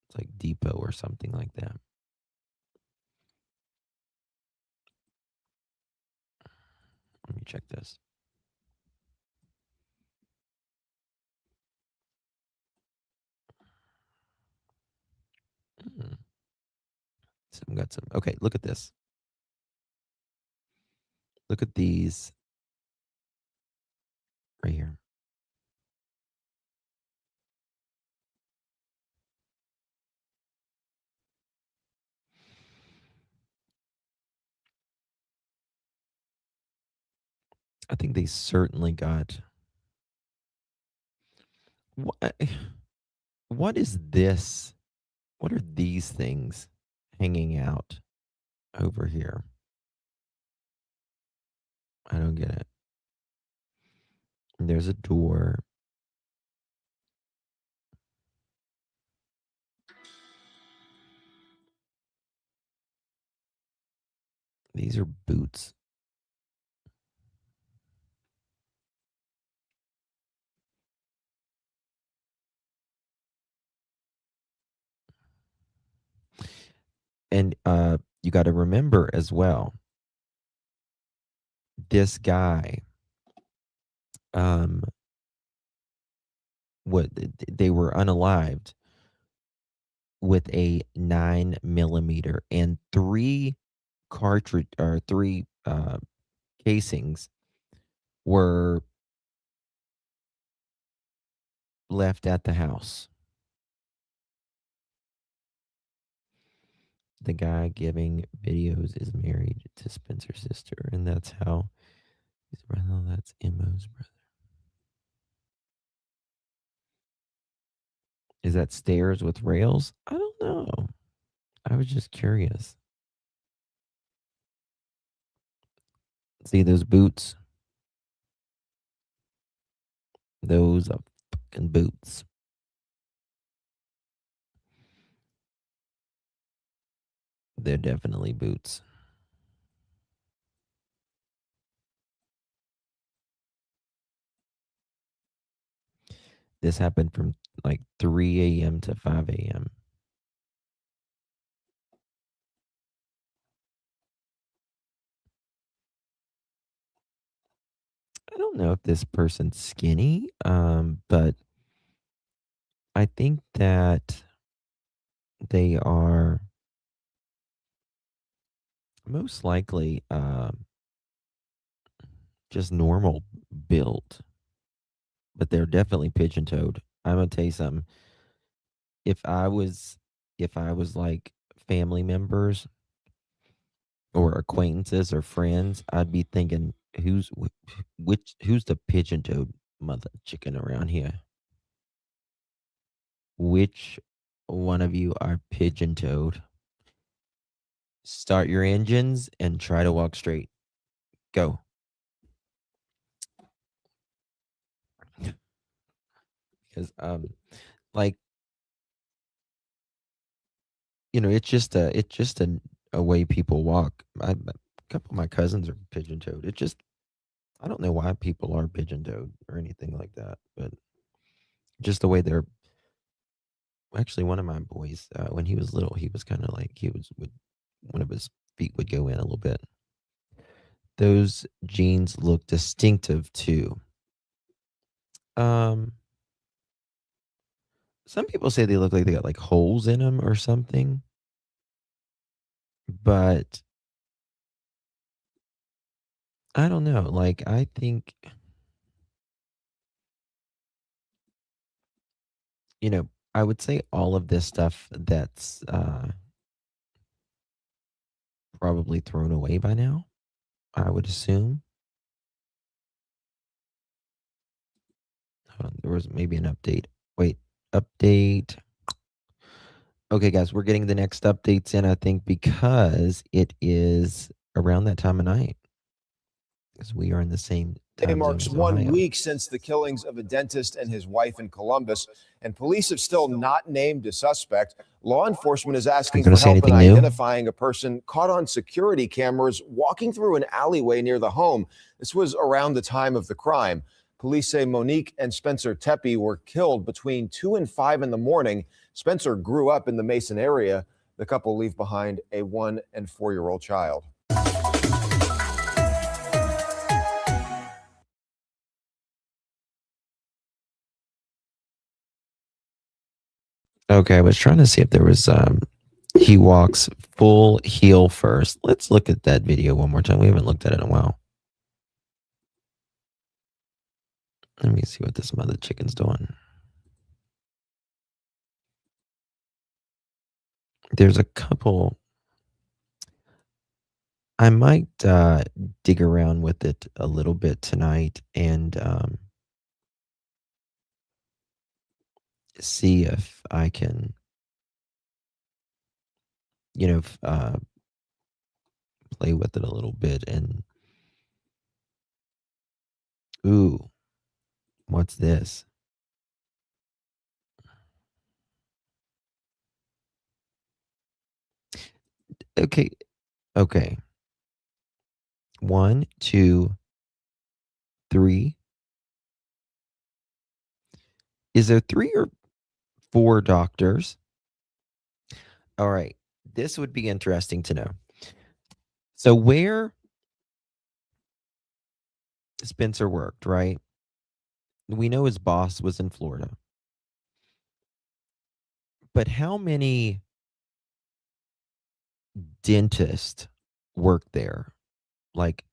It's like Depot or something like that. Let me check this. Some got some. Okay, look at this. Look at these right here. I think they certainly got. What is this? What are these things hanging out over here? I don't get it. There's a door. These are boots. And you got to remember as well, this guy, what they were unalived with a 9mm and three cartridge or three casings were left at the house. The guy giving videos is married to Spencer's sister, and that's how his brother. That's Emo's brother. Is that stairs with rails? I don't know. I was just curious. See those boots? Those are fucking boots. They're definitely boots. This happened from like 3 a.m. to 5 a.m. I don't know if this person's skinny, but I think that they are most likely just normal built, but they're definitely pigeon-toed. I'm gonna tell you something. If I was like family members or acquaintances or friends, I'd be thinking, who's the pigeon-toed mother chicken around here? Which one of you are pigeon-toed? Start your engines and try to walk straight. Go. Because like, it's just a way people walk. A couple of my cousins are pigeon-toed. It just, I don't know why people are pigeon-toed or anything like that, but just the way they're. Actually, one of my boys, when he was little, he was kind of like one of his feet would go in a little bit. Those jeans look distinctive too. Um, some people say they look like they got like holes in them or something, but I don't know. Like, I think, I would say all of this stuff that's probably thrown away by now, I would assume. Hold on, there was maybe an update. Wait, update. Okay, guys, we're getting the next updates in, I think, because it is around that time of night. Because we are in the same Today time zone marks as 1 Ohio. week since the killings of a dentist and his wife in Columbus, and police have still not named a suspect. Law enforcement is asking for help in identifying a person caught on security cameras walking through an alleyway near the home. This was around the time of the crime. Police say Monique and Spencer Tepe were killed between 2 and 5 in the morning. Spencer grew up in the Mason area. The couple leave behind a 1 and 4-year-old child. Okay, I was trying to see if there was he walks full heel first. Let's look at that video one more time. We haven't looked at it in a while. Let me see what this mother chicken's doing. There's a couple. I might dig around with it a little bit tonight and see if I can, play with it a little bit. And ooh, what's this? Okay. 1, 2, 3. Is there 3 or 4 doctors? All right. This would be interesting to know. So where Spencer worked, right? We know his boss was in Florida. But how many dentists work there? Like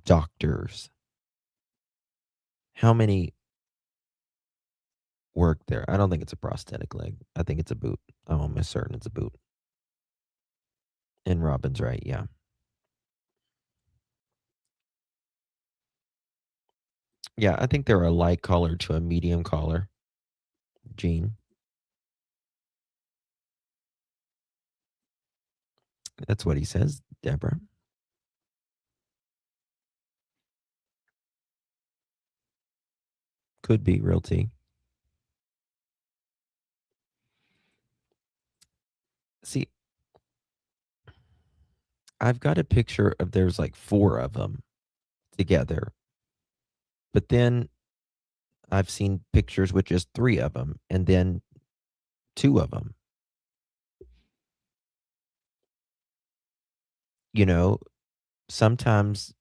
doctors? How many work there? I don't think it's a prosthetic leg. I think it's a boot. I'm almost certain it's a boot. And Robin's right, yeah. Yeah, I think they're a light collar to a medium collar. Gene. That's what he says, Deborah. Could be realty. See, I've got a picture of there's like 4 of them together. But then I've seen pictures with just 3 of them and then 2 of them. You know, sometimes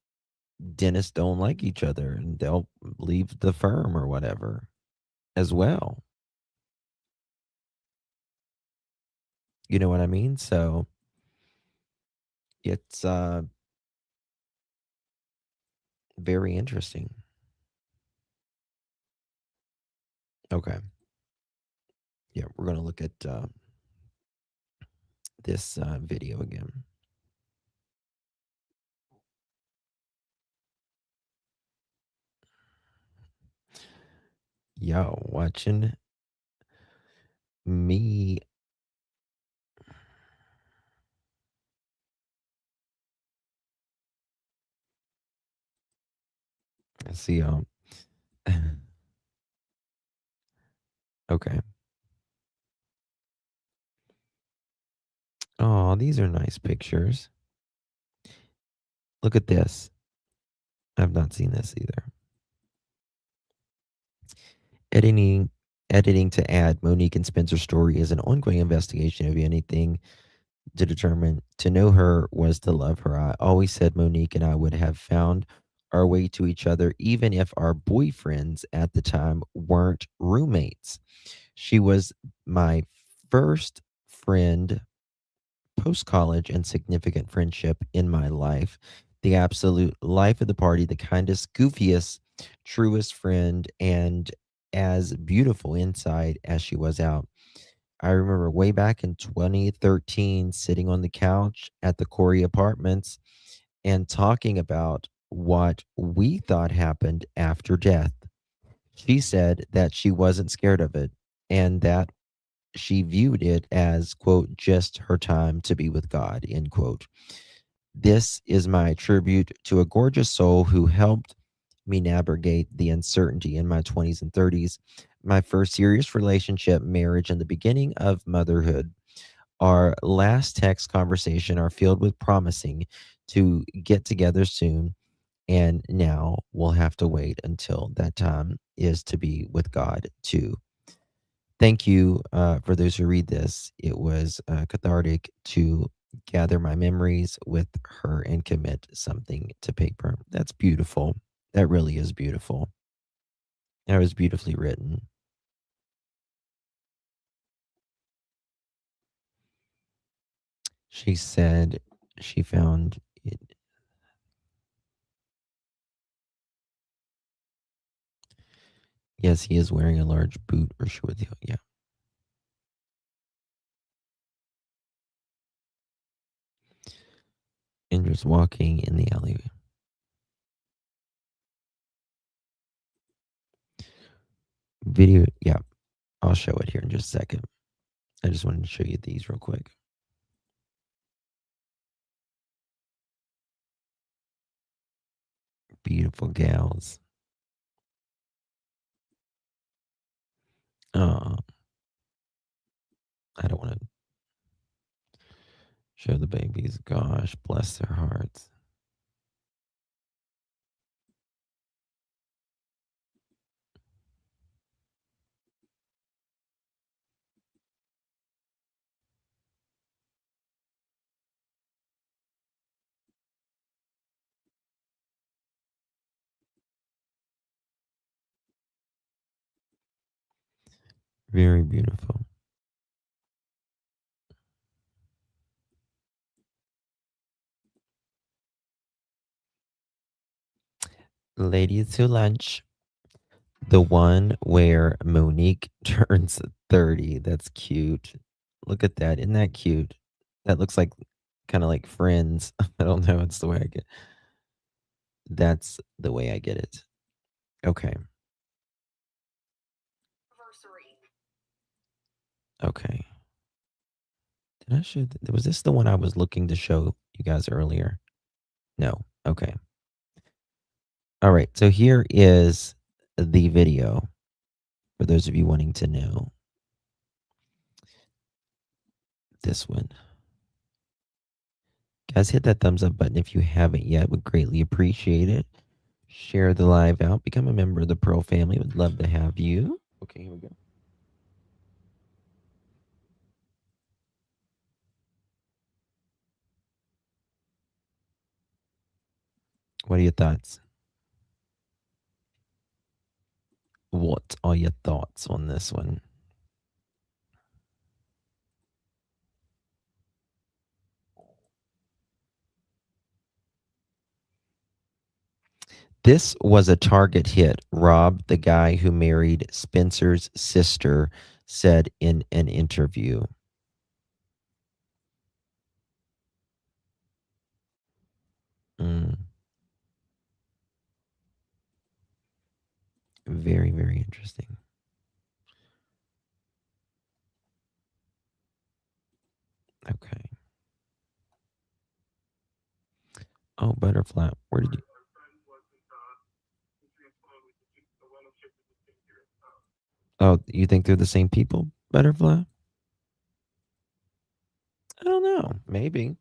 dentists don't like each other and they'll leave the firm or whatever as well. You know what I mean? So it's very interesting. Okay. Yeah, we're going to look at this video again. Yo, watching me. I see. Okay. Oh, these are nice pictures. Look at this. I've not seen this either. Editing editing to add Monique and Spencer's story is an ongoing investigation of anything to determine to know her was to love her. I always said Monique and I would have found our way to each other even if our boyfriends at the time weren't roommates. She was my first friend post college and significant friendship in my life. The absolute life of the party, the kindest, goofiest, truest friend, and as beautiful inside as she was out. I remember way back in 2013 sitting on the couch at the Corey Apartments and talking about what we thought happened after death. She said that she wasn't scared of it and that she viewed it as, quote, just her time to be with God, end quote. This is my tribute to a gorgeous soul who helped me navigate the uncertainty in my 20s and 30s, my first serious relationship, marriage, and the beginning of motherhood. Our last text conversation are filled with promising to get together soon, and now we'll have to wait until that time is to be with God too. Thank you for those who read this. It was cathartic to gather my memories with her and commit something to paper. That's beautiful. That really is beautiful. That was beautifully written. She said she found it. Yes, he is wearing a large boot or shoe with you. Yeah. And just walking in the alleyway. Video. Yeah. I'll show it here in just a second. I just wanted to show you these real quick. Beautiful gals. Oh, I don't want to show the babies. Gosh, bless their hearts. Very beautiful. Ladies to lunch. The one where Monique turns 30. That's cute. Look at that. Isn't that cute? That looks like kind of like Friends. I don't know. It's the way I get. That's the way I get it. Okay. Okay. Did I show? Was this the one I was looking to show you guys earlier? No. Okay. All right. So here is the video for those of you wanting to know. This one. Guys, hit that thumbs up button if you haven't yet. Would greatly appreciate it. Share the live out. Become a member of the Pearl family. Would love to have you. Okay, here we go. What are your thoughts? What are your thoughts on this one? This was a target hit. Rob, the guy who married Spencer's sister, said in an interview. Very, very interesting. Okay. Oh, Butterfly. Where did you? Oh, you think they're the same people, Butterfly? I don't know. Maybe.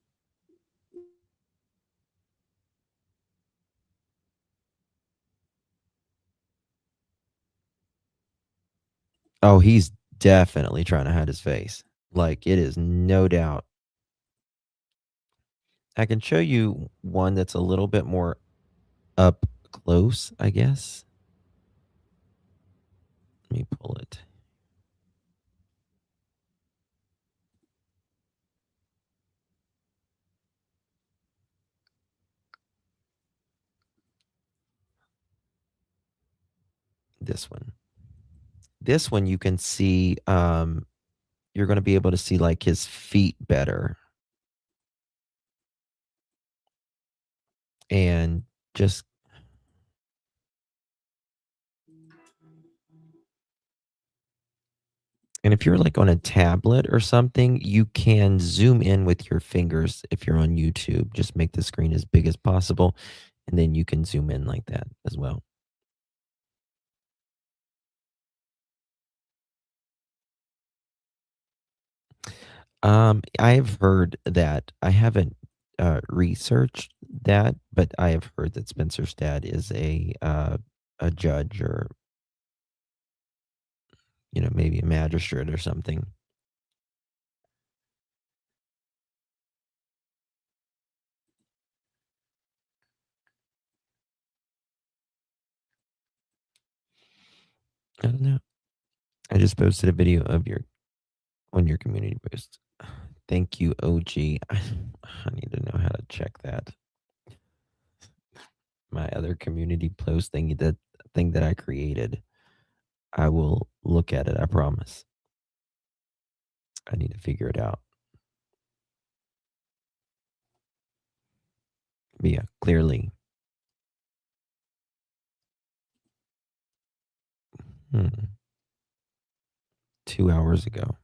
Oh, he's definitely trying to hide his face. Like, it is no doubt. I can show you one that's a little bit more up close, I guess. Let me pull it. This one. This one you can see, you're going to be able to see like his feet better. And just and if you're like on a tablet or something, you can zoom in with your fingers if you're on YouTube. Just make the screen as big as possible, and then you can zoom in like that as well. I've heard that. I haven't researched that, but I have heard that Spencer's dad is a judge or maybe a magistrate or something. I don't know. I just posted a video of on your community post. Thank you, OG. I need to know how to check that. My other community post thing that I created. I will look at it, I promise. I need to figure it out. But yeah, clearly. 2 hours ago.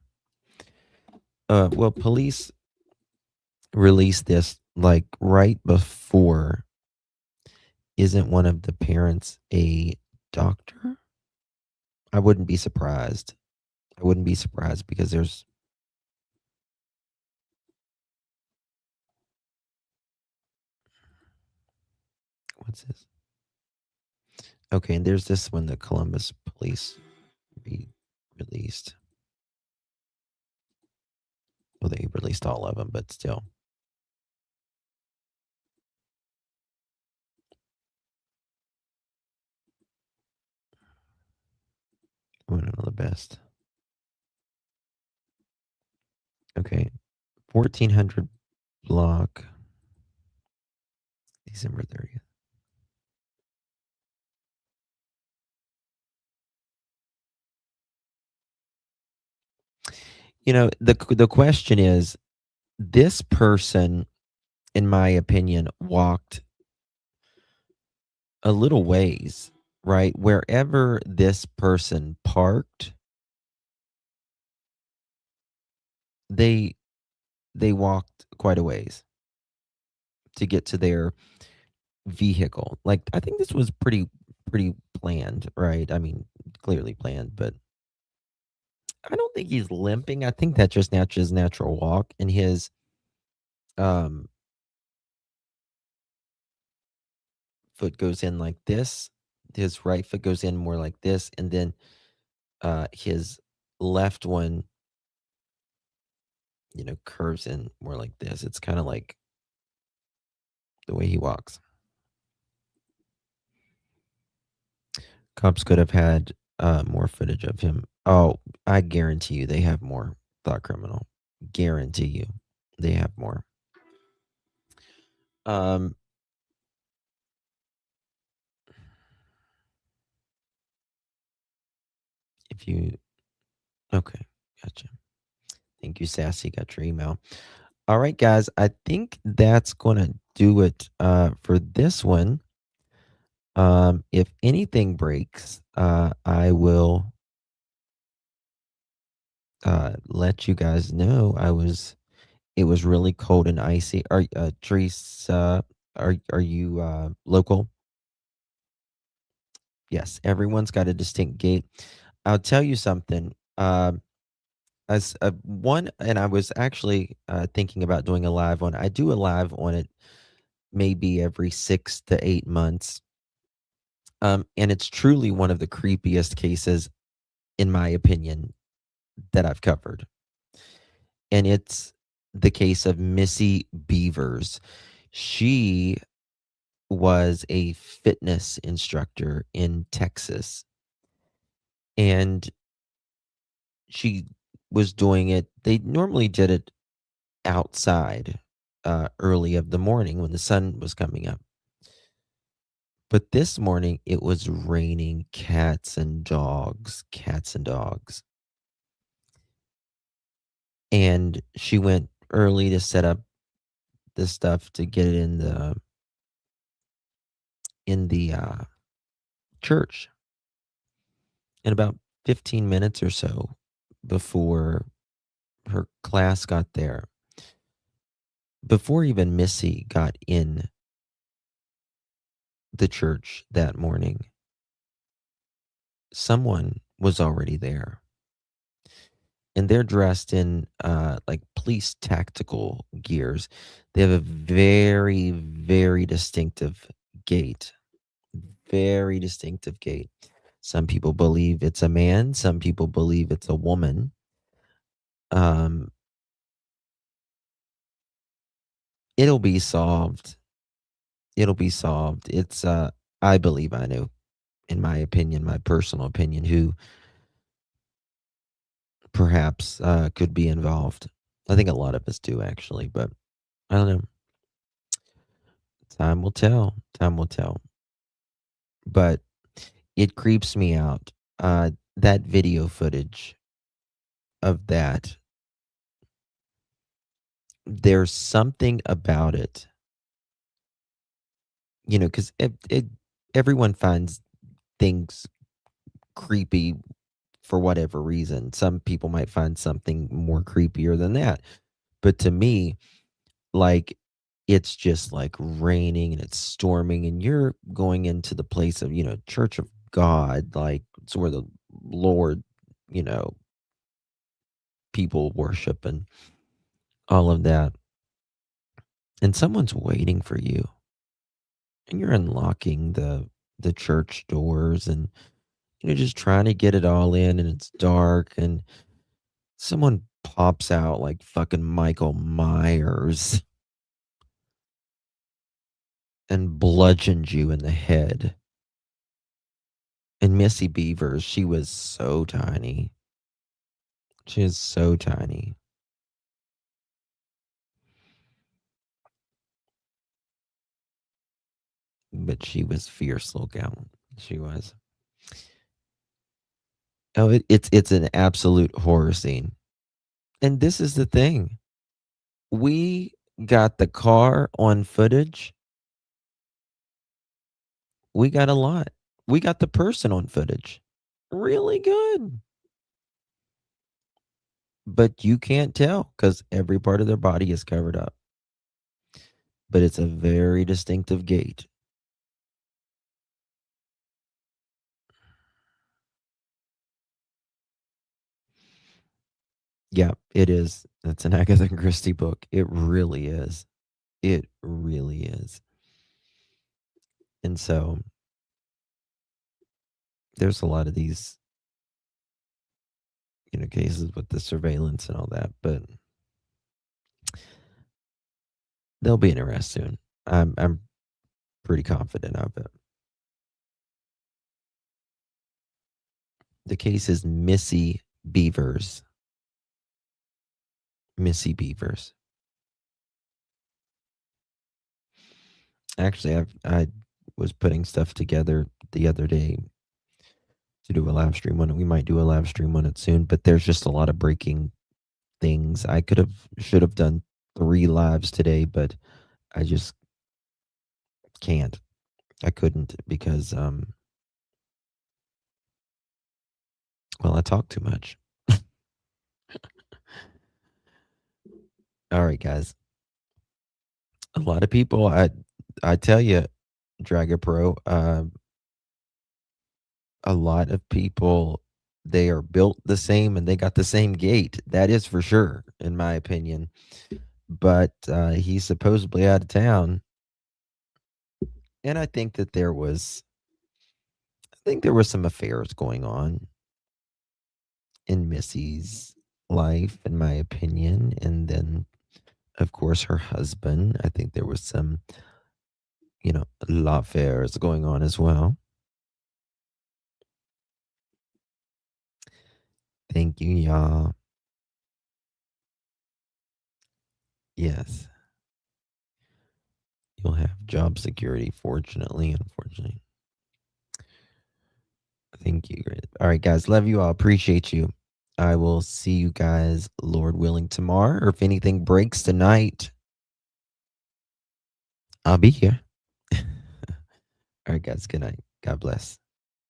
Well, police released this like right before. Isn't one of the parents a doctor? I wouldn't be surprised. I wouldn't be surprised because there's what's this? Okay, and there's this one, the Columbus police released. Well, they released all of them, but still. One of the best. Okay. 1400 block. December 30th. You know, the question is, this person, in my opinion, walked a little ways, right? Wherever this person parked, they walked quite a ways to get to their vehicle. Like, I think this was pretty planned, right? I mean, clearly planned, but I don't think he's limping. I think that just his natural walk, and his um foot goes in like this. His right foot goes in more like this, and then his left one, curves in more like this. It's kind of like the way he walks. Cops could have had more footage of him. Oh, I guarantee you they have more. Thought criminal. Guarantee you they have more. If you Okay, gotcha. Thank you, Sassy. Got your email. All right, guys. I think that's gonna do it for this one. If anything breaks, I will let you guys know. It was really cold and icy. Teresa, are you local? Yes, everyone's got a distinct gait. I'll tell you something. As one, and I was actually thinking about doing a live one. I do a live on it maybe every 6 to 8 months. And it's truly one of the creepiest cases, in my opinion, that I've covered. And it's the case of Missy Beavers. She was a fitness instructor in Texas. And she was doing it. They normally did it outside early of the morning when the sun was coming up. But this morning it was raining cats and dogs. And she went early to set up the stuff to get it in the church. And about 15 minutes or so before her class got there, before even Missy got in the church that morning, someone was already there. And they're dressed in like police tactical gears. They have a very, very distinctive gait. Very distinctive gait. Some people believe it's a man. Some people believe it's a woman. It'll be solved. It'll be solved. It's I believe I know, in my opinion, my personal opinion, who perhaps could be involved. I think a lot of us do, actually, but I don't know. Time will tell. Time will tell. But it creeps me out. That video footage of that, there's something about it, because everyone finds things creepy for whatever reason. Some people might find something more creepier than that. But to me, like, it's just like raining and it's storming, and you're going into the place of, Church of God, like it's where the Lord, people worship and all of that. And someone's waiting for you. And you're unlocking the church doors, and you're just trying to get it all in, and it's dark, and someone pops out like fucking Michael Myers and bludgeons you in the head. And Missy Beavers, she was so tiny. She is so tiny. but she was fierce little gal. She was. Oh, it's an absolute horror scene. And this is the thing. We got the car on footage. We got a lot. We got the person on footage. Really good. But you can't tell because every part of their body is covered up. But it's a very distinctive gait. Yeah, it is. It's an Agatha Christie book. It really is. It really is. And so there's a lot of these, cases with the surveillance and all that, but there'll be an arrest soon. I'm pretty confident of it. The case is Missy Beavers. Missy Beavers. Actually, I was putting stuff together the other day to do a live stream on it. We might do a live stream on it soon, but there's just a lot of breaking things. I should have done 3 lives today, but I just can't. I couldn't because well, I talk too much. All right, guys. A lot of people, I tell you, Draga Pro, a lot of people, they are built the same and they got the same gait. That is for sure, in my opinion. But he's supposedly out of town. And I think that there was some affairs going on in Missy's life, in my opinion. And then, of course, her husband. I think there was some, love affairs going on as well. Thank you, y'all. Yes. You'll have job security, fortunately, unfortunately. Thank you. All right, guys. Love you all. Appreciate you. I will see you guys, Lord willing, tomorrow. Or if anything breaks tonight, I'll be here. All right, guys. Good night. God bless.